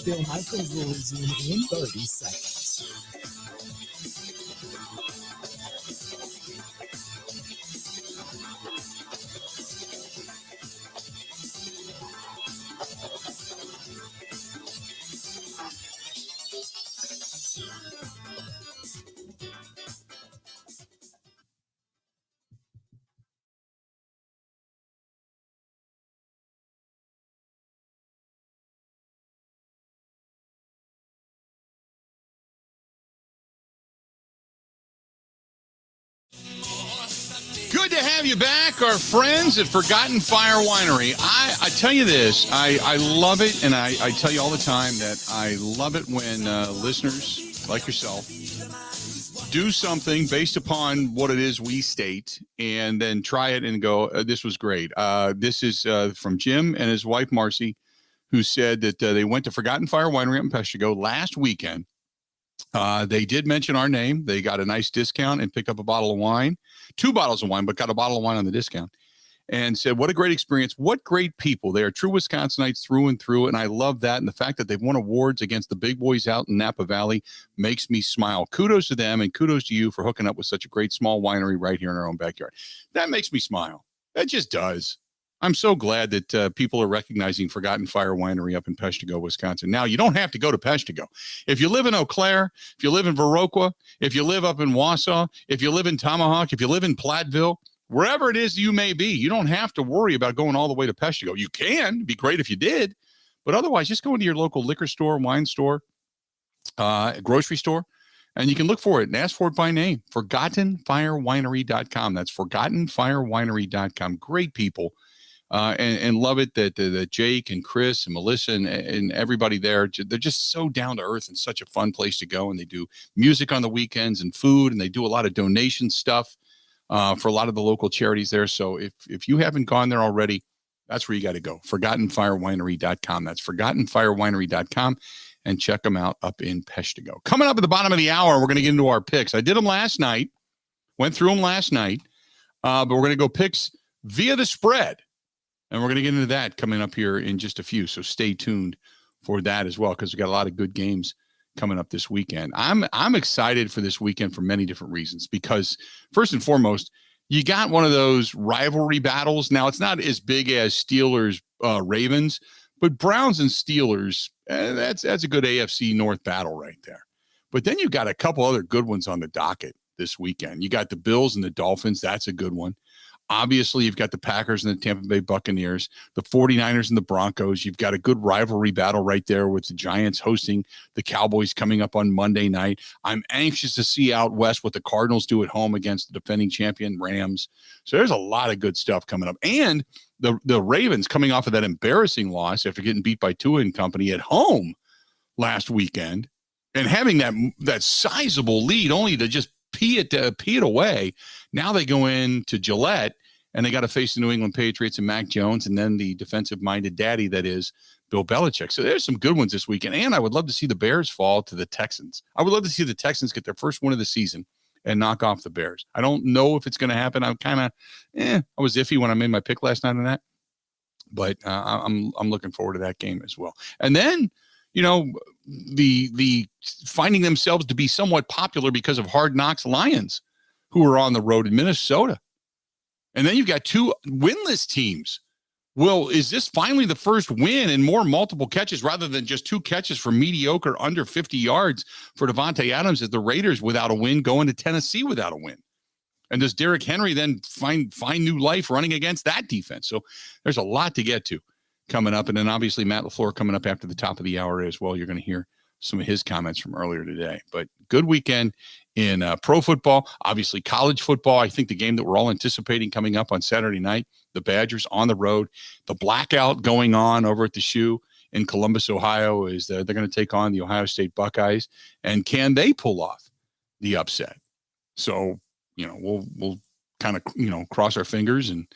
Bill Michaels will resume in 30 seconds. Good to have you back, our friends at Forgotten Fire Winery. I tell you this, I love it, and I tell you all the time that I love it when listeners like yourself do something based upon what it is we state and then try it and go, this was great. This is from Jim and his wife, Marcy, who said that they went to Forgotten Fire Winery up in Peshtigo last weekend. They did mention our name. They got a nice discount and picked up a bottle of wine, 2 bottles of wine, but got a bottle of wine on the discount, and said, what a great experience. What great people. They are true Wisconsinites through and through. And I love that. And the fact that they've won awards against the big boys out in Napa Valley makes me smile. Kudos to them. And kudos to you for hooking up with such a great small winery right here in our own backyard. That makes me smile. That just does. I'm so glad that people are recognizing Forgotten Fire Winery up in Peshtigo, Wisconsin. Now, you don't have to go to Peshtigo. If you live in Eau Claire, if you live in Viroqua, if you live up in Wausau, if you live in Tomahawk, if you live in Platteville, wherever it is you may be, you don't have to worry about going all the way to Peshtigo. You can. It'd be great if you did. But otherwise, just go into your local liquor store, wine store, grocery store, and you can look for it and ask for it by name. ForgottenFireWinery.com. That's ForgottenFireWinery.com. Great people. And love it that Jake and Chris and Melissa and everybody there, they're just so down to earth and such a fun place to go. And they do music on the weekends and food, and they do a lot of donation stuff. for a lot of the local charities there. So if you haven't gone there already, that's where you got to go. ForgottenFireWinery.com. That's ForgottenFireWinery.com, and check them out up in Peshtigo. Coming up at the bottom of the hour, we're going to get into our picks. I did them last night, went through them last night, but we're going to go picks via the spread, and we're going to get into that coming up here in just a few. So stay tuned for that as well, because we got a lot of good games coming up this weekend. I'm excited for this weekend for many different reasons, because first and foremost, you got one of those rivalry battles. Now, it's not as big as Steelers Ravens, but Browns and Steelers, that's a good AFC North battle right there. But then you got a couple other good ones on the docket this weekend. You got the Bills and the Dolphins. That's a good one. Obviously, you've got the Packers and the Tampa Bay Buccaneers, the 49ers and the Broncos. You've got a good rivalry battle right there with the Giants hosting the Cowboys coming up on Monday night. I'm anxious to see out west what the Cardinals do at home against the defending champion Rams. So there's a lot of good stuff coming up. And the Ravens coming off of that embarrassing loss after getting beat by Tua and company at home last weekend and having that sizable lead only to just pee it away. Now they go into Gillette and they got to face the New England Patriots and Mac Jones, and then the defensive-minded daddy that is Bill Belichick. So there's some good ones this weekend. And I would love to see the Bears fall to the Texans. I would love to see the Texans get their first win of the season and knock off the Bears. I don't know if it's going to happen. I'm kind of, I was iffy when I made my pick last night on that, but I'm looking forward to that game as well. And then, the finding themselves to be somewhat popular because of Hard Knocks Lions, who are on the road in Minnesota. And then you've got two winless teams. Well, is this finally the first win and more multiple catches rather than just two catches for mediocre under 50 yards for Devontae Adams as the Raiders without a win going to Tennessee without a win? And does Derrick Henry then find new life running against that defense? So there's a lot to get to coming up. And then obviously Matt LaFleur coming up after the top of the hour as well. You're going to hear some of his comments from earlier today. But good weekend in pro football, obviously college football. I think the game that we're all anticipating coming up on Saturday night, the Badgers on the road, the blackout going on over at the Shoe in Columbus, Ohio, is they're going to take on the Ohio State Buckeyes. And can they pull off the upset? So, we'll kind of, cross our fingers and,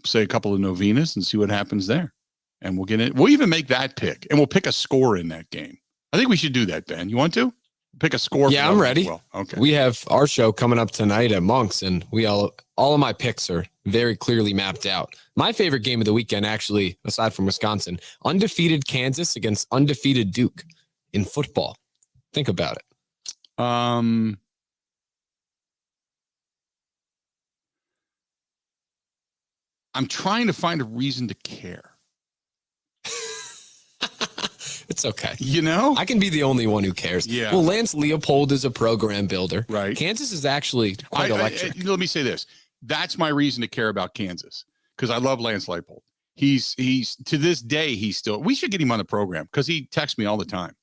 say a couple of novenas and see what happens there. And we'll get it. We'll even make that pick, and we'll pick a score in that game. I think we should do that, Ben. You want to pick a score? Yeah, I'm ready. Well, okay. We have our show coming up tonight at Monk's, and all of my picks are very clearly mapped out. My favorite game of the weekend, actually, aside from Wisconsin, undefeated Kansas against undefeated Duke in football. Think about it. I'm trying to find a reason to care. It's okay. I can be the only one who cares. Yeah. Well, Lance Leopold is a program builder. Right. Kansas is actually quite electric. Let me say this. That's my reason to care about Kansas, because I love Lance Leopold. He's to this day, we should get him on the program because he texts me all the time.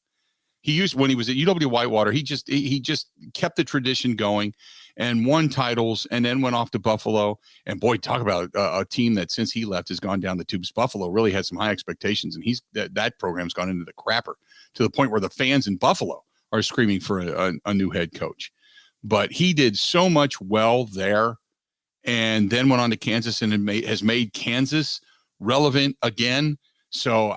When he was at UW Whitewater, he just kept the tradition going and won titles, and then went off to Buffalo. And boy, talk about a team that since he left has gone down the tubes. Buffalo really had some high expectations, and that program's gone into the crapper to the point where the fans in Buffalo are screaming for a new head coach. But he did so much well there, and then went on to Kansas and has made Kansas relevant again. So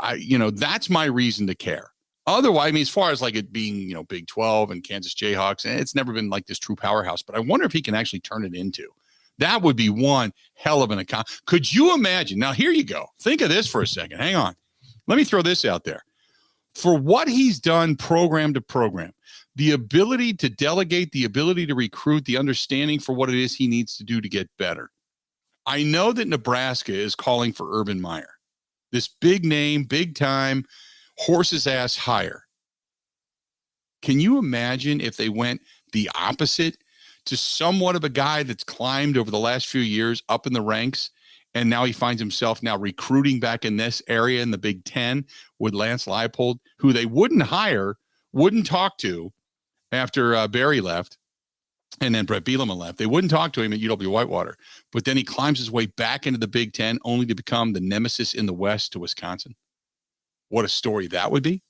that's my reason to care. Otherwise, as far as like it being, Big 12 and Kansas Jayhawks, it's never been like this true powerhouse, but I wonder if he can actually turn it into. That would be one hell of an account. Could you imagine? Now, here you go. Think of this for a second. Hang on. Let me throw this out there. For what he's done program to program, the ability to delegate, the ability to recruit, the understanding for what it is he needs to do to get better. I know that Nebraska is calling for Urban Meyer, this big name, big time, horse's ass hire. Can you imagine if they went the opposite to somewhat of a guy that's climbed over the last few years up in the ranks, and now he finds himself now recruiting back in this area in the Big Ten with Lance Leipold, who they wouldn't hire, wouldn't talk to after Barry left, and then Brett Bielema left. They wouldn't talk to him at UW Whitewater, but then he climbs his way back into the Big Ten only to become the nemesis in the West to Wisconsin. What a story that would be.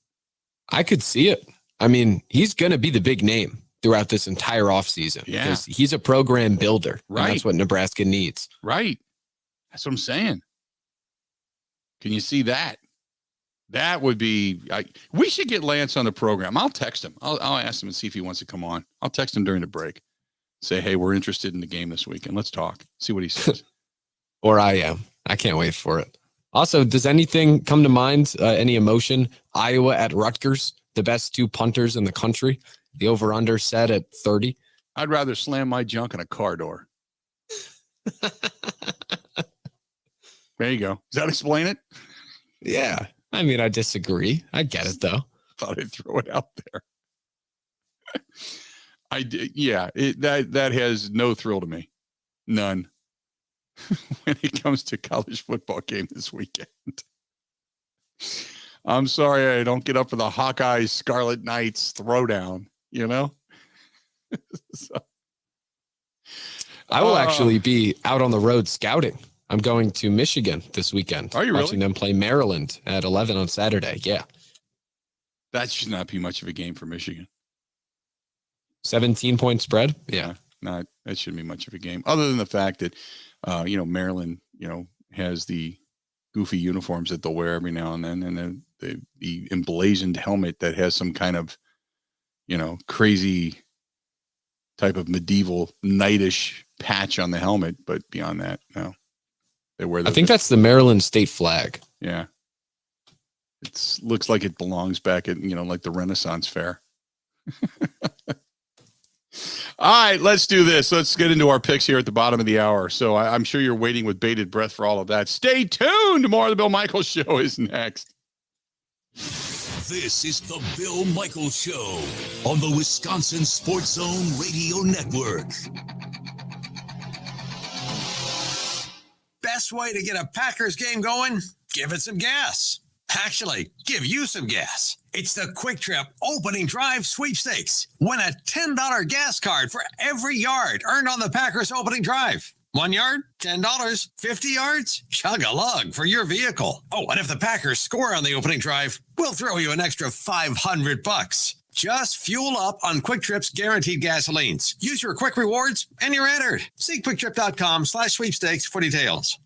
I could see it. I mean, he's going to be the big name throughout this entire offseason. Yeah. Because he's a program builder. Right. And that's what Nebraska needs. Right. That's what I'm saying. Can you see that? That would be, we should get Lance on the program. I'll text him. I'll ask him and see if he wants to come on. I'll text him during the break. Say, hey, we're interested in the game this weekend. Let's talk. See what he says. Or I am. I can't wait for it. Also, does anything come to mind? Any emotion? Iowa at Rutgers, the best 2 punters in the country. The over-under set at 30. I'd rather slam my junk in a car door. There you go. Does that explain it? Yeah. I mean, I disagree. I get it, though. Thought I'd throw it out there. I did. Yeah. That has no thrill to me. None. When it comes to college football game this weekend. I'm sorry I don't get up for the Hawkeyes Scarlet Knights throwdown, you know? So, I will actually be out on the road scouting. I'm going to Michigan this weekend. Are you really? Watching them play Maryland at 11 on Saturday. Yeah. That should not be much of a game for Michigan. 17-point spread. Yeah. That shouldn't be much of a game. Other than the fact that, Maryland, has the goofy uniforms that they'll wear every now and then. And then the emblazoned helmet that has some kind of, crazy type of medieval knightish patch on the helmet. But beyond that, no. They wear I think that's the Maryland state flag. Yeah. It looks like it belongs back at, like the Renaissance Fair. All right, let's do this. Let's get into our picks here at the bottom of the hour. So I'm sure you're waiting with bated breath for all of that. Stay tuned. More of the Bill Michaels Show is next. This is the Bill Michaels Show on the Wisconsin Sports Zone Radio Network. Best way to get a Packers game going? Give it some gas. Actually, give you some gas. It's the Quick Trip Opening Drive Sweepstakes. Win a $10 gas card for every yard earned on the Packers opening drive. 1 yard, $10. 50 yards, chug a lug for your vehicle. Oh, and if the Packers score on the opening drive, we'll throw you an extra $500. Just fuel up on Quick Trip's guaranteed gasolines. Use your Quick Rewards and you're entered. See quicktrip.com/sweepstakes for details.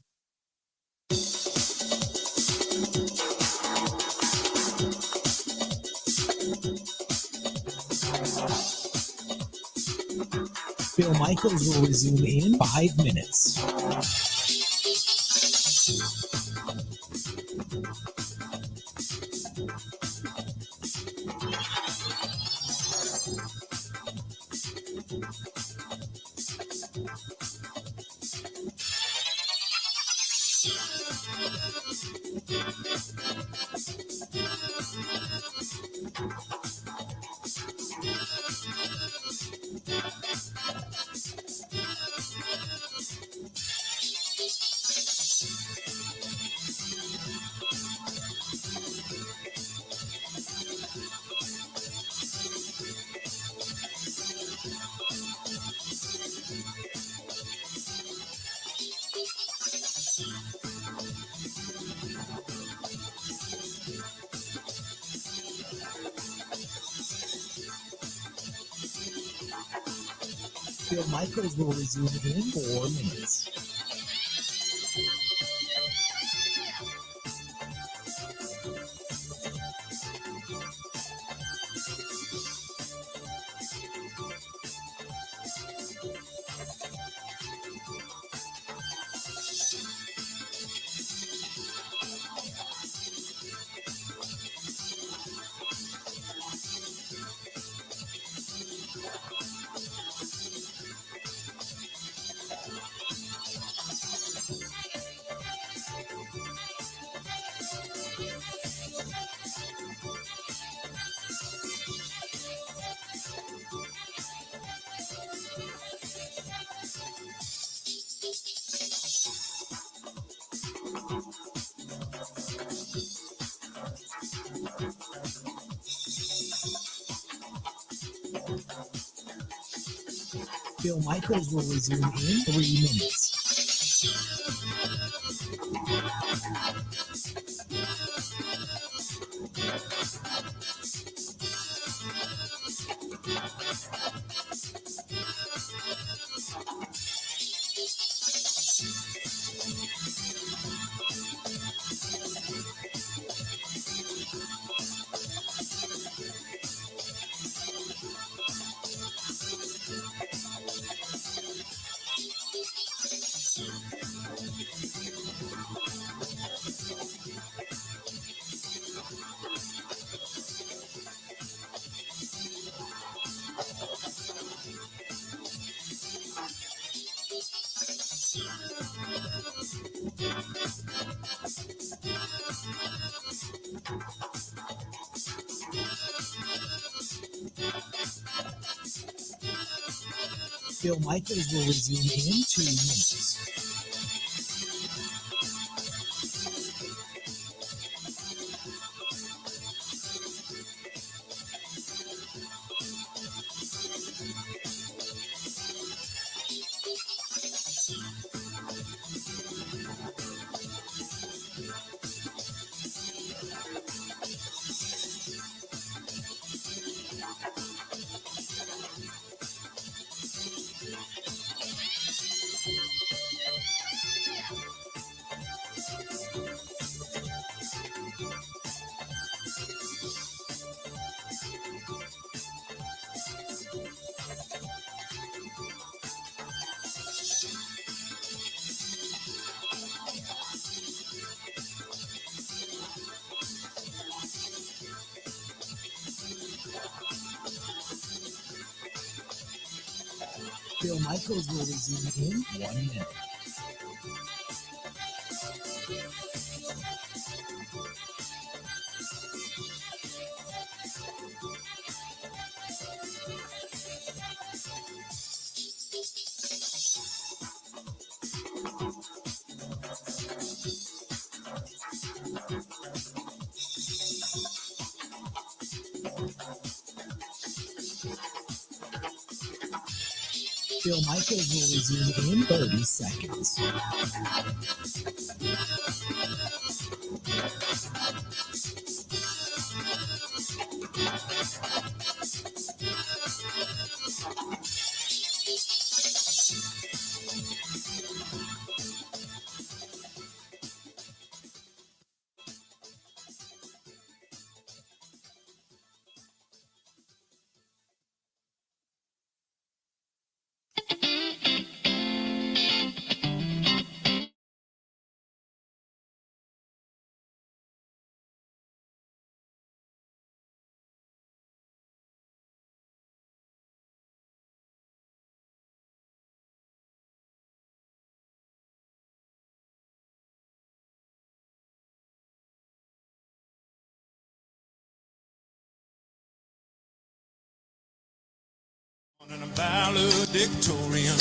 Bill Michaels will resume in 5 minutes. Bill Michaels will resume in 4 minutes. Bill Michaels will resume in 3 minutes. Bill Michaels will resume in 2 minutes. Bill Michaels will resume in 1 minute. Bill Michaels will resume in 30 seconds.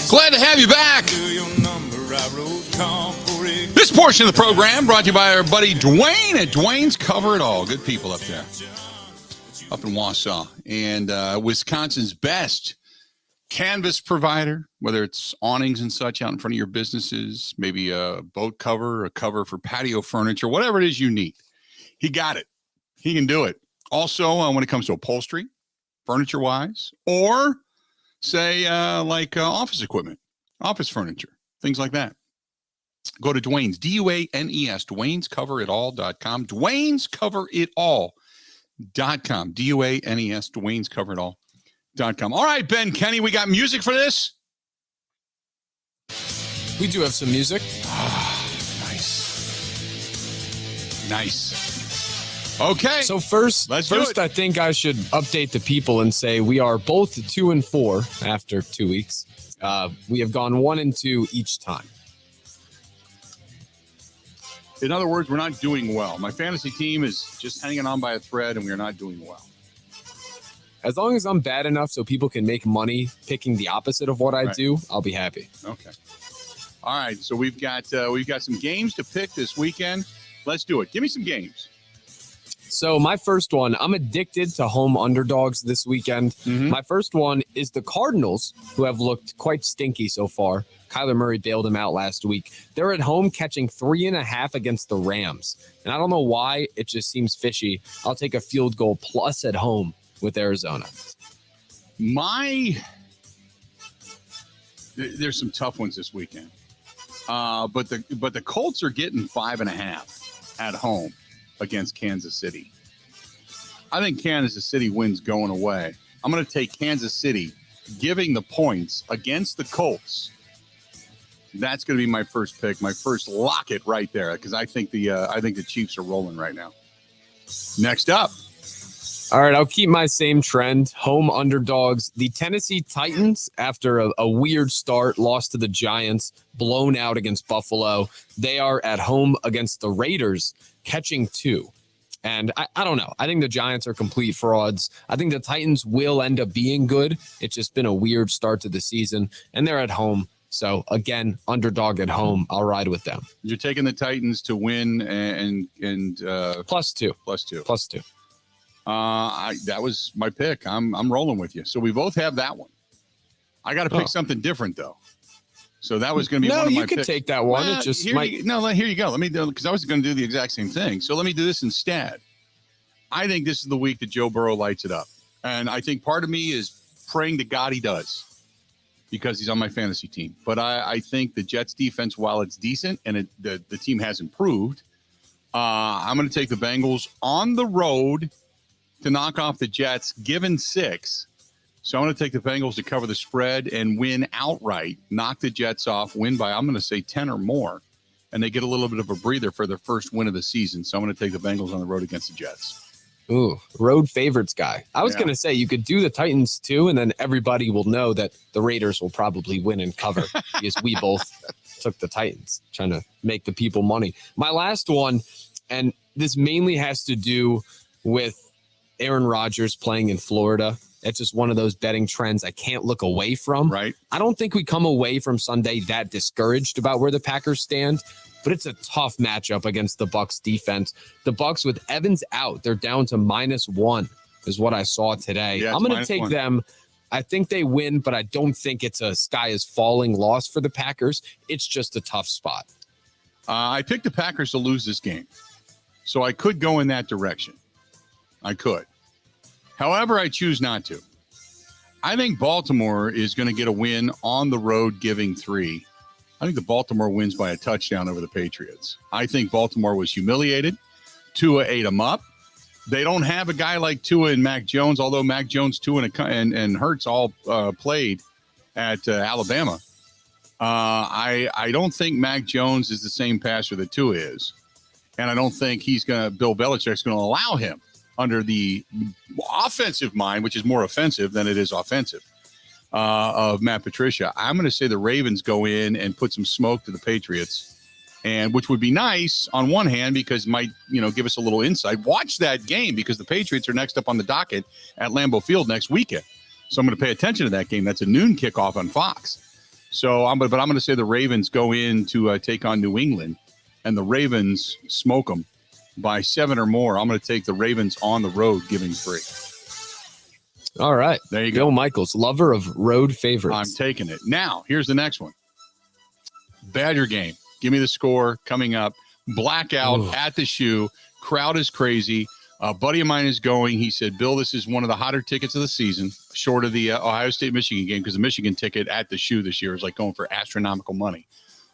Glad to have you back. This portion of the program brought to you by our buddy Dwayne at Dwayne's Cover It All. Good people up there, up in Wausau. And Wisconsin's best canvas provider, whether it's awnings and such out in front of your businesses, maybe a boat cover, a cover for patio furniture, whatever it is you need. He got it. He can do it. Also, when it comes to upholstery, furniture-wise, or say office equipment, office furniture, things like that. Go to Dwayne's, D-U-A-N-E-S, Dwayne'sCoverItAll.com, Dwayne'sCoverItAll.com, D-U-A-N-E-S, Dwayne'sCoverItAll.com. All right, Ben Kenny, we got music for this? We do have some music. Nice. Okay. So first, I think I should update the people and say we are both 2-4 after 2 weeks. We have gone 1-2 each time. In other words, we're not doing well. My fantasy team is just hanging on by a thread, and we are not doing well. As long as I'm bad enough so people can make money picking the opposite of what I do, I'll be happy. Okay. All right. So we've got some games to pick this weekend. Let's do it. Give me some games. So my first one, I'm addicted to home underdogs this weekend. My first one is the Cardinals, who have looked quite stinky so far. Kyler Murray bailed him out last week. They're at home catching 3.5 against the Rams. And I don't know why. It just seems fishy. I'll take a field goal plus at home with Arizona. There's some tough ones this weekend. But the Colts are getting 5.5 at home against Kansas City. I think Kansas City wins going away. I'm going to take Kansas City giving the points against the Colts That's going to be my first pick, my first lock it right there, because I think the Chiefs are rolling right now. Next up. All right, I'll keep my same trend. Home underdogs. The Tennessee Titans, after a weird start, lost to the Giants, blown out against Buffalo. They are at home against the Raiders, catching 2. And I don't know. I think the Giants are complete frauds. I think the Titans will end up being good. It's just been a weird start to the season, and they're at home. So, again, underdog at home. I'll ride with them. You're taking the Titans to win and +2. +2. That was my pick. I'm rolling with you. So we both have that one. I got to pick something different though. So that was going to be one of my picks. No, you could take that one. It just might. Here you go. Let me do, because I was going to do the exact same thing. So let me do this instead. I think this is the week that Joe Burrow lights it up, and I think part of me is praying to God he does, because he's on my fantasy team. But I think the Jets defense, while it's decent and the team has improved, I'm going to take the Bengals on the road to knock off the Jets, given 6. So I'm going to take the Bengals to cover the spread and win outright, knock the Jets off, win by, I'm going to say 10 or more, and they get a little bit of a breather for their first win of the season. So I'm going to take the Bengals on the road against the Jets. Ooh, road favorites guy. I was going to say you could do the Titans too, and then everybody will know that the Raiders will probably win and cover because we both took the Titans, trying to make the people money. My last one, and this mainly has to do with Aaron Rodgers playing in Florida. It's just one of those betting trends I can't look away from. Right. I don't think we come away from Sunday that discouraged about where the Packers stand, but it's a tough matchup against the Bucs defense. The Bucs with Evans out, they're down to -1 is what I saw today. Yeah, I'm going to take -1. them. I think they win, but I don't think it's a sky is falling loss for the Packers. It's just a tough spot. I picked the Packers to lose this game, so I could go in that direction. I could. However, I choose not to. I think Baltimore is going to get a win on the road, giving 3. I think the Baltimore wins by a touchdown over the Patriots. I think Baltimore was humiliated. Tua ate them up. They don't have a guy like Tua and Mac Jones, although Mac Jones, Tua, and Hurts all played at Alabama. I don't think Mac Jones is the same passer that Tua is. And I don't think Bill Belichick's going to allow him, under the offensive mind, which is more offensive than it is offensive, of Matt Patricia. I'm going to say the Ravens go in and put some smoke to the Patriots, and which would be nice on one hand because it might give us a little insight. Watch that game because the Patriots are next up on the docket at Lambeau Field next weekend. So I'm going to pay attention to that game. That's a noon kickoff on Fox. So I'm going to say the Ravens go in to take on New England, and the Ravens smoke them by 7 or more. I'm going to take the Ravens on the road, giving 3. All right. There you go. Bill Michaels, lover of road favorites. I'm taking it. Now, here's the next one. Badger game. Give me the score coming up. Blackout at the Shoe. Crowd is crazy. A buddy of mine is going. He said, Bill, this is one of the hotter tickets of the season, short of the Ohio State-Michigan game, because the Michigan ticket at the Shoe this year is like going for astronomical money.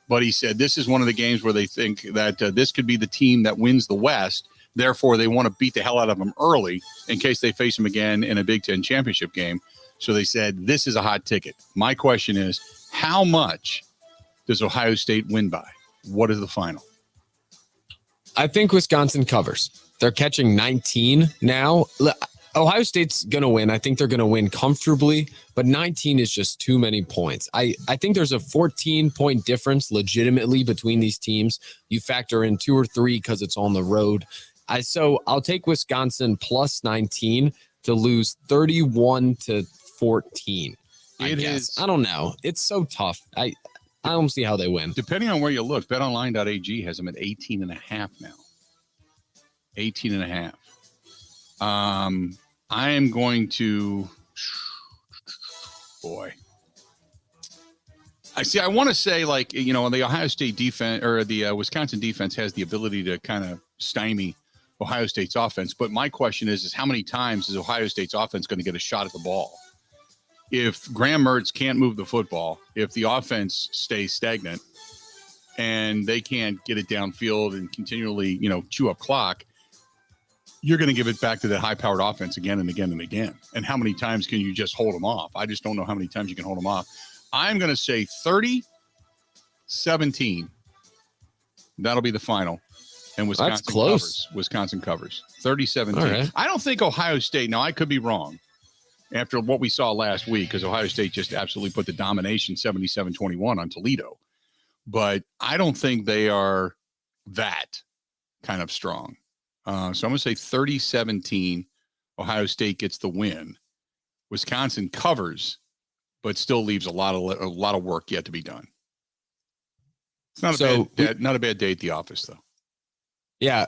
But he said this is one of the games where they think that this could be the team that wins the West. Therefore, they want to beat the hell out of them early in case they face them again in a Big Ten championship game. So they said this is a hot ticket. My question is, how much does Ohio State win by? What is the final? I think Wisconsin covers. They're catching 19 now. Ohio State's going to win. I think they're going to win comfortably, but 19 is just too many points. I think there's a 14-point difference legitimately between these teams. You factor in 2 or 3 because it's on the road. So I'll take Wisconsin plus 19 to lose 31-14. I guess. I don't know. It's so tough. I don't see how they win. Depending on where you look, betonline.ag has them at 18.5 now. 18.5. I am going to, I want to say the Ohio State defense or the Wisconsin defense has the ability to kind of stymie Ohio State's offense. But my question is how many times is Ohio State's offense going to get a shot at the ball? If Graham Mertz can't move the football, if the offense stays stagnant and they can't get it downfield and continually, chew up clock, you're going to give it back to that high-powered offense again and again and again. And how many times can you just hold them off? I just don't know how many times you can hold them off. I'm going to say 30 17. That'll be the final. And Wisconsin That's close. covers. Wisconsin covers 37-10. All right. I don't think Ohio State, now I could be wrong after what we saw last week, because Ohio State just absolutely put the domination 77-21 on Toledo. But I don't think they are that kind of strong. So I'm going to say 30-17. Ohio State gets the win. Wisconsin covers, but still leaves a lot of work yet to be done. It's not a bad day at the office, though. Yeah,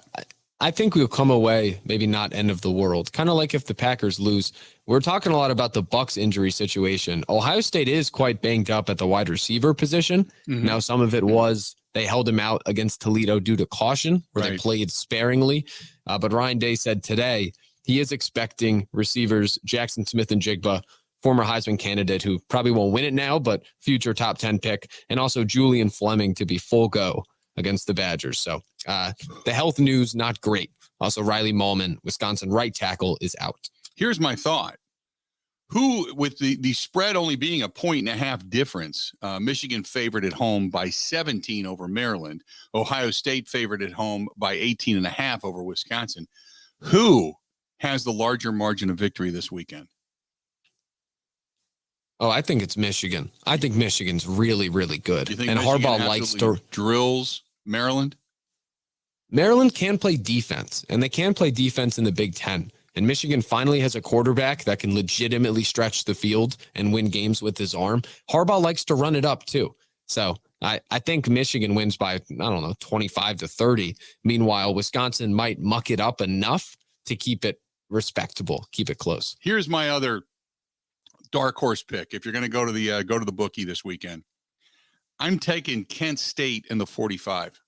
I think we'll come away maybe not end of the world. Kind of like if the Packers lose. We're talking a lot about the Bucs injury situation. Ohio State is quite banged up at the wide receiver position. Mm-hmm. Now, some of it was they held him out against Toledo due to caution, where they played sparingly. But Ryan Day said today he is expecting receivers Jackson Smith and Jigba, former Heisman candidate who probably won't win it now, but future top 10 pick, and also Julian Fleming to be full go against the Badgers. So the health news, not great. Also, Riley Mahlman, Wisconsin right tackle, is out. Here's my thought. Who, with the spread only being a 1.5 difference, Michigan favored at home by 17 over Maryland, Ohio State favored at home by 18.5 over Wisconsin. Who has the larger margin of victory this weekend? Oh, I think it's Michigan. I think Michigan's really, really good. You think and Michigan Harbaugh likes to drills Maryland? Maryland can play defense, and they can play defense in the Big Ten. And Michigan finally has a quarterback that can legitimately stretch the field and win games with his arm. Harbaugh likes to run it up too. So I think Michigan wins by, I don't know, 25-30. Meanwhile, Wisconsin might muck it up enough to keep it respectable, keep it close. Here's my other dark horse pick. If you're going to go to the bookie this weekend, I'm taking Kent State in the 45.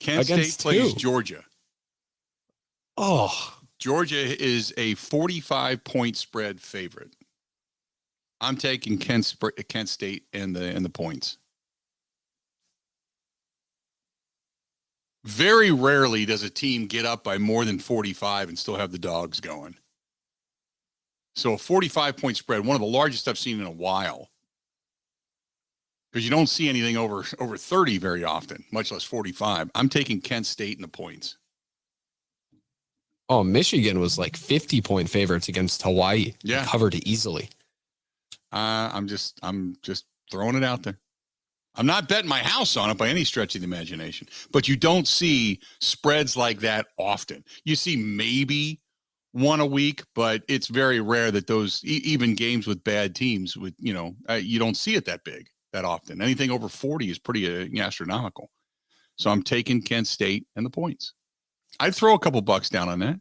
Kent State plays Georgia. Oh, Georgia is a 45-point spread favorite. I'm taking Kent State and the points. Very rarely does a team get up by more than 45 and still have the dogs going. So a 45-point spread, one of the largest I've seen in a while. Because you don't see anything over 30 very often, much less 45. I'm taking Kent State in the points. Oh, Michigan was like 50-point favorites against Hawaii. Yeah, covered easily. I'm just throwing it out there. I'm not betting my house on it by any stretch of the imagination. But you don't see spreads like that often. You see maybe one a week, but it's very rare that those even games with bad teams with you don't see it that big. That often. Anything over 40 is pretty astronomical. So I'm taking Kent State and the points. I'd throw a couple bucks down on that.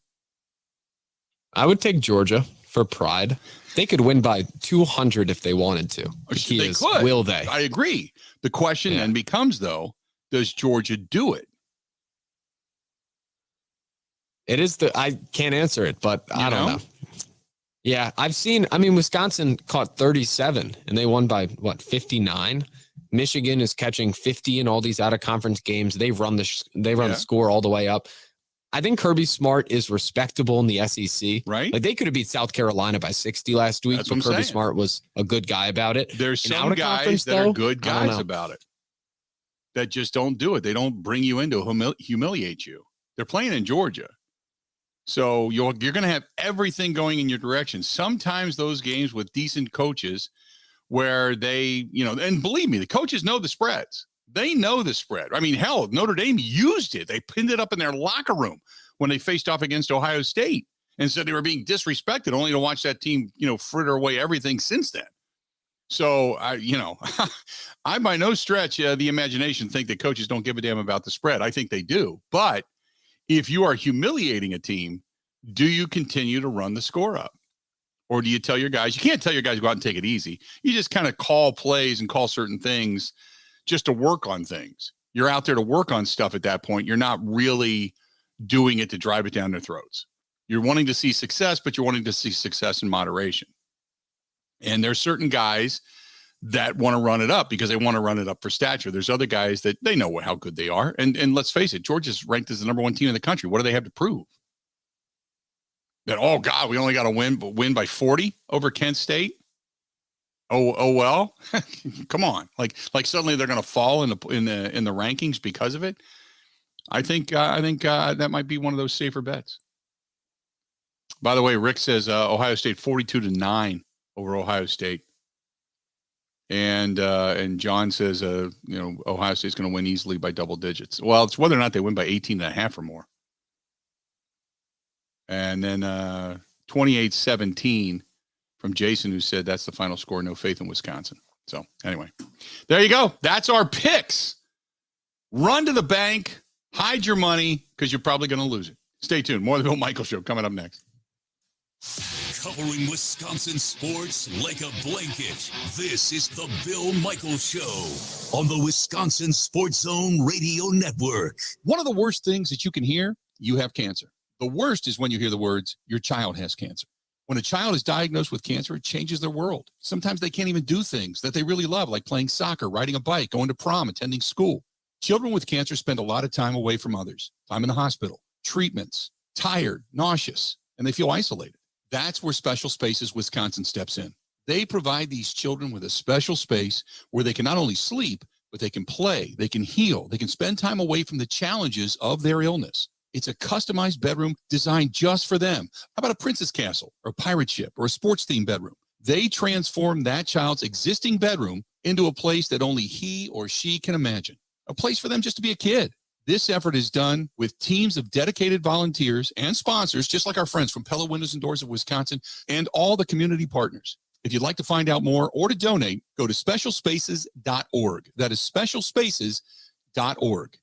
I would take Georgia for pride. They could win by 200 if they wanted to. The key is, will they? I agree. The question then becomes, though, does Georgia do it? It is I can't answer it, but I don't know. Yeah, Wisconsin caught 37 and they won by 59. Michigan is catching 50 in all these out of conference games. They run the score all the way up. I think Kirby Smart is respectable in the SEC. Right. Like they could have beat South Carolina by 60 last week, but Kirby Smart was a good guy about it. There's some guys that are good guys about it that just don't do it. They don't bring you in to humiliate you. They're playing in Georgia. So you're going to have everything going in your direction. Sometimes those games with decent coaches where they, and believe me, the coaches know the spreads. They know the spread. I mean, hell, Notre Dame used it. They pinned it up in their locker room when they faced off against Ohio State and said they were being disrespected, only to watch that team, fritter away everything since then. So, I by no stretch the imagination think that coaches don't give a damn about the spread. I think they do. But if you are humiliating a team, do you continue to run the score up? Or do you tell your guys, you can't tell your guys to go out and take it easy. You just kind of call plays and call certain things just to work on things. You're out there to work on stuff at that point. You're not really doing it to drive it down their throats. You're wanting to see success, but you're wanting to see success in moderation. And there's certain guys that want to run it up because they want to run it up for stature. There's other guys that they know how good they are. And let's face it, Georgia's ranked as the number one team in the country. What do they have to prove? That, oh God, we only got to win by 40 over Kent State. Oh well, come on! Like suddenly they're going to fall in the rankings because of it. I think that might be one of those safer bets. By the way, Rick says Ohio State 42-9 over Ohio State, and John says Ohio State's going to win easily by double digits. Well, it's whether or not they win by 18.5 or more. And then 28-17 from Jason, who said that's the final score. No faith in Wisconsin. So anyway, there you go. That's our picks. Run to the bank, hide your money because you're probably going to lose it. Stay tuned. More of the Bill Michaels Show coming up next. Covering Wisconsin sports like a blanket. This is the Bill Michaels Show on the Wisconsin Sports Zone Radio Network. One of the worst things that you can hear, you have cancer. The worst is when you hear the words, your child has cancer. When a child is diagnosed with cancer, it changes their world. Sometimes they can't even do things that they really love, like playing soccer, riding a bike, going to prom, attending school. Children with cancer spend a lot of time away from others, time in the hospital, treatments, tired, nauseous, and they feel isolated. That's where Special Spaces Wisconsin steps in. They provide these children with a special space where they can not only sleep, but they can play, they can heal, they can spend time away from the challenges of their illness. It's a customized bedroom designed just for them. How about a princess castle or a pirate ship or a sports-themed bedroom? They transform that child's existing bedroom into a place that only he or she can imagine, a place for them just to be a kid. This effort is done with teams of dedicated volunteers and sponsors, just like our friends from Pella Windows and Doors of Wisconsin and all the community partners. If you'd like to find out more or to donate, go to specialspaces.org. That is specialspaces.org.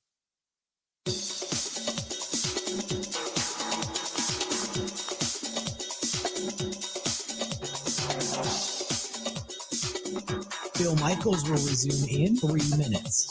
Bill Michaels will resume in 3 minutes.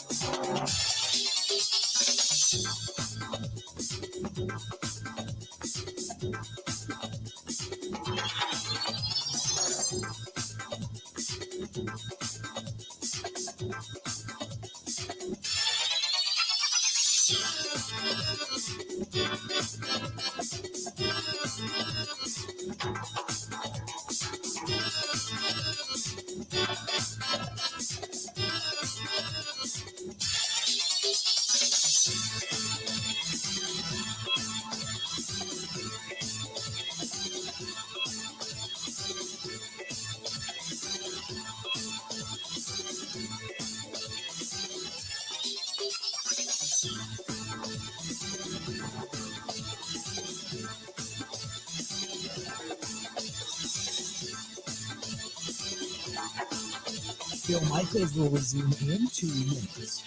Bill Michaels will resume in 2 minutes.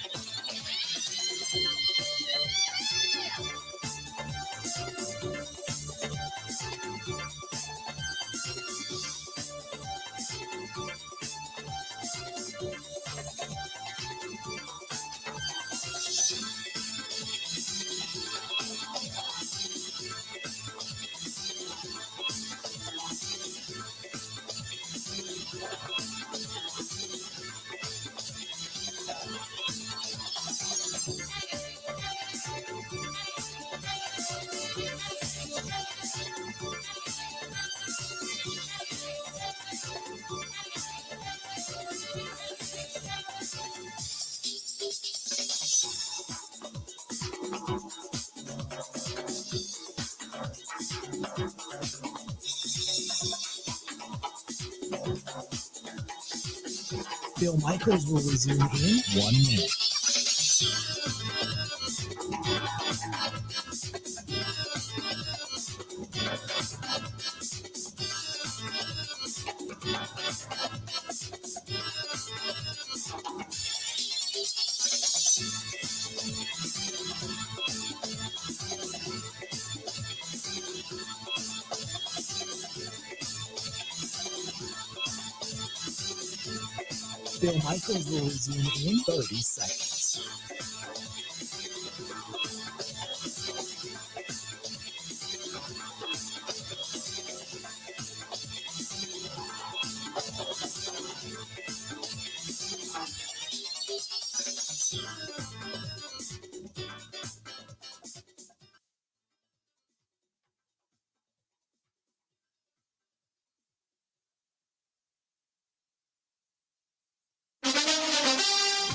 Bill Michaels will resume in 1 minute. Bill Michaels will resume in 30 seconds.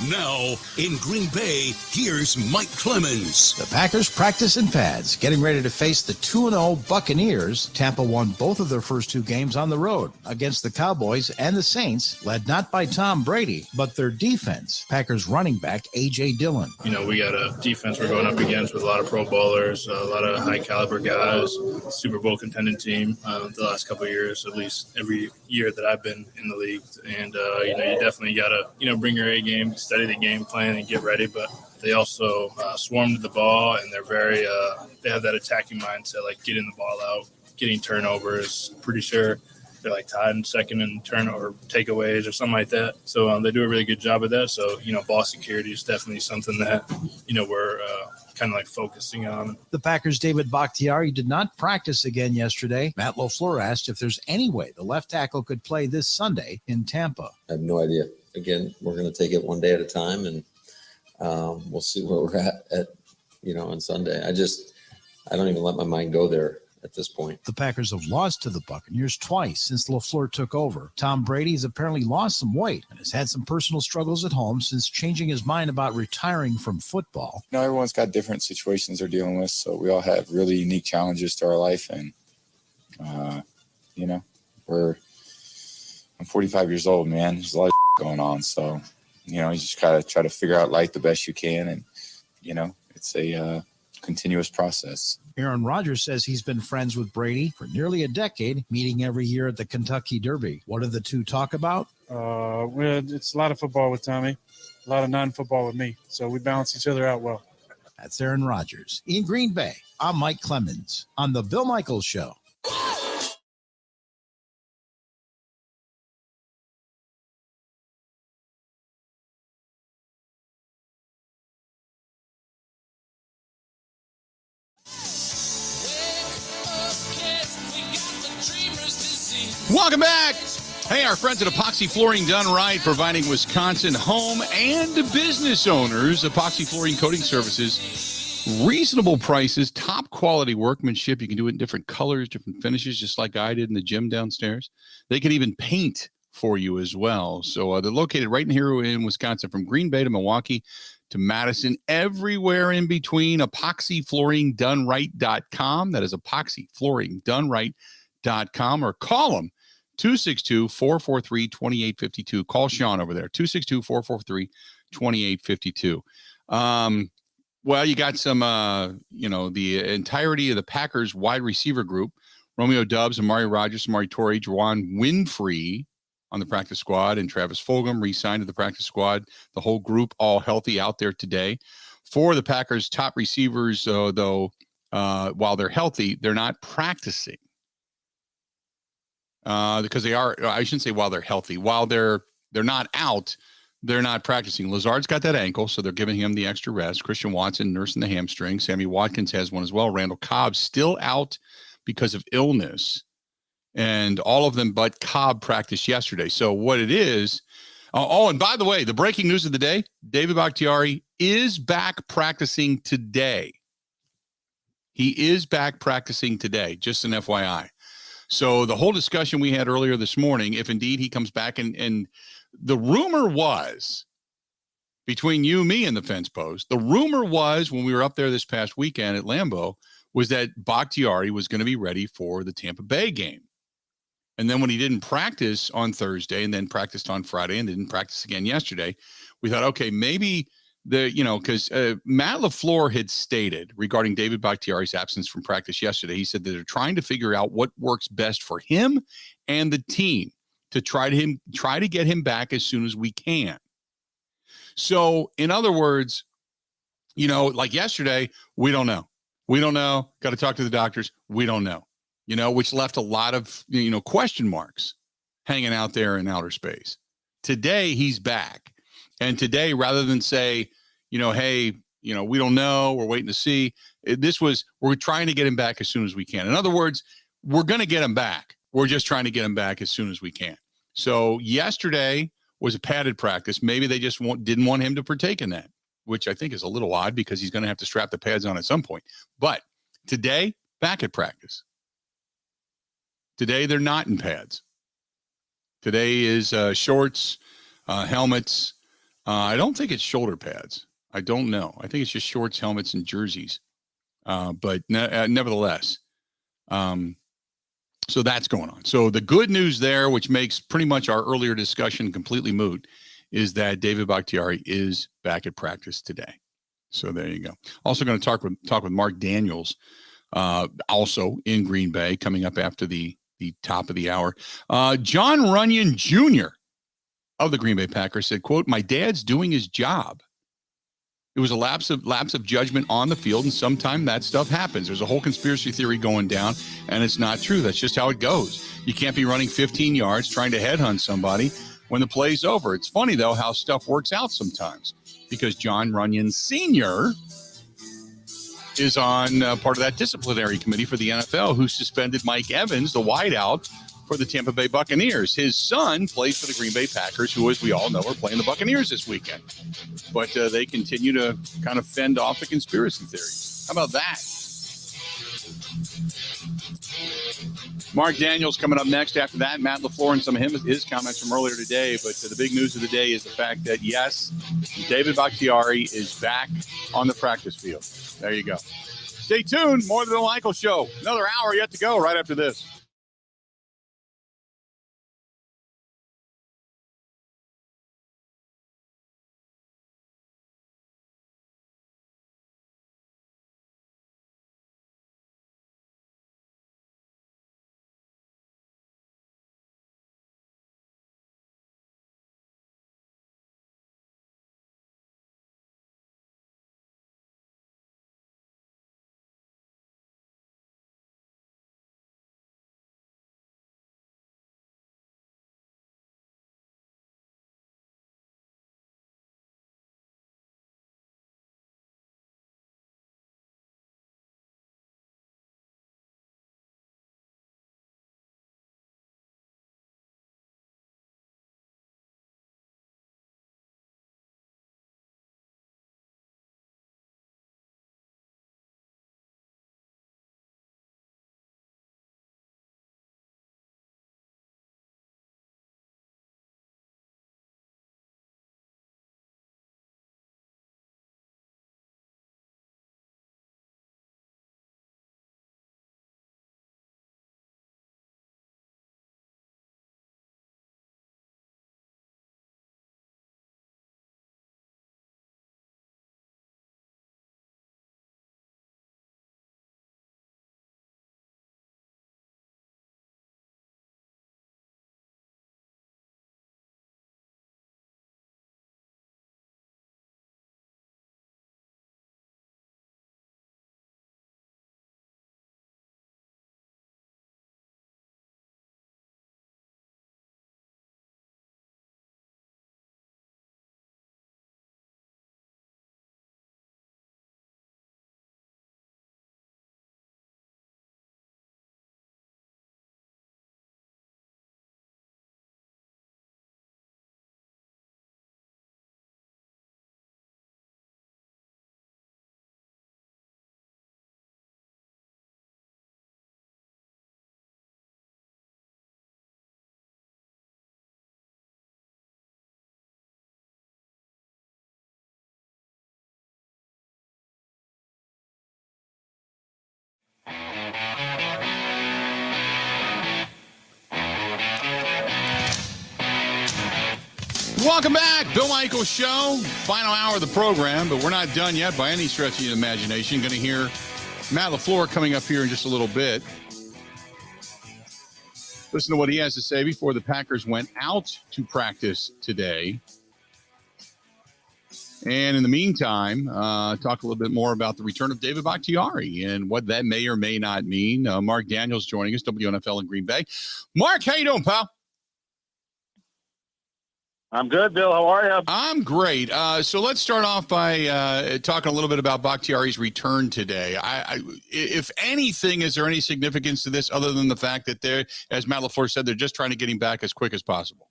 Now, in Green Bay, here's Mike Clemens. The Packers practice in pads, getting ready to face the 2-0 Buccaneers. Tampa won both of their first two games on the road against the Cowboys and the Saints, led not by Tom Brady, but their defense. Packers running back A.J. Dillon. You know, we got a defense we're going up against with a lot of Pro Bowlers, a lot of high caliber guys, Super Bowl contending team the last couple of years, at least every year that I've been in the league. And, you know, you definitely got to, bring your A game, study the game plan and get ready. But they also swarm to the ball, and they're very they have that attacking mindset, like getting the ball out, getting turnovers. Pretty sure they're like tied in second in turnover takeaways or something like that. So they do a really good job of that. So, ball security is definitely something that, we're kind of like focusing on. The Packers' David Bakhtiari did not practice again yesterday. Matt LaFleur asked if there's any way the left tackle could play this Sunday in Tampa. I have no idea. Again, we're going to take it one day at a time, and we'll see where we're at on Sunday. I don't even let my mind go there at this point. The Packers have lost to the Buccaneers twice since LaFleur took over. Tom Brady's apparently lost some weight and has had some personal struggles at home since changing his mind about retiring from football. Everyone's got different situations they're dealing with, so we all have really unique challenges to our life, and I'm 45 years old, man. There's a lot of going on, so you just gotta try to figure out life the best you can, and it's a continuous process. Aaron Rodgers says he's been friends with Brady for nearly a decade, meeting every year at the Kentucky Derby. What do the two talk about? It's a lot of football with Tommy, a lot of non-football with me. So we balance each other out well. That's Aaron Rodgers. In Green Bay, I'm Mike Clemens on The Bill Michaels Show. Welcome back. Hey, our friends at Epoxy Flooring Done Right, providing Wisconsin home and business owners epoxy flooring coating services, reasonable prices, top quality workmanship. You can do it in different colors, different finishes, just like I did in the gym downstairs. They can even paint for you as well. So they're located right in here in Wisconsin, from Green Bay to Milwaukee to Madison, everywhere in between. EpoxyFlooringDoneRight.com. That is EpoxyFlooringDoneRight.com, or call them 262-443-2852. Call Sean over there, 262-443-2852. Well, you got some, the entirety of the Packers wide receiver group, Romeo Doubs, Amari Rodgers, Amari Torrey, Juwan Winfrey on the practice squad, and Travis Fulgham re-signed to the practice squad. The whole group all healthy out there today. For the Packers' top receivers, though, while they're healthy, they're not practicing. Because they are, I shouldn't say while they're healthy, while they're not out, they're not practicing. Lazard's got that ankle, so they're giving him the extra rest. Christian Watson nursing the hamstring. Sammy Watkins has one as well. Randall Cobb still out because of illness. And all of them but Cobb practiced yesterday. So what it is, and by the way, the breaking news of the day, David Bakhtiari is back practicing today. He is back practicing today, just an FYI. So the whole discussion we had earlier this morning, if indeed he comes back, and the rumor was, between you, me, and the fence post, the rumor was when we were up there this past weekend at Lambeau, was that Bakhtiari was going to be ready for the Tampa Bay game. And then when he didn't practice on Thursday and then practiced on Friday and didn't practice again yesterday, we thought, okay, maybe because Matt LaFleur had stated regarding David Bakhtiari's absence from practice yesterday, he said that they're trying to figure out what works best for him and the team to try to get him back as soon as we can. So, in other words, like yesterday, we don't know. We don't know. Got to talk to the doctors. We don't know. Which left a lot of question marks hanging out there in outer space. Today, he's back. And today, rather than say, hey, we don't know, we're waiting to see, we're trying to get him back as soon as we can. In other words, we're going to get him back. We're just trying to get him back as soon as we can. So yesterday was a padded practice. Maybe they just didn't want him to partake in that, which I think is a little odd because he's going to have to strap the pads on at some point. But today, back at practice. Today, they're not in pads. Today is shorts, helmets, I don't think it's shoulder pads. I don't know. I think it's just shorts, helmets, and jerseys. But nevertheless, so that's going on. So the good news there, which makes pretty much our earlier discussion completely moot, is that David Bakhtiari is back at practice today. So there you go. Also going to talk with Mark Daniels, also in Green Bay, coming up after the top of the hour. John Runyon Jr. of the Green Bay Packers said, quote, "My dad's doing his job. It was a lapse of judgment on the field, and sometimes that stuff happens. There's a whole conspiracy theory going down, and it's not true. That's just how it goes. You can't be running 15 yards trying to headhunt somebody when the play's over." It's funny, though, how stuff works out sometimes, because John Runyon Sr. is on part of that disciplinary committee for the NFL, who suspended Mike Evans, the wideout, for the Tampa Bay Buccaneers. His son plays for the Green Bay Packers, who, as we all know, are playing the Buccaneers this weekend. But they continue to kind of fend off the conspiracy theories. How about that? Mark Daniels coming up next. After that, Matt LaFleur and some of his comments from earlier today. But the big news of the day is the fact that, yes, David Bakhtiari is back on the practice field. There you go. Stay tuned. More of the Bill Michaels Show. Another hour yet to go right after this. Welcome back. Bill Michaels Show. Final hour of the program, but we're not done yet by any stretch of the imagination. Going to hear Matt LaFleur coming up here in just a little bit. Listen to what he has to say before the Packers went out to practice today. And in the meantime, talk a little bit more about the return of David Bakhtiari and what that may or may not mean. Mark Daniels joining us, WNFL in Green Bay. Mark, how you doing, pal? I'm good, Bill. How are you? I'm great. So let's start off by talking a little bit about Bakhtiari's return today. If anything, is there any significance to this other than the fact that they're, as Matt LaFleur said, they're just trying to get him back as quick as possible?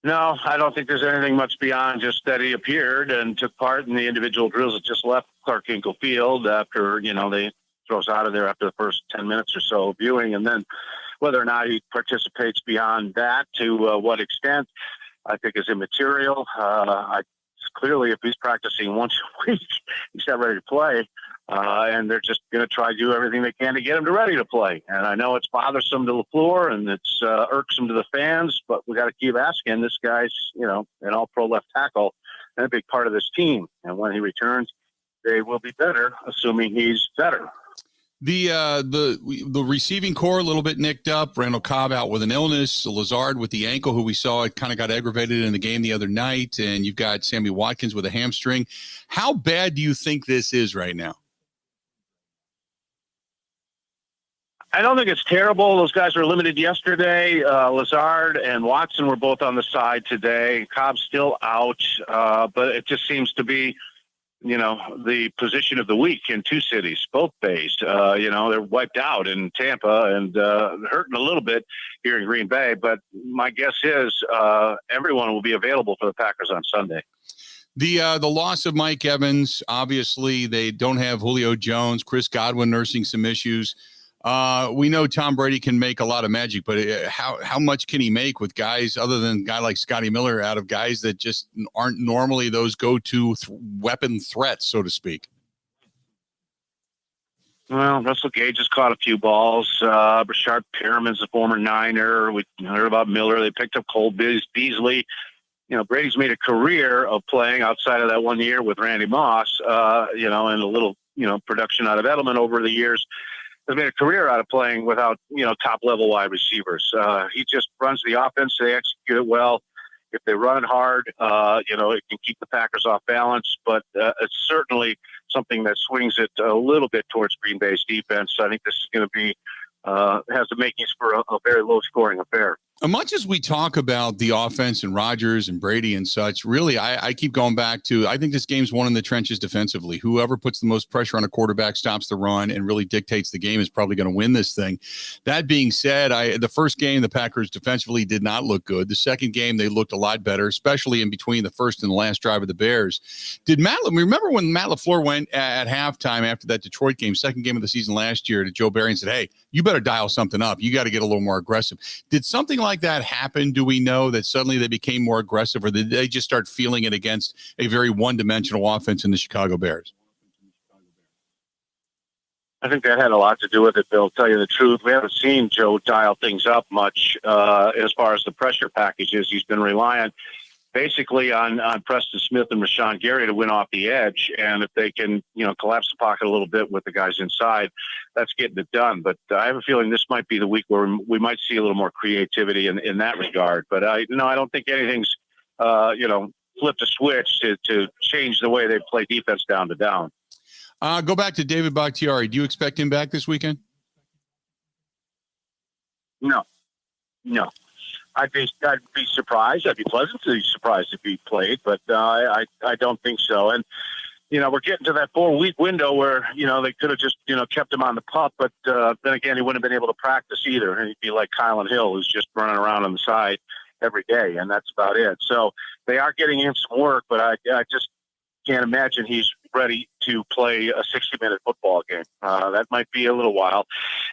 No, I don't think there's anything much beyond just that he appeared and took part in the individual drills that just left Clark Hinkle Field after, they throw us out of there after the first 10 minutes or so of viewing. And then whether or not he participates beyond that, to what extent, I think is immaterial. Clearly, if he's practicing once a week, he's not ready to play. And they're just going to try to do everything they can to get him ready to play. And I know it's bothersome to LaFleur and it's irksome to the fans, but we got to keep asking. This guy's, an all-pro left tackle and a big part of this team. And when he returns, they will be better, assuming he's better. The receiving core a little bit nicked up. Randall Cobb out with an illness. Lazard with the ankle, who we saw it kind of got aggravated in the game the other night. And you've got Sammy Watkins with a hamstring. How bad do you think this is right now? I don't think it's terrible. Those guys were limited yesterday. Lazard and Watson were both on the side today. Cobb's still out, but it just seems to be, the position of the week in two cities, both bays. They're wiped out in Tampa and hurting a little bit here in Green Bay. But my guess is everyone will be available for the Packers on Sunday. The loss of Mike Evans, obviously they don't have Julio Jones, Chris Godwin nursing some issues. We know Tom Brady can make a lot of magic, but how much can he make with guys other than a guy like Scotty Miller out of guys that just aren't normally those go-to weapon threats, so to speak? Well, Russell Gage has caught a few balls. Rashard Perriman's a former Niner. We heard about Miller. They picked up Cole Beasley. Brady's made a career of playing outside of that 1 year with Randy Moss, and a little, production out of Edelman over the years. Has made a career out of playing without, top-level wide receivers. He just runs the offense. They execute it well. If they run it hard, it can keep the Packers off balance. But it's certainly something that swings it a little bit towards Green Bay's defense. I think this is going to be has the makings for a very low-scoring affair. As much as we talk about the offense and Rodgers and Brady and such, really, I keep going back to, I think this game's won in the trenches defensively. Whoever puts the most pressure on a quarterback, stops the run, and really dictates the game is probably going to win this thing. That being said, the first game, the Packers defensively did not look good. The second game, they looked a lot better, especially in between the first and the last drive of the Bears. Remember when Matt LaFleur went at halftime after that Detroit game, second game of the season last year, to Joe Barry and said, hey, you better dial something up. You got to get a little more aggressive. Did something like that happen? Do we know that suddenly they became more aggressive, or did they just start feeling it against a very one-dimensional offense in the Chicago Bears? I think that had a lot to do with it, Bill. Tell you the truth, we haven't seen Joe dial things up much as far as the pressure packages. He's been relying basically on Preston Smith and Rashawn Gary to win off the edge. And if they can, collapse the pocket a little bit with the guys inside, that's getting it done. But I have a feeling this might be the week where we might see a little more creativity in that regard. But I don't think anything's, flipped a switch to change the way they play defense down to down. Go back to David Bakhtiari. Do you expect him back this weekend? No. I'd be surprised. I'd be pleasantly surprised if he played, but I don't think so. And, we're getting to that 4-week window where, they could have just, kept him on the pup, but then again, he wouldn't have been able to practice either. And he'd be like Kylan Hill, who's just running around on the side every day, and that's about it. So they are getting him some work, but I just can't imagine he's ready to play a 60-minute football game. That might be a little while.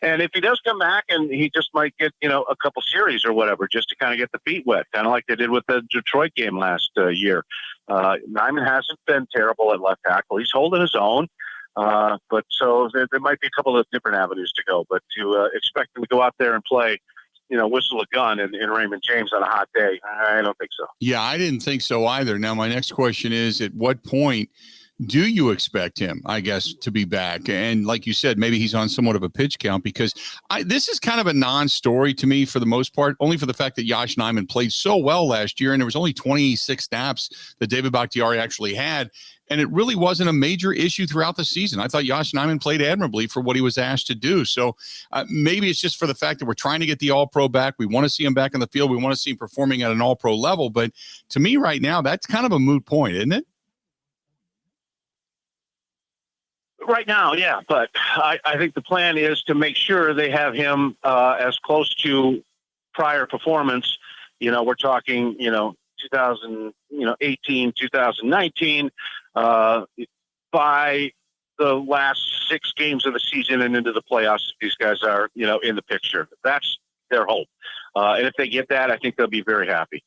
And if he does come back, and he just might get, a couple series or whatever, just to kind of get the feet wet, kind of like they did with the Detroit game last year. Nyman hasn't been terrible at left tackle. He's holding his own. But so there might be a couple of different avenues to go. But to expect him to go out there and play, whistle a gun in Raymond James on a hot day, I don't think so. Yeah, I didn't think so either. Now, my next question is, at what point do you expect him, I guess, to be back? And like you said, maybe he's on somewhat of a pitch count, because this is kind of a non-story to me for the most part, only for the fact that Yosh Nijman played so well last year, and there was only 26 snaps that David Bakhtiari actually had, and it really wasn't a major issue throughout the season. I thought Yosh Nijman played admirably for what he was asked to do. So maybe it's just for the fact that we're trying to get the All-Pro back. We want to see him back in the field. We want to see him performing at an All-Pro level. But to me right now, that's kind of a moot point, isn't it? Right now, yeah, but I think the plan is to make sure they have him as close to prior performance. We're talking, 2018, 2019, by the last 6 games of the season and into the playoffs. These guys are, in the picture. That's their hope. And if they get that, I think they'll be very happy.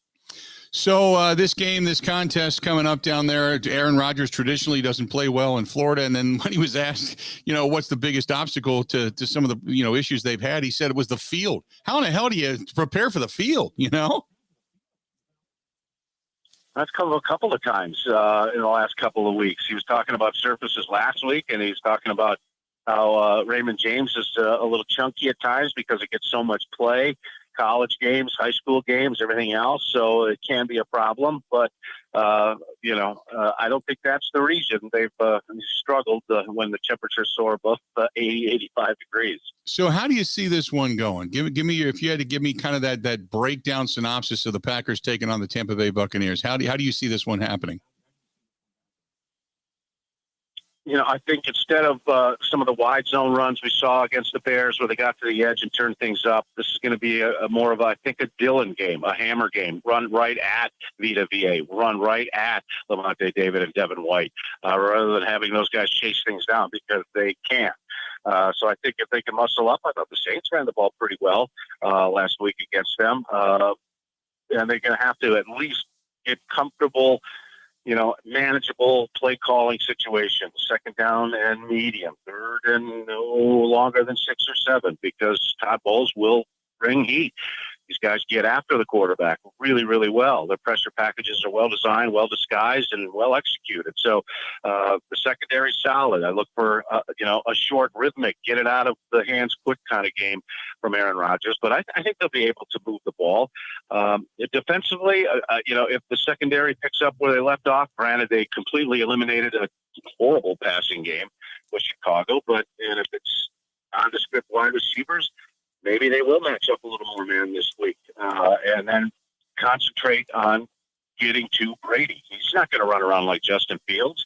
So this contest coming up down there, Aaron Rodgers traditionally doesn't play well in Florida. And then when he was asked, what's the biggest obstacle to some of the, issues they've had, he said it was the field. How in the hell do you prepare for the field, That's come a couple of times in the last couple of weeks. He was talking about surfaces last week, and he's talking about how Raymond James is a little chunky at times because it gets so much play. College games, high school games, everything else. So it can be a problem, but I don't think that's the reason they've struggled when the temperatures soar above 80, 85 degrees. So how do you see this one going? Give me if you had to give me kind of that breakdown synopsis of the Packers taking on the Tampa Bay Buccaneers. How do you see this one happening? I think instead of some of the wide zone runs we saw against the Bears where they got to the edge and turned things up, this is going to be a more of, a Dillon game, a hammer game, run right at Vita VA, run right at Lavonte David and Devin White, rather than having those guys chase things down because they can't. So I think if they can muscle up, I thought the Saints ran the ball pretty well last week against them. And they're going to have to at least get comfortable, manageable play calling situations, second down and medium, third and no longer than 6 or 7, because Todd Bowles will bring heat. These guys get after the quarterback really, really well. Their pressure packages are well designed, well disguised, and well executed. So the secondary solid. I look for a short, rhythmic, get it out of the hands quick kind of game from Aaron Rodgers. But I think they'll be able to move the ball. Defensively, if the secondary picks up where they left off, granted they completely eliminated a horrible passing game with Chicago, and if it's nondescript wide receivers, maybe they will match up a little more man this week and then concentrate on getting to Brady. He's not going to run around like Justin Fields.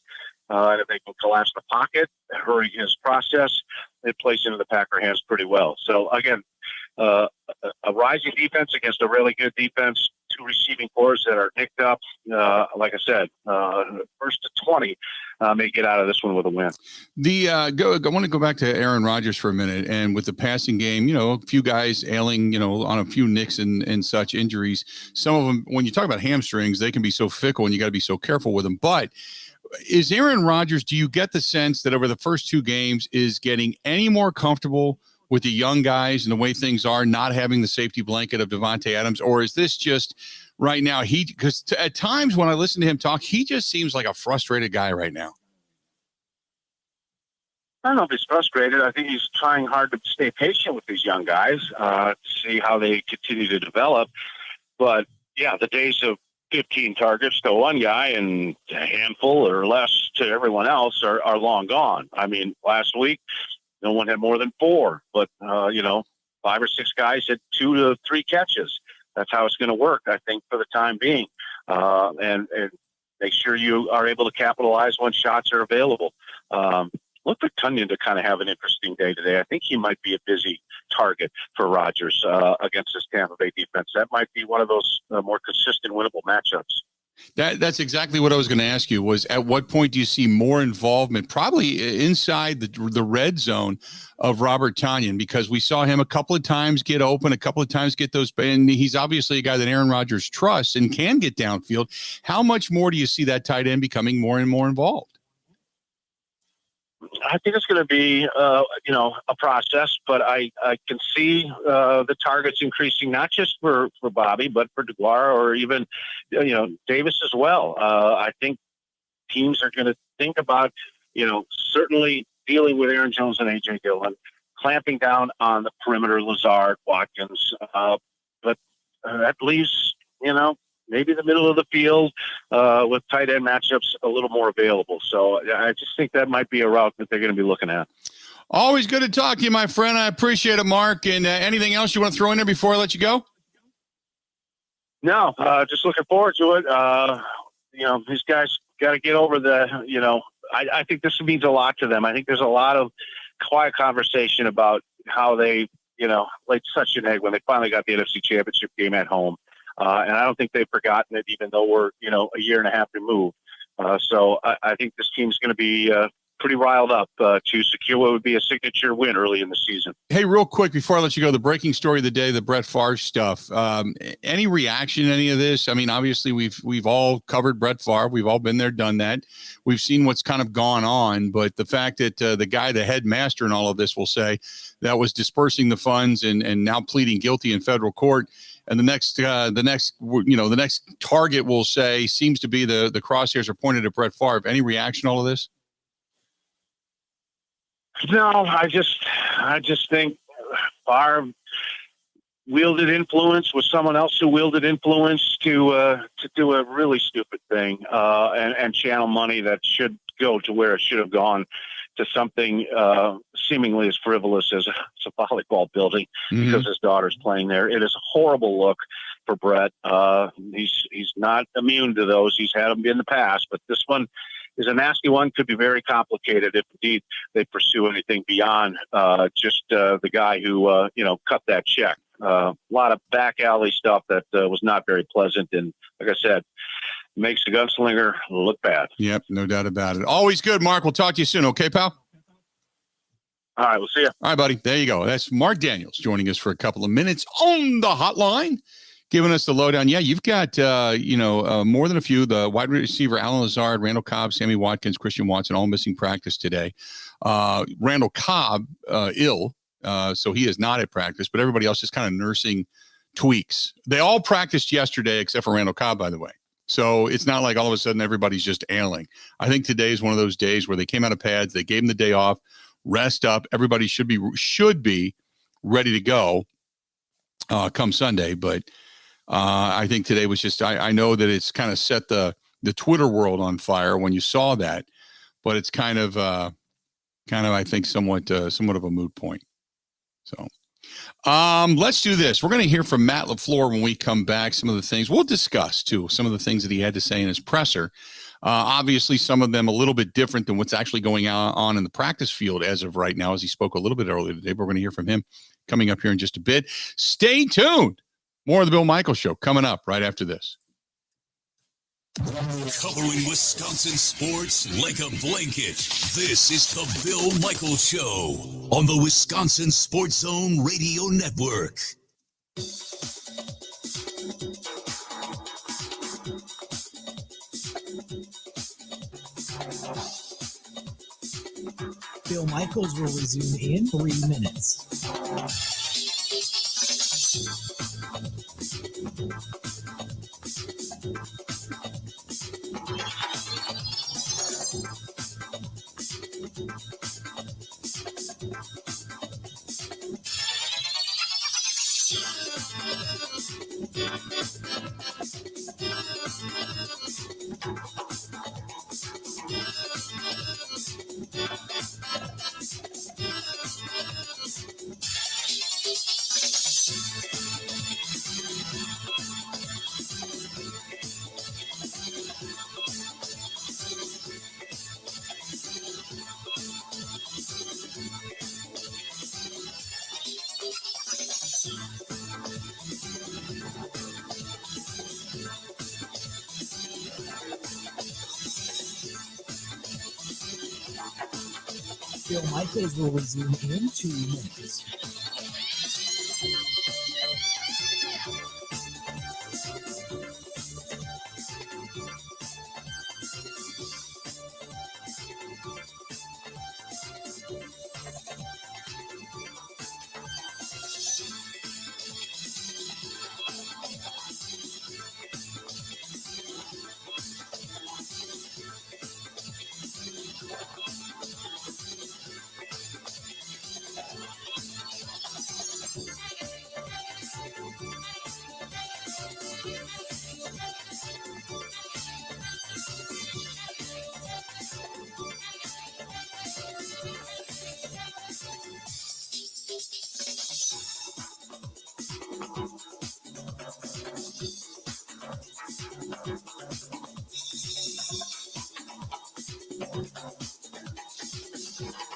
And if they can collapse the pocket, hurry his process, it plays into the Packer hands pretty well. So, again, a rising defense against a really good defense, 2 receiving cores that are nicked up. Like I said, first to 20 may get out of this one with a win. I want to go back to Aaron Rodgers for a minute, and with the passing game, a few guys ailing, on a few nicks and such injuries. Some of them, when you talk about hamstrings, they can be so fickle, and you got to be so careful with them. But is Aaron Rodgers, do you get the sense that over the first 2 games is getting any more comfortable with the young guys and the way things are, not having the safety blanket of Devontae Adams? Or is this just right now, because at times when I listen to him talk, he just seems like a frustrated guy right now. I don't know if he's frustrated. I think he's trying hard to stay patient with these young guys, to see how they continue to develop. But, yeah, the days of 15 targets to one guy and a handful or less to everyone else are long gone. I mean, last week, no one had more than 4, but 5 or 6 guys had 2 to 3 catches. That's how it's going to work, I think, for the time being. And make sure you are able to capitalize when shots are available. Look for Tunyon to kind of have an interesting day today. I think he might be a busy target for Rodgers against this Tampa Bay defense. That might be one of those more consistent, winnable matchups. That's exactly what I was going to ask you, was at what point do you see more involvement, probably inside the red zone of Robert Tunyon, because we saw him a couple of times get open, a couple of times get those, and he's obviously a guy that Aaron Rodgers trusts and can get downfield. How much more do you see that tight end becoming more and more involved? I think it's going to be, a process, but I can see the targets increasing, not just for Bobby, but for DeGuara or even, Davis as well. I think teams are going to think about, certainly dealing with Aaron Jones and A.J. Dillon, clamping down on the perimeter, Lazard, Watkins, but that leaves, maybe the middle of the field with tight end matchups a little more available. So I just think that might be a route that they're going to be looking at. Always good to talk to you, my friend. I appreciate it, Mark. And anything else you want to throw in there before I let you go? No, just looking forward to it. These guys got to get over I think this means a lot to them. I think there's a lot of quiet conversation about how they, laid such an egg when they finally got the NFC Championship game at home. And I don't think they've forgotten it, even though we're, a year and a half removed. So I think this team's going to be pretty riled up to secure what would be a signature win early in the season. Hey, real quick before I let you go, the breaking story of the day, the Brett Favre stuff. Any reaction to any of this? I mean, obviously we've all covered Brett Favre. We've all been there, done that. We've seen what's kind of gone on, but the fact that the guy, the headmaster in all of this, will say that was dispersing the funds and now pleading guilty in federal court. And the next target will say seems to be the crosshairs are pointed at Brett Favre. Any reaction to all of this? No, I just think Favre wielded influence with someone else who wielded influence to do a really stupid thing and channel money that should go to where it should have gone, to something seemingly as frivolous as a volleyball building because his daughter's playing there. It is a horrible look for Brett. He's not immune to those. He's had them in the past, but this one is a nasty one. Could be very complicated if indeed they pursue anything beyond just the guy who cut that check. A lot of back alley stuff that was not very pleasant, and like I said, makes the gunslinger look bad. Yep, no doubt about it. Always good, Mark. We'll talk to you soon. Okay, pal? All right, we'll see you. All right, buddy. There you go. That's Mark Daniels joining us for a couple of minutes on the hotline, giving us the lowdown. Yeah, you've got, more than a few. The wide receiver, Alan Lazard, Randall Cobb, Sammy Watkins, Christian Watson, all missing practice today. Randall Cobb, ill, so he is not at practice, but everybody else is kind of nursing tweaks. They all practiced yesterday except for Randall Cobb, by the way. So it's not like all of a sudden everybody's just ailing. I think today is one of those days where they came out of pads, they gave him the day off, rest up. Everybody should be ready to go come Sunday. But I think today was just, I know that it's kind of set the Twitter world on fire when you saw that, but it's kind of I think somewhat of a moot point. So let's do this. We're going to hear from Matt LaFleur when we come back. Some of the things we'll discuss too, some of the things that he had to say in his presser. Obviously, some of them a little bit different than what's actually going on in the practice field as of right now, as he spoke a little bit earlier today. But we're going to hear from him coming up here in just a bit. Stay tuned. More of the Bill Michaels Show coming up right after this. Covering Wisconsin sports like a blanket. This is the Bill Michaels Show on the Wisconsin Sports Zone Radio Network. Bill Michaels will resume in 3 minutes. Bill Michaels will resume in 2 minutes.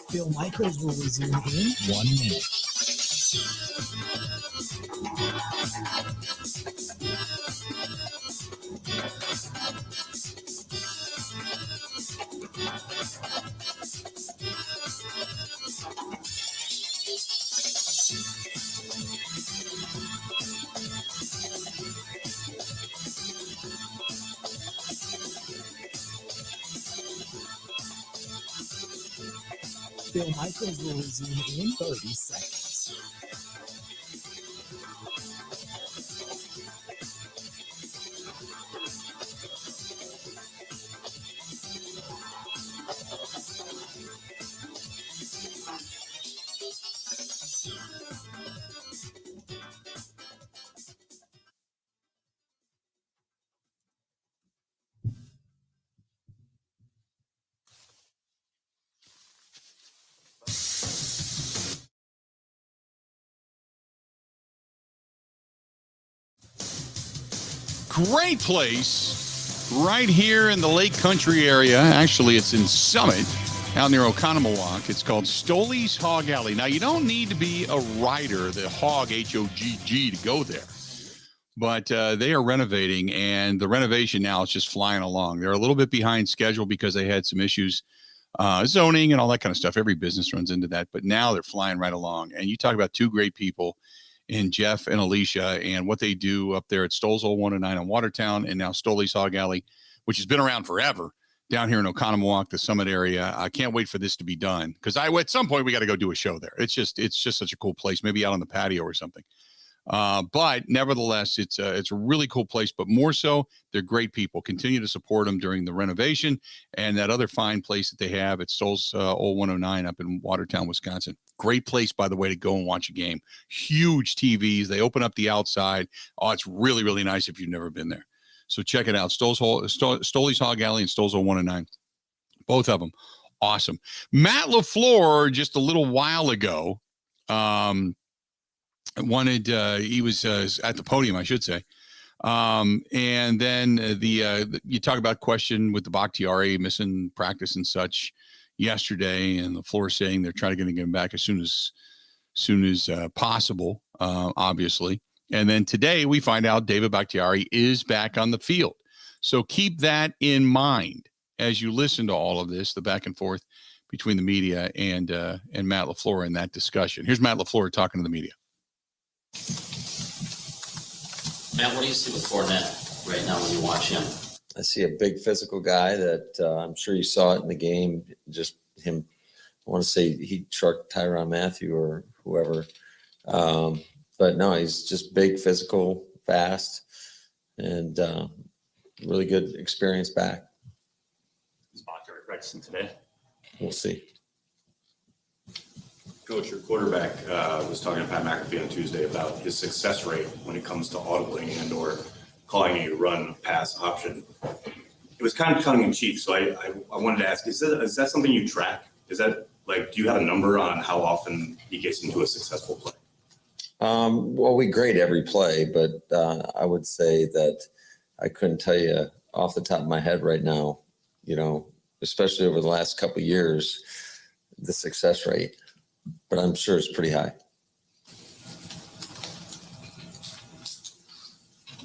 Bill Michaels will resume in 1 minute. Bill Michaels will resume in 30 seconds. Great place right here in the Lake Country area. Actually, it's in Summit, out near Oconomowoc. It's called Stoley's Hog Alley. Now, you don't need to be a rider, the hog, H-O-G-G, to go there. But they are renovating, and the renovation now is just flying along. They're a little bit behind schedule because they had some issues, zoning and all that kind of stuff. Every business runs into that. But now they're flying right along. And you talk about two great people in Jeff and Alicia, and what they do up there at Stoll's Old 109 in Watertown, and now Stoley's Hog Alley, which has been around forever down here in Oconomowoc, the Summit area. I can't wait for this to be done, because at some point we got to go do a show there. It's just such a cool place, maybe out on the patio or something. But nevertheless, it's a really cool place, but more so, they're great people. Continue to support them during the renovation, and that other fine place that they have at Stoll's Old 109 up in Watertown, Wisconsin. Great place, by the way, to go and watch a game. Huge TVs. They open up the outside. Oh, it's really, really nice if you've never been there. So check it out. Stoley's Hog Alley and Stoll's Old 109. Both of them. Awesome. Matt LaFleur, just a little while ago, he was at the podium, I should say. And then you talk about question with the Bakhtiari missing practice and such yesterday, and LaFleur saying they're trying to get him back as soon as possible, obviously. And then today we find out David Bakhtiari is back on the field. So keep that in mind as you listen to all of this, the back and forth between the media and Matt LaFleur in that discussion. Here's Matt LaFleur talking to the media. Matt, what do you see with Fournette right now when you watch him? I see a big physical guy that I'm sure you saw it in the game. Just him, I want to say he trucked Tyrann Mathieu or whoever. But no, he's just big, physical, fast, and really good experience back. Is Bakhtiari practicing today? We'll see. Coach, your quarterback was talking to Pat McAfee on Tuesday about his success rate when it comes to audibling and or calling a run-pass option. It was kind of tongue-in-cheek, so I wanted to ask, is that something you track? Is that, do you have a number on how often he gets into a successful play? Well, we grade every play, but I would say that I couldn't tell you off the top of my head right now, especially over the last couple of years, the success rate. But I'm sure it's pretty high.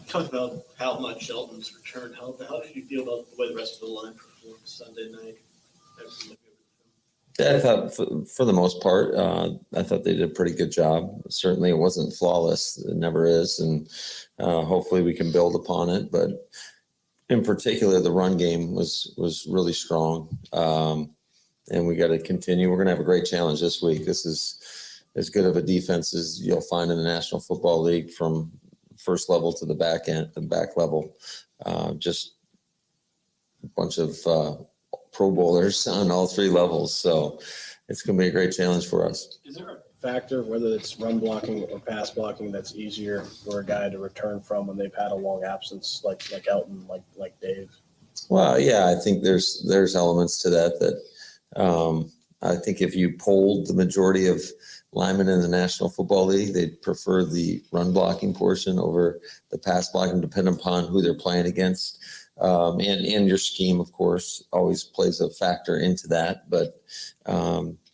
Talked about how much Shelton's return helped. How did you feel about the way the rest of the line performed Sunday night? Yeah, I thought for the most part, I thought they did a pretty good job. Certainly it wasn't flawless. It never is. And hopefully we can build upon it. But in particular, the run game was really strong. And we got to continue. We're going to have a great challenge this week. This is as good of a defense as you'll find in the National Football League, from first level to the back end, the back level. Just a bunch of Pro Bowlers on all three levels. So it's going to be a great challenge for us. Is there a factor, whether it's run blocking or pass blocking, that's easier for a guy to return from when they've had a long absence, like Elton, like Dave? Well, yeah, I think there's elements to that. I think if you polled the majority of linemen in the National Football League, they'd prefer the run blocking portion over the pass blocking, depending upon who they're playing against. And your scheme, of course, always plays a factor into that. But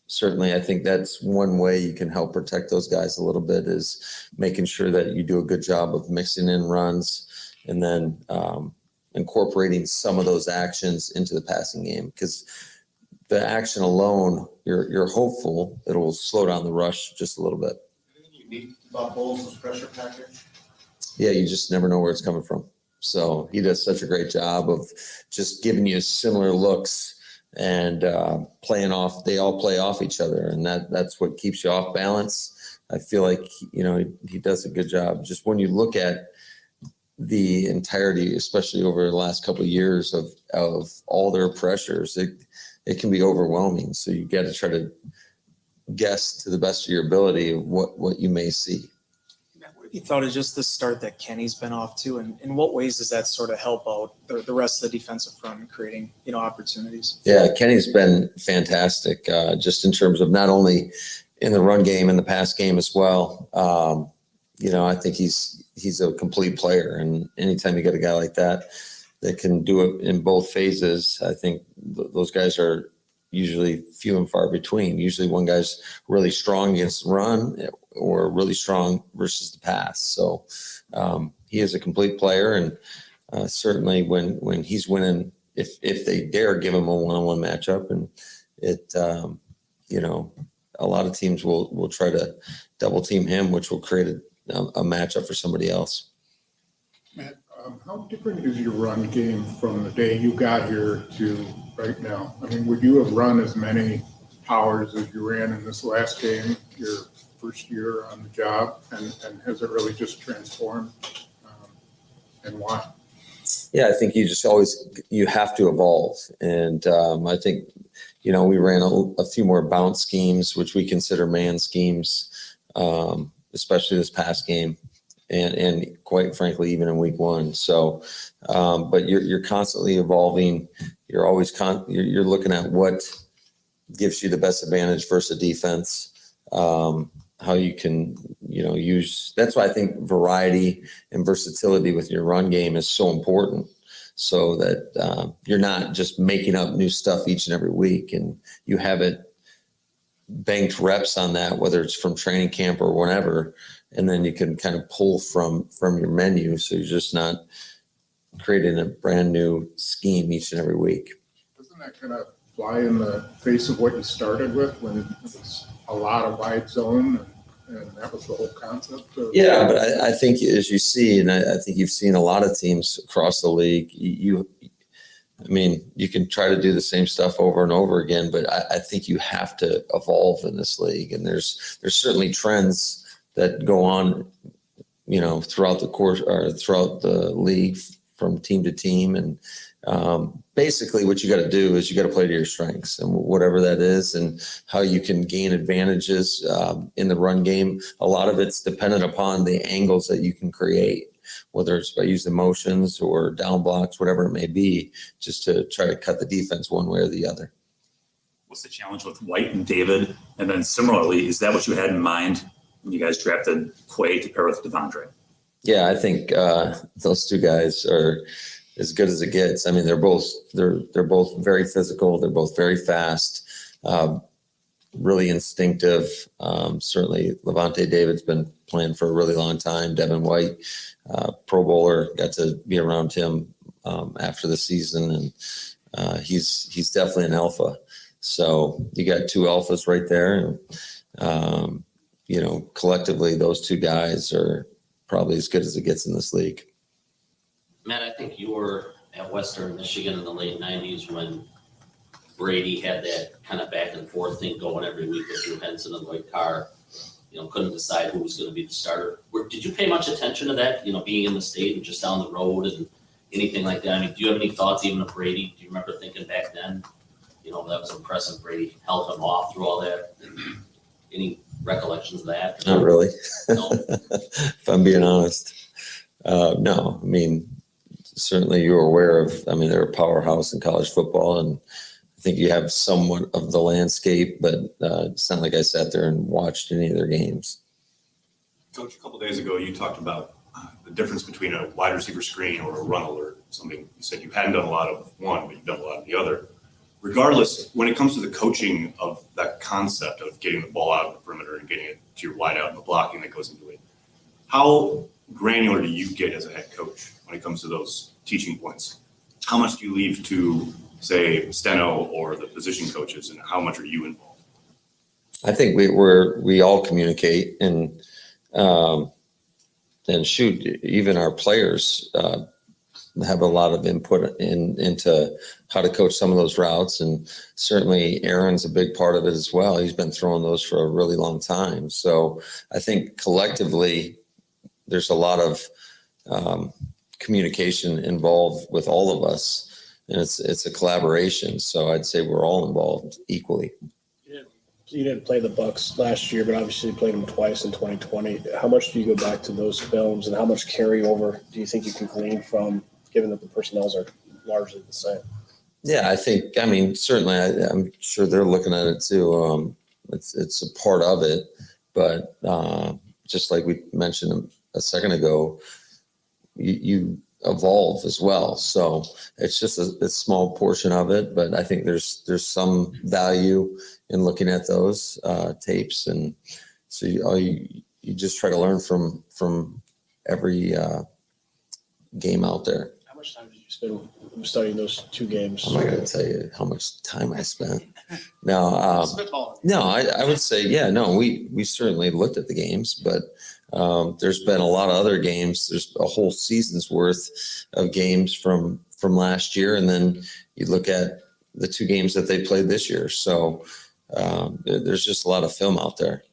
certainly I think that's one way you can help protect those guys a little bit, is making sure that you do a good job of mixing in runs and then incorporating some of those actions into the passing game. Because the action alone, you're hopeful it'll slow down the rush just a little bit. Unique about Bowles' pressure package? Yeah, you just never know where it's coming from. So he does such a great job of just giving you similar looks and they all play off each other, and that's what keeps you off balance. I feel like, he does a good job. Just when you look at the entirety, especially over the last couple of years of all their pressures, it can be overwhelming. So you got to try to guess to the best of your ability what you may see. What have you thought of just the start that Kenny's been off to, and in what ways does that sort of help out the rest of the defensive front in creating, opportunities? Yeah, Kenny's been fantastic, just in terms of not only in the run game and the pass game as well. I think he's a complete player, and anytime you get a guy like that can do it in both phases, I think those guys are usually few and far between. Usually one guy's really strong against the run or really strong versus the pass. So he is a complete player, and certainly when he's winning, if they dare give him a one-on-one matchup, and a lot of teams will try to double team him, which will create a matchup for somebody else. Matt, how different is your run game from the day you got here to right now? I mean, would you have run as many powers as you ran in this last game, your first year on the job, and has it really just transformed, and why? Yeah, I think you have to evolve. And I think, we ran a few more bounce schemes, which we consider man schemes, especially this past game. And quite frankly, even in week one. So, but you're constantly evolving. You're always you're looking at what gives you the best advantage versus defense. How you can, use. That's why I think variety and versatility with your run game is so important. So that you're not just making up new stuff each and every week, and you have it banked reps on that, whether it's from training camp or whatever. And then you can kind of pull from your menu. So you're just not creating a brand new scheme each and every week. Doesn't that kind of fly in the face of what you started with when it was a lot of wide zone and that was the whole concept? Yeah, but I think as you see, and I think you've seen a lot of teams across the league, you can try to do the same stuff over and over again, but I think you have to evolve in this league. And there's certainly trends that go on, throughout the course or throughout the league from team to team. And basically what you got to do is you got to play to your strengths, and whatever that is, and how you can gain advantages in the run game. A lot of it's dependent upon the angles that you can create, whether it's by using motions or down blocks, whatever it may be, just to try to cut the defense one way or the other. What's the challenge with White and David? And then similarly, is that what you had in mind when you guys drafted Quay to pair with Devondre? Yeah, I think those two guys are as good as it gets. I mean, they're both very physical. They're both very fast, really instinctive. Certainly, Levante David's been playing for a really long time. Devin White, Pro Bowler, got to be around him after the season, and he's definitely an alpha. So you got two alphas right there, and collectively, those two guys are probably as good as it gets in this league. Matt, I think you were at Western Michigan in the late 90s when Brady had that kind of back and forth thing going every week with Drew Henson and Lloyd Carr. Couldn't decide who was going to be the starter. Did you pay much attention to that, being in the state and just down the road and anything like that? I mean, do you have any thoughts even of Brady? Do you remember thinking back then, that was impressive, Brady held him off through all that? Any recollections of that? Not really. No. If I'm being honest. No, I mean, certainly you're aware of, they're a powerhouse in college football, and I think you have somewhat of the landscape, but it's not like I sat there and watched any of their games. Coach, a couple days ago, you talked about the difference between a wide receiver screen or a run alert. Something you said you hadn't done a lot of one, but you've done a lot of the other. Regardless, when it comes to the coaching of that concept of getting the ball out of the perimeter and getting it to your wide out and the blocking that goes into it, how granular do you get as a head coach when it comes to those teaching points? How much do you leave to, say, Steno or the position coaches, and how much are you involved? I think we all communicate, and shoot, even our players have a lot of input into how to coach some of those routes. And certainly Aaron's a big part of it as well. He's been throwing those for a really long time. So I think collectively there's a lot of communication involved with all of us. And it's a collaboration. So I'd say we're all involved equally. You didn't play the Bucs last year, but obviously you played them twice in 2020. How much do you go back to those films, and how much carryover do you think you can glean from, given that the personnels are largely the same? Yeah, I mean, certainly I'm sure they're looking at it too. It's a part of it, but just like we mentioned a second ago, you evolve as well. So it's just a small portion of it, but I think there's some value in looking at those tapes. And so you just try to learn from every game out there. How much time did you spend studying those two games? I'm not going to tell you how much time I spent. No, I would say, we certainly looked at the games, but there's been a lot of other games. There's a whole season's worth of games from last year. And then you look at the two games that they played this year. So there's just a lot of film out there.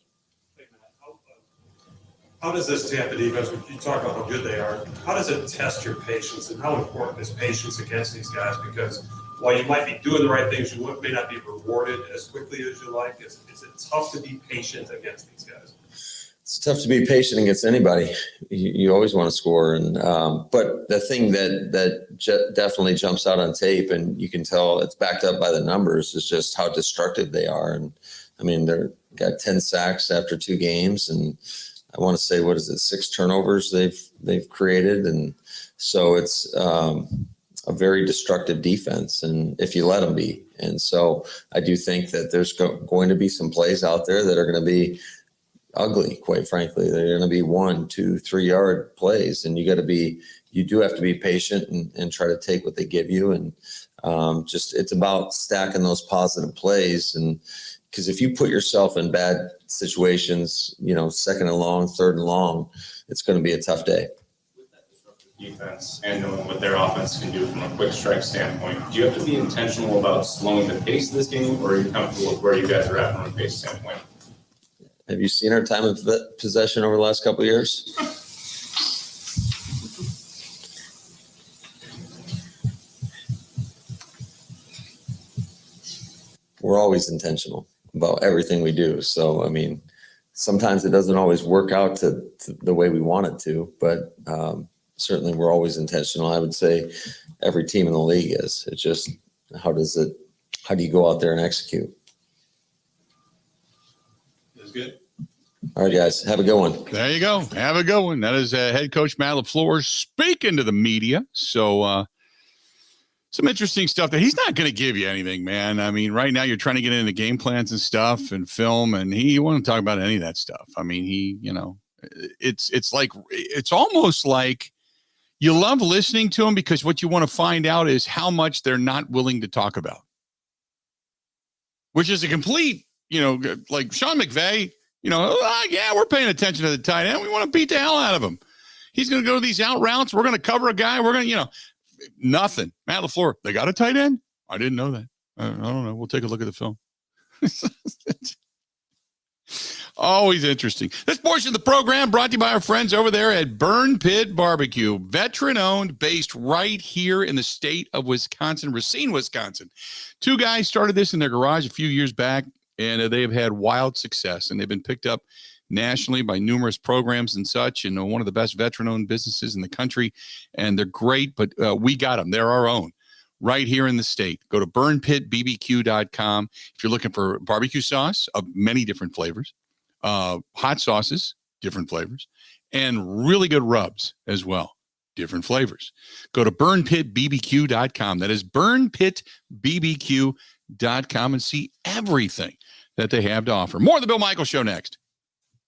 How does this Tampa defense, you talk about how good they are, how does it test your patience, and how important is patience against these guys? Because while you might be doing the right things, you may not be rewarded as quickly as you like. Is it tough to be patient against these guys? It's tough to be patient against anybody. You always want to score. And but the thing that definitely jumps out on tape, and you can tell it's backed up by the numbers, is just how destructive they are. And I mean, they're got 10 sacks after 2 games, and I want to say, 6 turnovers they've created. And so it's a very destructive defense, and if you let them be. And so I do think that there's going to be some plays out there that are going to be ugly, quite frankly. They're going to be 1, 2, 3 yard plays, and you do have to be patient and try to take what they give you. And it's about stacking those positive plays. And because if you put yourself in bad situations, 2nd and long, 3rd and long, it's going to be a tough day. With that disruptive defense and knowing what their offense can do from a quick strike standpoint, do you have to be intentional about slowing the pace of this game, or are you comfortable with where you guys are at from a pace standpoint? Have you seen our time of possession over the last couple of years? We're always intentional about everything we do. So, I mean, sometimes it doesn't always work out to the way we want it to, but certainly we're always intentional. I would say every team in the league is. It's just how do you go out there and execute? That's good. All right, guys, have a good one. There you go. Have a good one. That is head coach Matt LaFleur speaking to the media. So some interesting stuff that he's not going to give you anything, man. I mean, right now you're trying to get into game plans and stuff and film, and he won't talk about any of that stuff. I mean, it's almost like you love listening to him, because what you want to find out is how much they're not willing to talk about, which is a complete, like Sean McVay. We're paying attention to the tight end. We want to beat the hell out of him. He's going to go to these out routes. We're going to cover a guy. We're going to, nothing. Matt LaFleur, they got a tight end? I didn't know that. I don't know. We'll take a look at the film. Always interesting. This portion of the program brought to you by our friends over there at Burn Pit Barbecue. Veteran-owned, based right here in the state of Wisconsin, Racine, Wisconsin. 2 guys started this in their garage a few years back, and they have had wild success, and they've been picked up nationally by numerous programs and such, and one of the best veteran-owned businesses in the country, and they're great, but we got them. They're our own right here in the state. Go to burnpitbbq.com if you're looking for barbecue sauce of many different flavors, hot sauces, different flavors, and really good rubs as well, different flavors. Go to burnpitbbq.com. That is burnpitbbq.com, and see everything that they have to offer. More of the Bill Michaels Show next.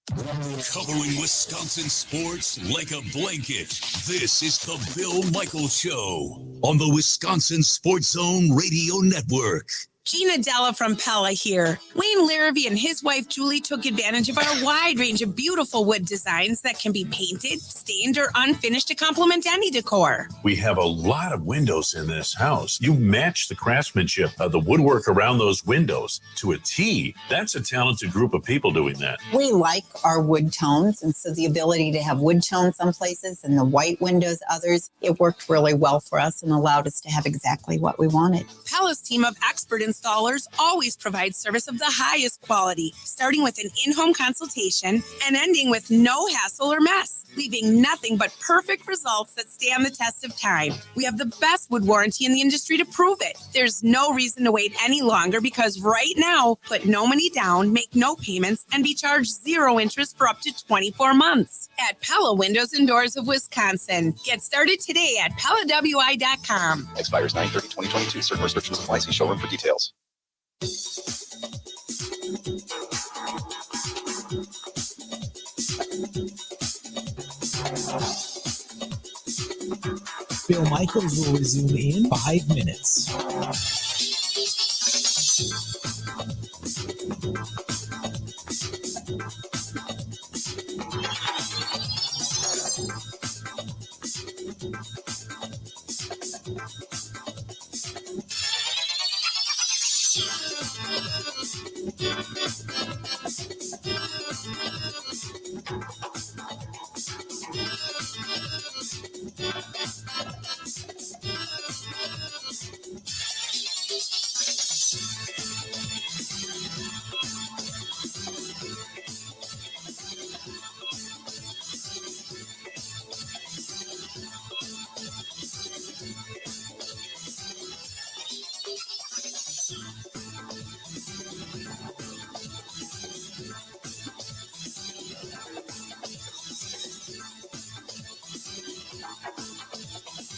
Covering Wisconsin sports like a blanket. This is the Bill Michaels Show on the Wisconsin Sports Zone Radio Network. Gina Della from Pella here. Wayne Larrabee and his wife Julie took advantage of our wide range of beautiful wood designs that can be painted, stained, or unfinished to complement any decor. We have a lot of windows in this house. You match the craftsmanship of the woodwork around those windows to a T. That's a talented group of people doing that. We like our wood tones, and so the ability to have wood tone some places and the white windows others, it worked really well for us and allowed us to have exactly what we wanted. Pella's team of expert installers always provides service of the highest quality, starting with an in-home consultation and ending with no hassle or mess, leaving nothing but perfect results that stand the test of time. We have the best wood warranty in the industry to prove it. There's no reason to wait any longer because right now, put no money down, make no payments, and be charged 0 interest for up to 24 months. At Pella Windows and Doors of Wisconsin. Get started today at PellaWI.com. Expires 9/30/2022. Certain restrictions apply. See showroom for details. Bill Michaels will resume in 5 minutes.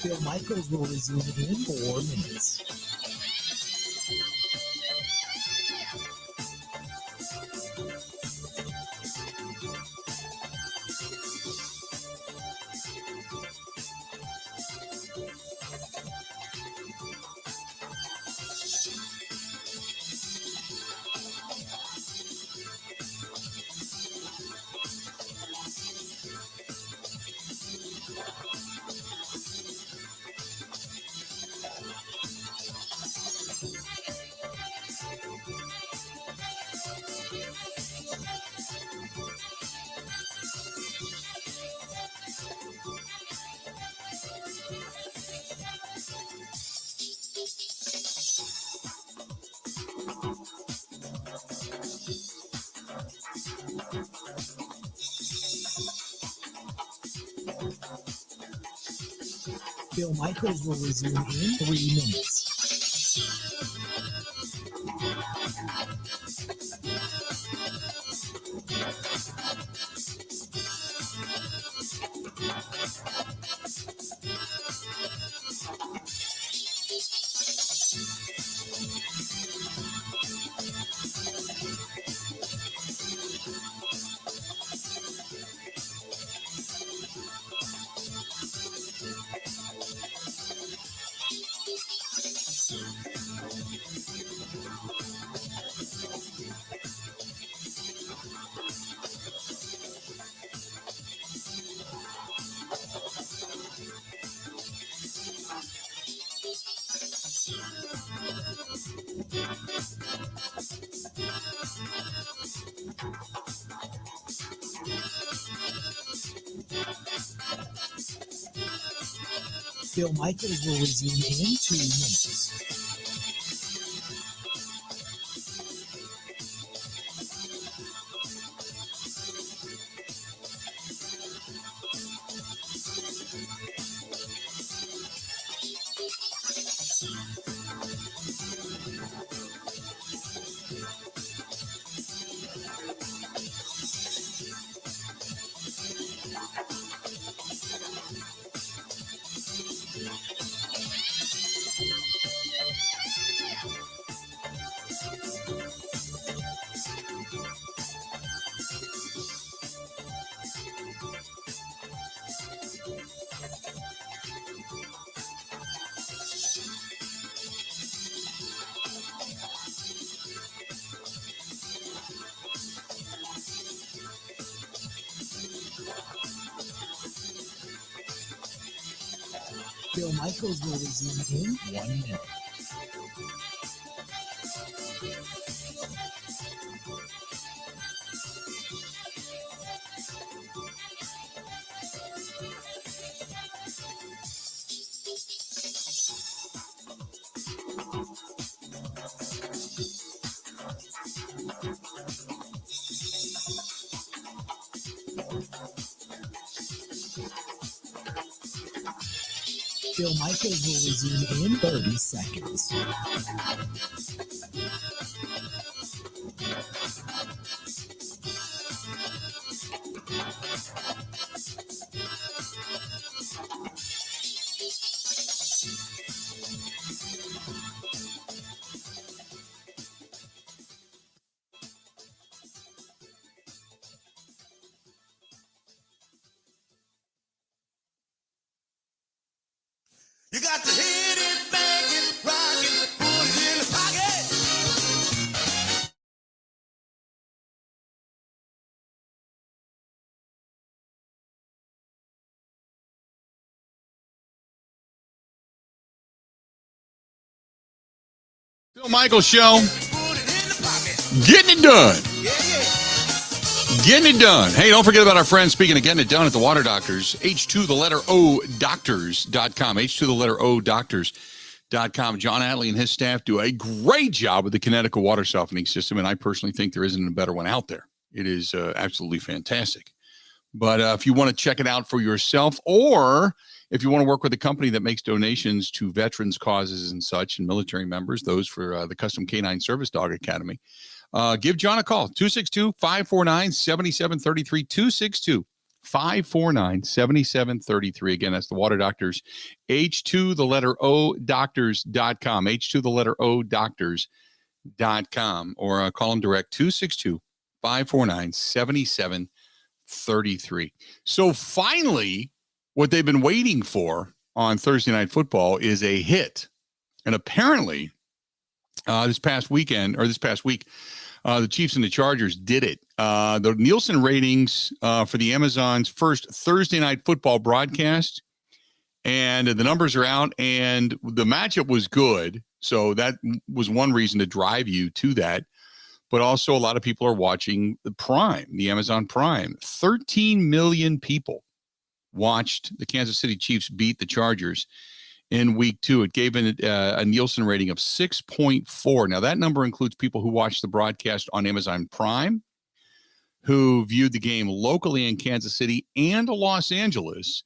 Bill Michaels will resume in 4 minutes. Bill Michaels will resume in 3 minutes. Bill Michaels will resume in 2 minutes. Bill Michaels will resume in 1 minute. Bill Michaels will resume in 30 seconds. You got to hit it, bang it, rock it, put it in the pocket. Bill Michaels Show. Getting it done. Getting it done. Hey, don't forget about our friends speaking of getting it done at the Water Doctors. H2 the letter O doctors.com. H2 the letter O doctors.com. John Atley and his staff do a great job with the Connecticut water softening system, and I personally think there isn't a better one out there. It is absolutely fantastic. But if you want to check it out for yourself, or if you want to work with a company that makes donations to veterans causes and such and military members, those for the Custom Canine Service Dog Academy, give John a call, 262-549-7733, 262-549-7733. Again, that's the Water Doctors, H2 the letter O doctors.com, H2 the letter O doctors.com, or call them direct, 262-549-7733. So finally, what they've been waiting for on Thursday Night Football is a hit. And apparently, this past week, the Chiefs and the Chargers did it. The Nielsen ratings for the Amazon's first Thursday Night Football broadcast, and the numbers are out, and the matchup was good. So that was one reason to drive you to that. But also a lot of people are watching the Prime, the Amazon Prime. 13 million people watched the Kansas City Chiefs beat the Chargers in week 2. It gave it a Nielsen rating of 6.4. Now, that number includes people who watched the broadcast on Amazon Prime, who viewed the game locally in Kansas City and Los Angeles.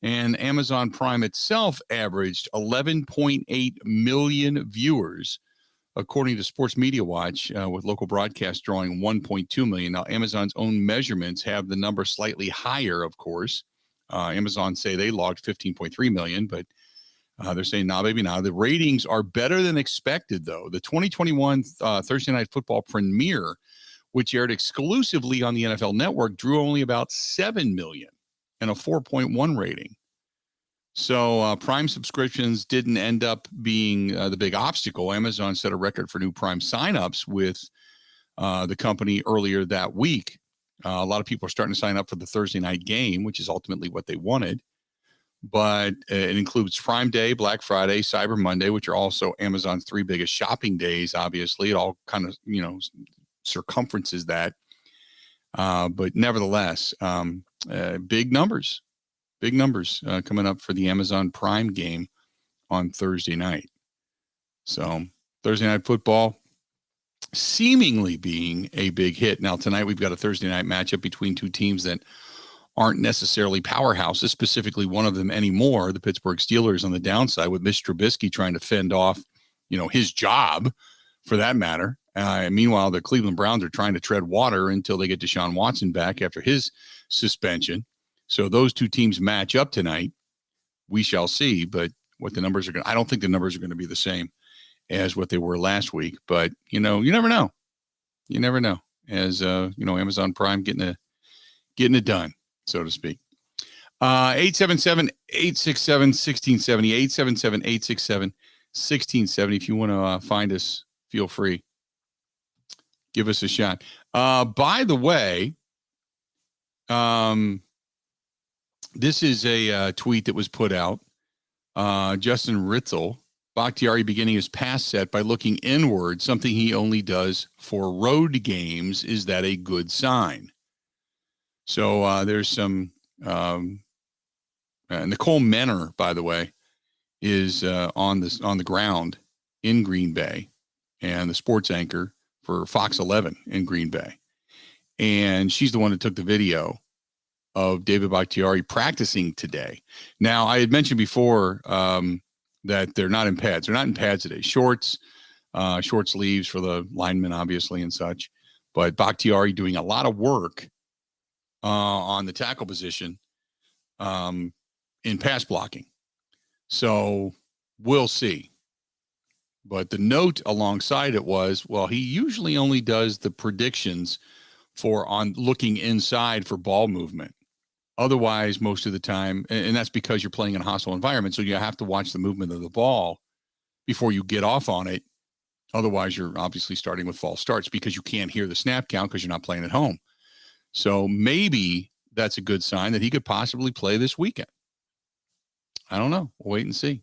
And Amazon Prime itself averaged 11.8 million viewers, according to Sports Media Watch, with local broadcast drawing 1.2 million. Now, Amazon's own measurements have the number slightly higher, of course. Amazon say they logged 15.3 million, but they're saying, nah, baby, nah. The ratings are better than expected, though. The 2021 Thursday Night Football premiere, which aired exclusively on the NFL Network, drew only about 7 million and a 4.1 rating. So Prime subscriptions didn't end up being the big obstacle. Amazon set a record for new Prime signups with the company earlier that week. A lot of people are starting to sign up for the Thursday night game, which is ultimately what they wanted. But it includes Prime Day, Black Friday, Cyber Monday, which are also Amazon's 3 biggest shopping days, obviously. It all kind of, circumferences that. But nevertheless, big numbers coming up for the Amazon Prime game on Thursday night. So Thursday Night Football seemingly being a big hit. Now, tonight we've got a Thursday night matchup between two teams that aren't necessarily powerhouses, specifically one of them anymore, the Pittsburgh Steelers on the downside, with Mitch Trubisky trying to fend off, his job for that matter. Meanwhile, the Cleveland Browns are trying to tread water until they get Deshaun Watson back after his suspension. So those two teams match up tonight. We shall see, but what the numbers are going to, I don't think the numbers are going to be the same as what they were last week, but you never know. You never know, as Amazon Prime getting it done, so to speak. 877-867-1670, 877-867-1670. If you want to find us, feel free. Give us a shot. By the way, this is a tweet that was put out Justin Ritzel, Bakhtiari beginning his pass set by looking inward, something he only does for road games. Is that a good sign? So there's some Nicole Menner, by the way, is on the ground in Green Bay and the sports anchor for Fox 11 in Green Bay. And she's the one that took the video of David Bakhtiari practicing today. Now, I had mentioned before that they're not in pads. They're not in pads today. Short sleeves for the linemen, obviously, and such. But Bakhtiari doing a lot of work on the tackle position in pass blocking. So we'll see. But the note alongside it was, well, he usually only does the predictions for on looking inside for ball movement. Otherwise, most of the time, and that's because you're playing in a hostile environment, so you have to watch the movement of the ball before you get off on it. Otherwise, you're obviously starting with false starts because you can't hear the snap count because you're not playing at home. So maybe that's a good sign that he could possibly play this weekend. I don't know. We'll wait and see.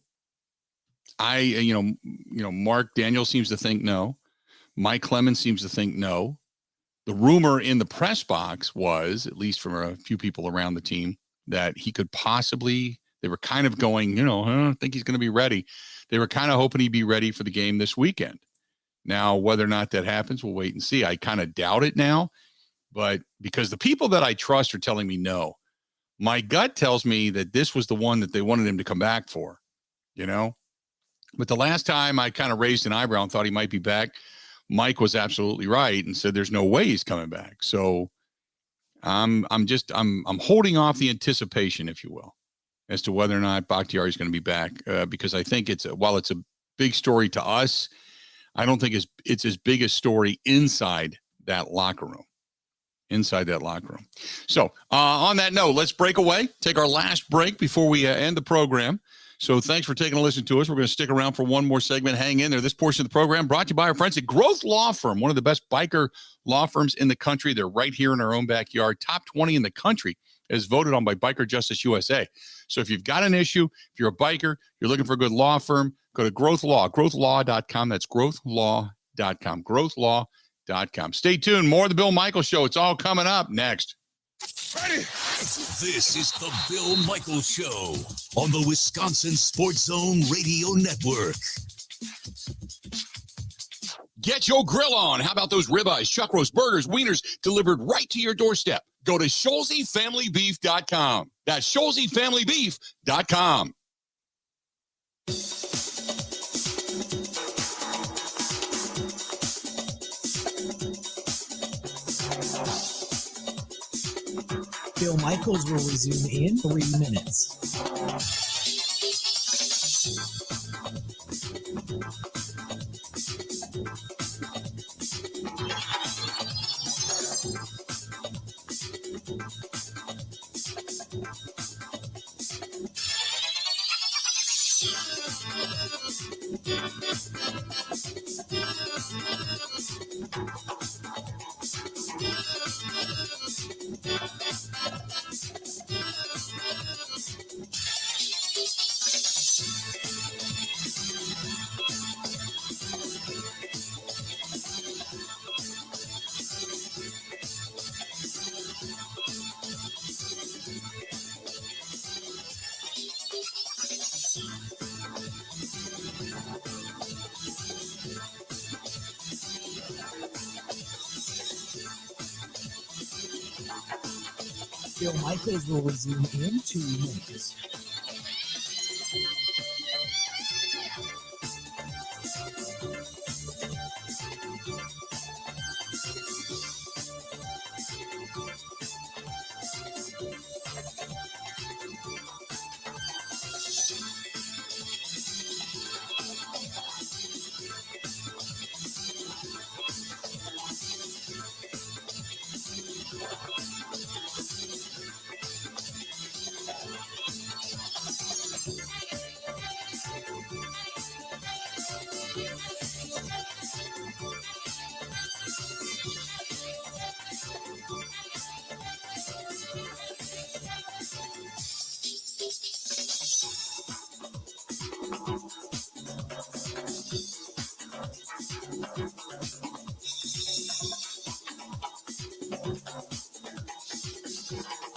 Mark Daniel seems to think no. Mike Clemens seems to think no. The rumor in the press box was, at least from a few people around the team, that he could possibly, they were kind of going, I think he's going to be ready. They were kind of hoping he'd be ready for the game this weekend. Now, whether or not that happens, we'll wait and see. I kind of doubt it now, but because the people that I trust are telling me no. My gut tells me that this was the one that they wanted him to come back for, But the last time I kind of raised an eyebrow and thought he might be back, Mike was absolutely right and said there's no way he's coming back. So I'm holding off the anticipation, if you will, as to whether or not Bakhtiari is going to be back because I think while it's a big story to us, I don't think it's as big a story inside that locker room. So on that note, let's break away, take our last break before we end the program. So thanks for taking a listen to us. We're going to stick around for one more segment. Hang in there. This portion of the program brought to you by our friends at Growth Law Firm, one of the best biker law firms in the country. They're right here in our own backyard. Top 20 in the country as voted on by Biker Justice USA. So if you've got an issue, if you're a biker, you're looking for a good law firm, go to Growth Law, growthlaw.com. That's growthlaw.com, growthlaw.com. Stay tuned. More of the Bill Michaels Show. It's all coming up next. Ready? This is the Bill Michaels Show on the Wisconsin Sports Zone Radio Network. Get your grill on. How about those ribeyes, chuck roast, burgers, wieners delivered right to your doorstep? Go to ScholzieFamilyBeef.com. That's ScholzieFamilyBeef.com. Bill Michaels will resume in 3 minutes. Bill Michaels will resume in 2 minutes.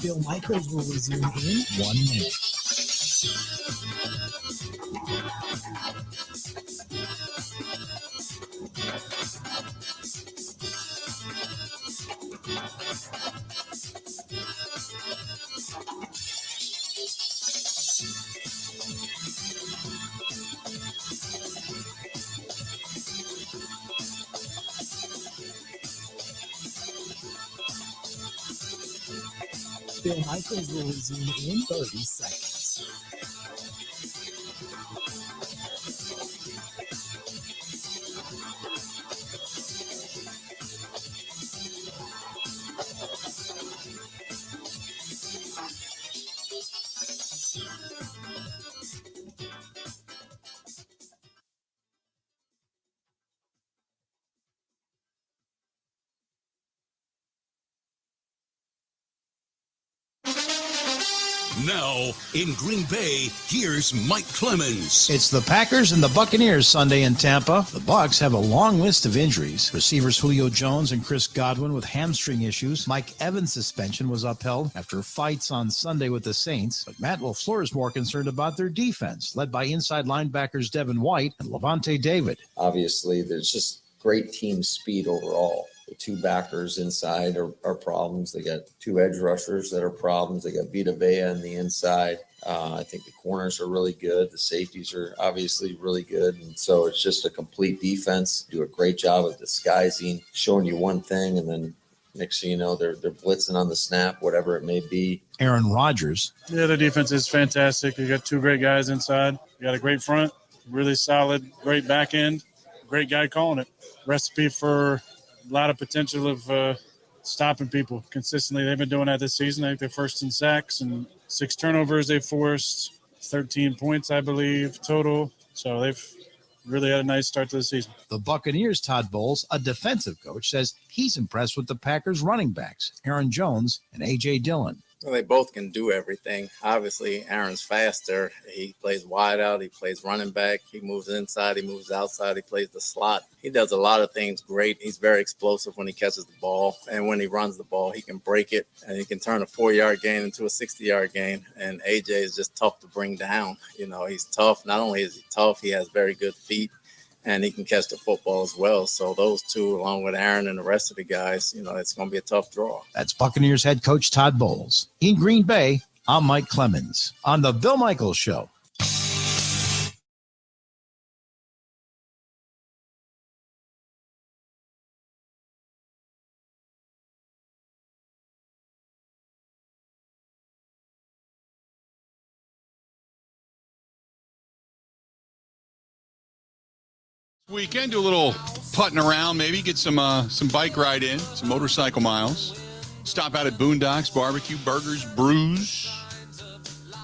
Bill Michaels will resume in 1 minute. Bill Michaels will resume in 30 seconds. Now, in Green Bay, here's Mike Clemens. It's the Packers and the Buccaneers Sunday in Tampa. The Bucs have a long list of injuries. Receivers Julio Jones and Chris Godwin with hamstring issues. Mike Evans' suspension was upheld after fights on Sunday with the Saints. But Matt LaFleur is more concerned about their defense, led by inside linebackers Devin White and Levante David. Obviously, there's just great team speed overall. The two backers inside are problems. They got two edge rushers that are problems. They got Vita Vea on the inside. I think the corners are really good. The safeties are obviously really good. And so it's just a complete defense. Do a great job of disguising, showing you one thing, and then next thing you know, they're blitzing on the snap, whatever it may be. Aaron Rodgers. Yeah, the defense is fantastic. You got two great guys inside. You got a great front, really solid, great back end, great guy calling it. Recipe for a lot of potential of stopping people consistently. They've been doing that this season. I think they're first in sacks and 6 turnovers they forced, 13 points, I believe, total. So they've really had a nice start to the season. The Buccaneers' Todd Bowles, a defensive coach, says he's impressed with the Packers' running backs, Aaron Jones and A.J. Dillon. Well, they both can do everything. Obviously, Aaron's faster. He plays wide out. He plays running back. He moves inside. He moves outside. He plays the slot. He does a lot of things great. He's very explosive when he catches the ball. And when he runs the ball, he can break it. And he can turn a 4-yard gain into a 60-yard gain. And AJ is just tough to bring down. You know, he's tough. Not only is he tough, he has very good feet. And he can catch the football as well. So those two, along with Aaron and the rest of the guys, you know, it's going to be a tough draw. That's Buccaneers head coach Todd Bowles. In Green Bay, I'm Mike Clemens on The Bill Michaels Show. Weekend, do a little putting around, maybe get some bike ride in, some motorcycle miles. Stop out at Boondocks, Barbecue, Burgers, Brews.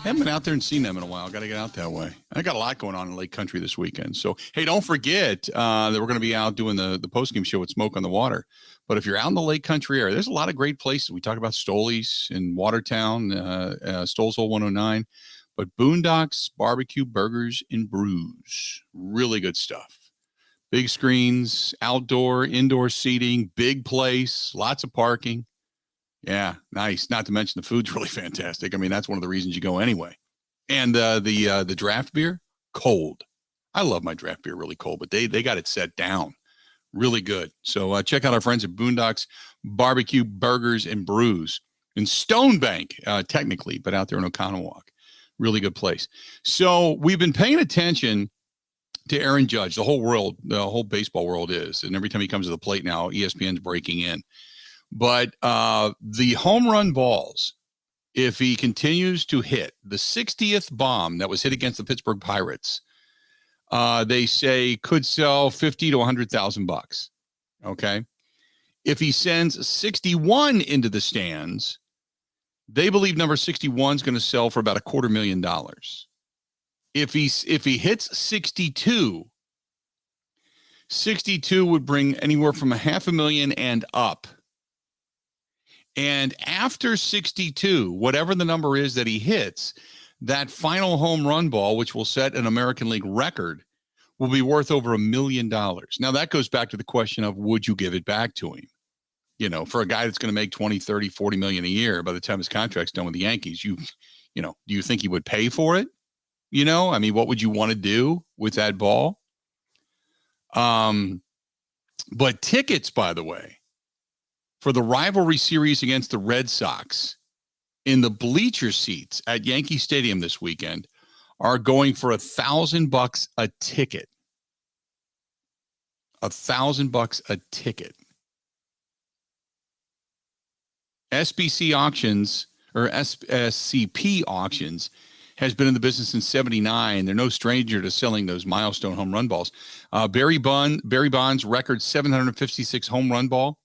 Haven't been out there and seen them in a while. Got to get out that way. I got a lot going on in Lake Country this weekend. So, hey, don't forget that we're going to be out doing the postgame show with Smoke on the Water. But if you're out in the Lake Country area, there's a lot of great places. We talk about Stoley's in Watertown, Stolesville 109. But Boondocks, Barbecue, Burgers, and Brews. Really good stuff. Big screens, outdoor, indoor seating, big place, lots of parking. Yeah, nice. Not to mention the food's really fantastic. I mean, that's one of the reasons you go anyway. And the draft beer, cold. I love my draft beer really cold, but they got it set down. Really good. So check out our friends at Boondocks, Barbecue, Burgers, and Brews in Stonebank, technically, but out there in Oconomowoc. Really good place. So we've been paying attention to Aaron Judge. The whole world, the whole baseball world is. And every time he comes to the plate now, ESPN's breaking in. But the home run balls, if he continues to hit the 60th bomb that was hit against the Pittsburgh Pirates, they say could sell $50,000 to $100,000. Okay. If he sends 61 into the stands, they believe number 61 is going to sell for about $250,000. If he hits 62 would bring anywhere from $500,000 and up. And after 62, whatever the number is that he hits, that final home run ball, which will set an American League record, will be worth over $1 million. Now, that goes back to the question of, would you give it back to him? You know, for a guy that's going to make 20, 30, 40 million a year by the time his contract's done with the Yankees, you know, do you think he would pay for it? You know, I mean, what would you want to do with that ball? But tickets, by the way, for the rivalry series against the Red Sox in the bleacher seats at Yankee Stadium this weekend are going for $1,000 a ticket. $1,000 a ticket. SBC Auctions or SCP Auctions has been in the business since '79. They're no stranger to selling those milestone home run balls. Barry Bonds' record 756 home run ball,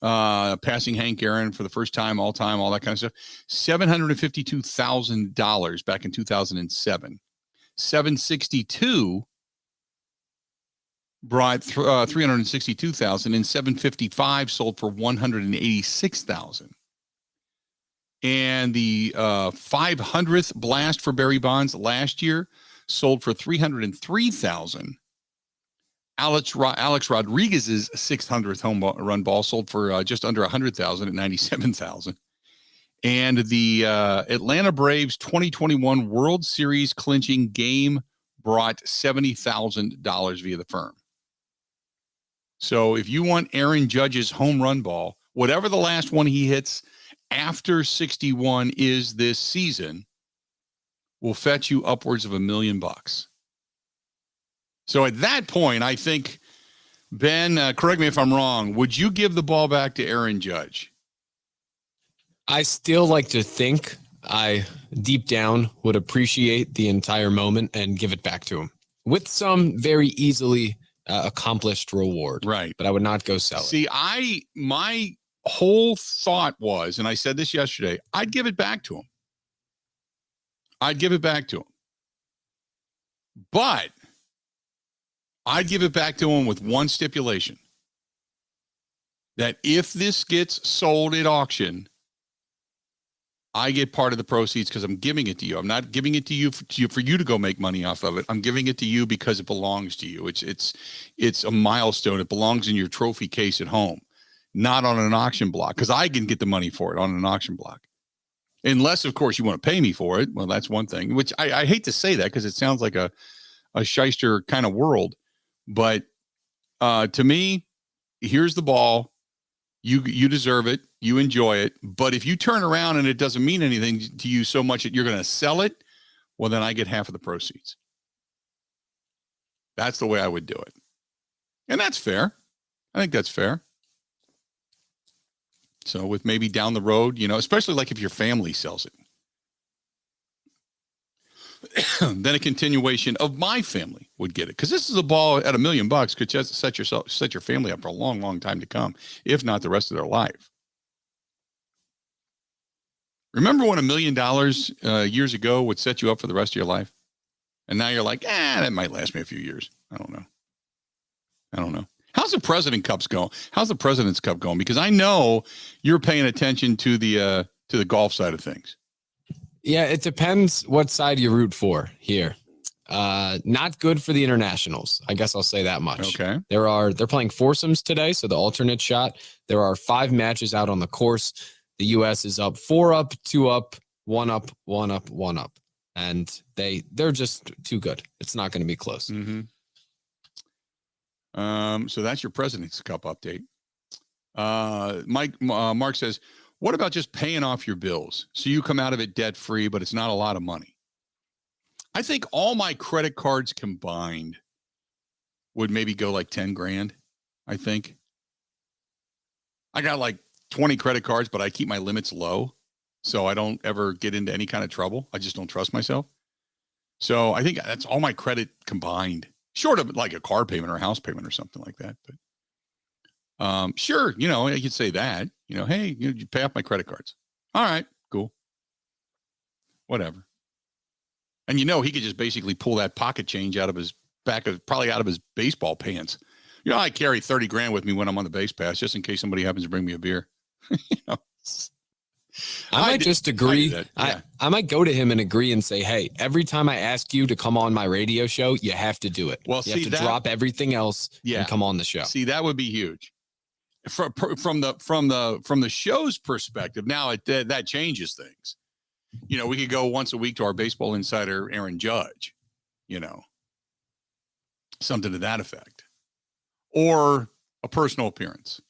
passing Hank Aaron for the first time, all time, all that kind of stuff. $752,000 back in 2007. 762 brought 362,000, and 755 sold for 186,000. And the 500th blast for Barry Bonds last year sold for 303,000. Alex Rodriguez's 600th home run ball sold for just under 100,000 at 97,000. And the Atlanta Braves 2021 World Series clinching game brought $70,000 via the firm. So if you want Aaron Judge's home run ball, whatever the last one he hits after 61 is this season, will fetch you upwards of $1 million. So at that point, I think, Ben, correct me if I'm wrong, would you give the ball back to Aaron Judge? I still like to think I deep down would appreciate the entire moment and give it back to him with some very easily accomplished reward. Right. But I would not go sell it. See, my whole thought was, and I said this yesterday, I'd give it back to him. But I'd give it back to him with one stipulation. That if this gets sold at auction, I get part of the proceeds because I'm giving it to you. I'm not giving it to you for you to go make money off of it. I'm giving it to you because it belongs to you. It's a milestone. It belongs in your trophy case at home, not on an auction block, because I can get the money for it on an auction block. Unless, of course, you want to pay me for it. Well, that's one thing, which I hate to say that because it sounds like a shyster kind of world. But to me, here's the ball. You deserve it. You enjoy it. But if you turn around and it doesn't mean anything to you so much that you're going to sell it, well, then I get half of the proceeds. That's the way I would do it. And that's fair. I think that's fair. So with maybe down the road, especially like if your family sells it, then a continuation of my family would get it. Because this is a ball at $1 million could just set your family up for a long, long time to come, if not the rest of their life. Remember when $1 million years ago would set you up for the rest of your life? And now you're like, that might last me a few years. I don't know. How's the President's Cup going? Because I know you're paying attention to the golf side of things. Yeah, it depends what side you root for here. Not good for the internationals. I guess I'll say that much. Okay. They're playing foursomes today, so the alternate shot. There are 5 matches out on the course. The U.S. is up 4 up, 2 up, 1 up, 1 up, 1 up. And they're just too good. It's not going to be close. Mm-hmm. So that's your President's Cup update. Mark says, what about just paying off your bills so you come out of it debt free, but it's not a lot of money? I think all my credit cards combined would maybe go like 10 grand. I think I got like 20 credit cards, but I keep my limits low so I don't ever get into any kind of trouble. I just don't trust myself. So I think that's all my credit combined, short of like a car payment or a house payment or something like that. But sure, I could say that, hey, you pay off my credit cards. All right, cool. Whatever. And he could just basically pull that pocket change out of his probably out of his baseball pants. I carry 30 grand with me when I'm on the base pass, just in case somebody happens to bring me a beer. I might just agree. Yeah. I might go to him and agree and say, hey, every time I ask you to come on my radio show, you have to do it. Well, you have to drop everything else and come on the show. See, that would be huge. From the show's perspective, now that changes things. We could go once a week to our baseball insider, Aaron Judge, something to that effect, or a personal appearance,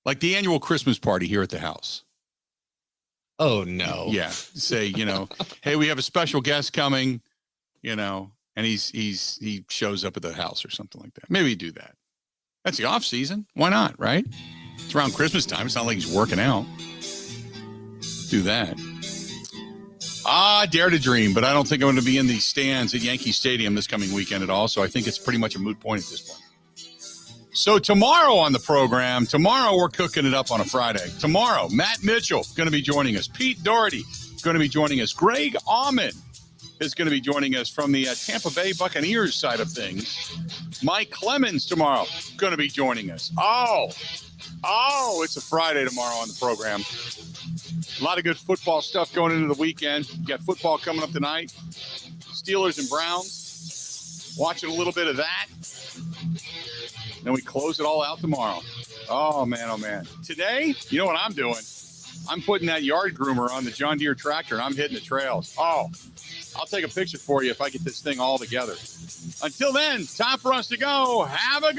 like the annual Christmas party here at the house. Oh no. Yeah. Say, hey, we have a special guest coming, and he shows up at the house or something like that. Maybe do that. That's the off season. Why not? Right. It's around Christmas time. It's not like he's working out. Do that. Dare to dream, but I don't think I'm going to be in the stands at Yankee Stadium this coming weekend at all. So I think it's pretty much a moot point at this point. So tomorrow on the program, we're cooking it up on a Friday. Tomorrow, Matt Mitchell going to be joining us. Pete Doherty going to be joining us. Greg Auman is going to be joining us from the Tampa Bay Buccaneers side of things. Mike Clemens tomorrow going to be joining us. Oh, it's a Friday tomorrow on the program. A lot of good football stuff going into the weekend. You got football coming up tonight. Steelers and Browns. Watching a little bit of that. Then we close it all out tomorrow. Oh, man. Today, you know what I'm doing? I'm putting that yard groomer on the John Deere tractor, and I'm hitting the trails. Oh, I'll take a picture for you if I get this thing all together. Until then, time for us to go. Have a good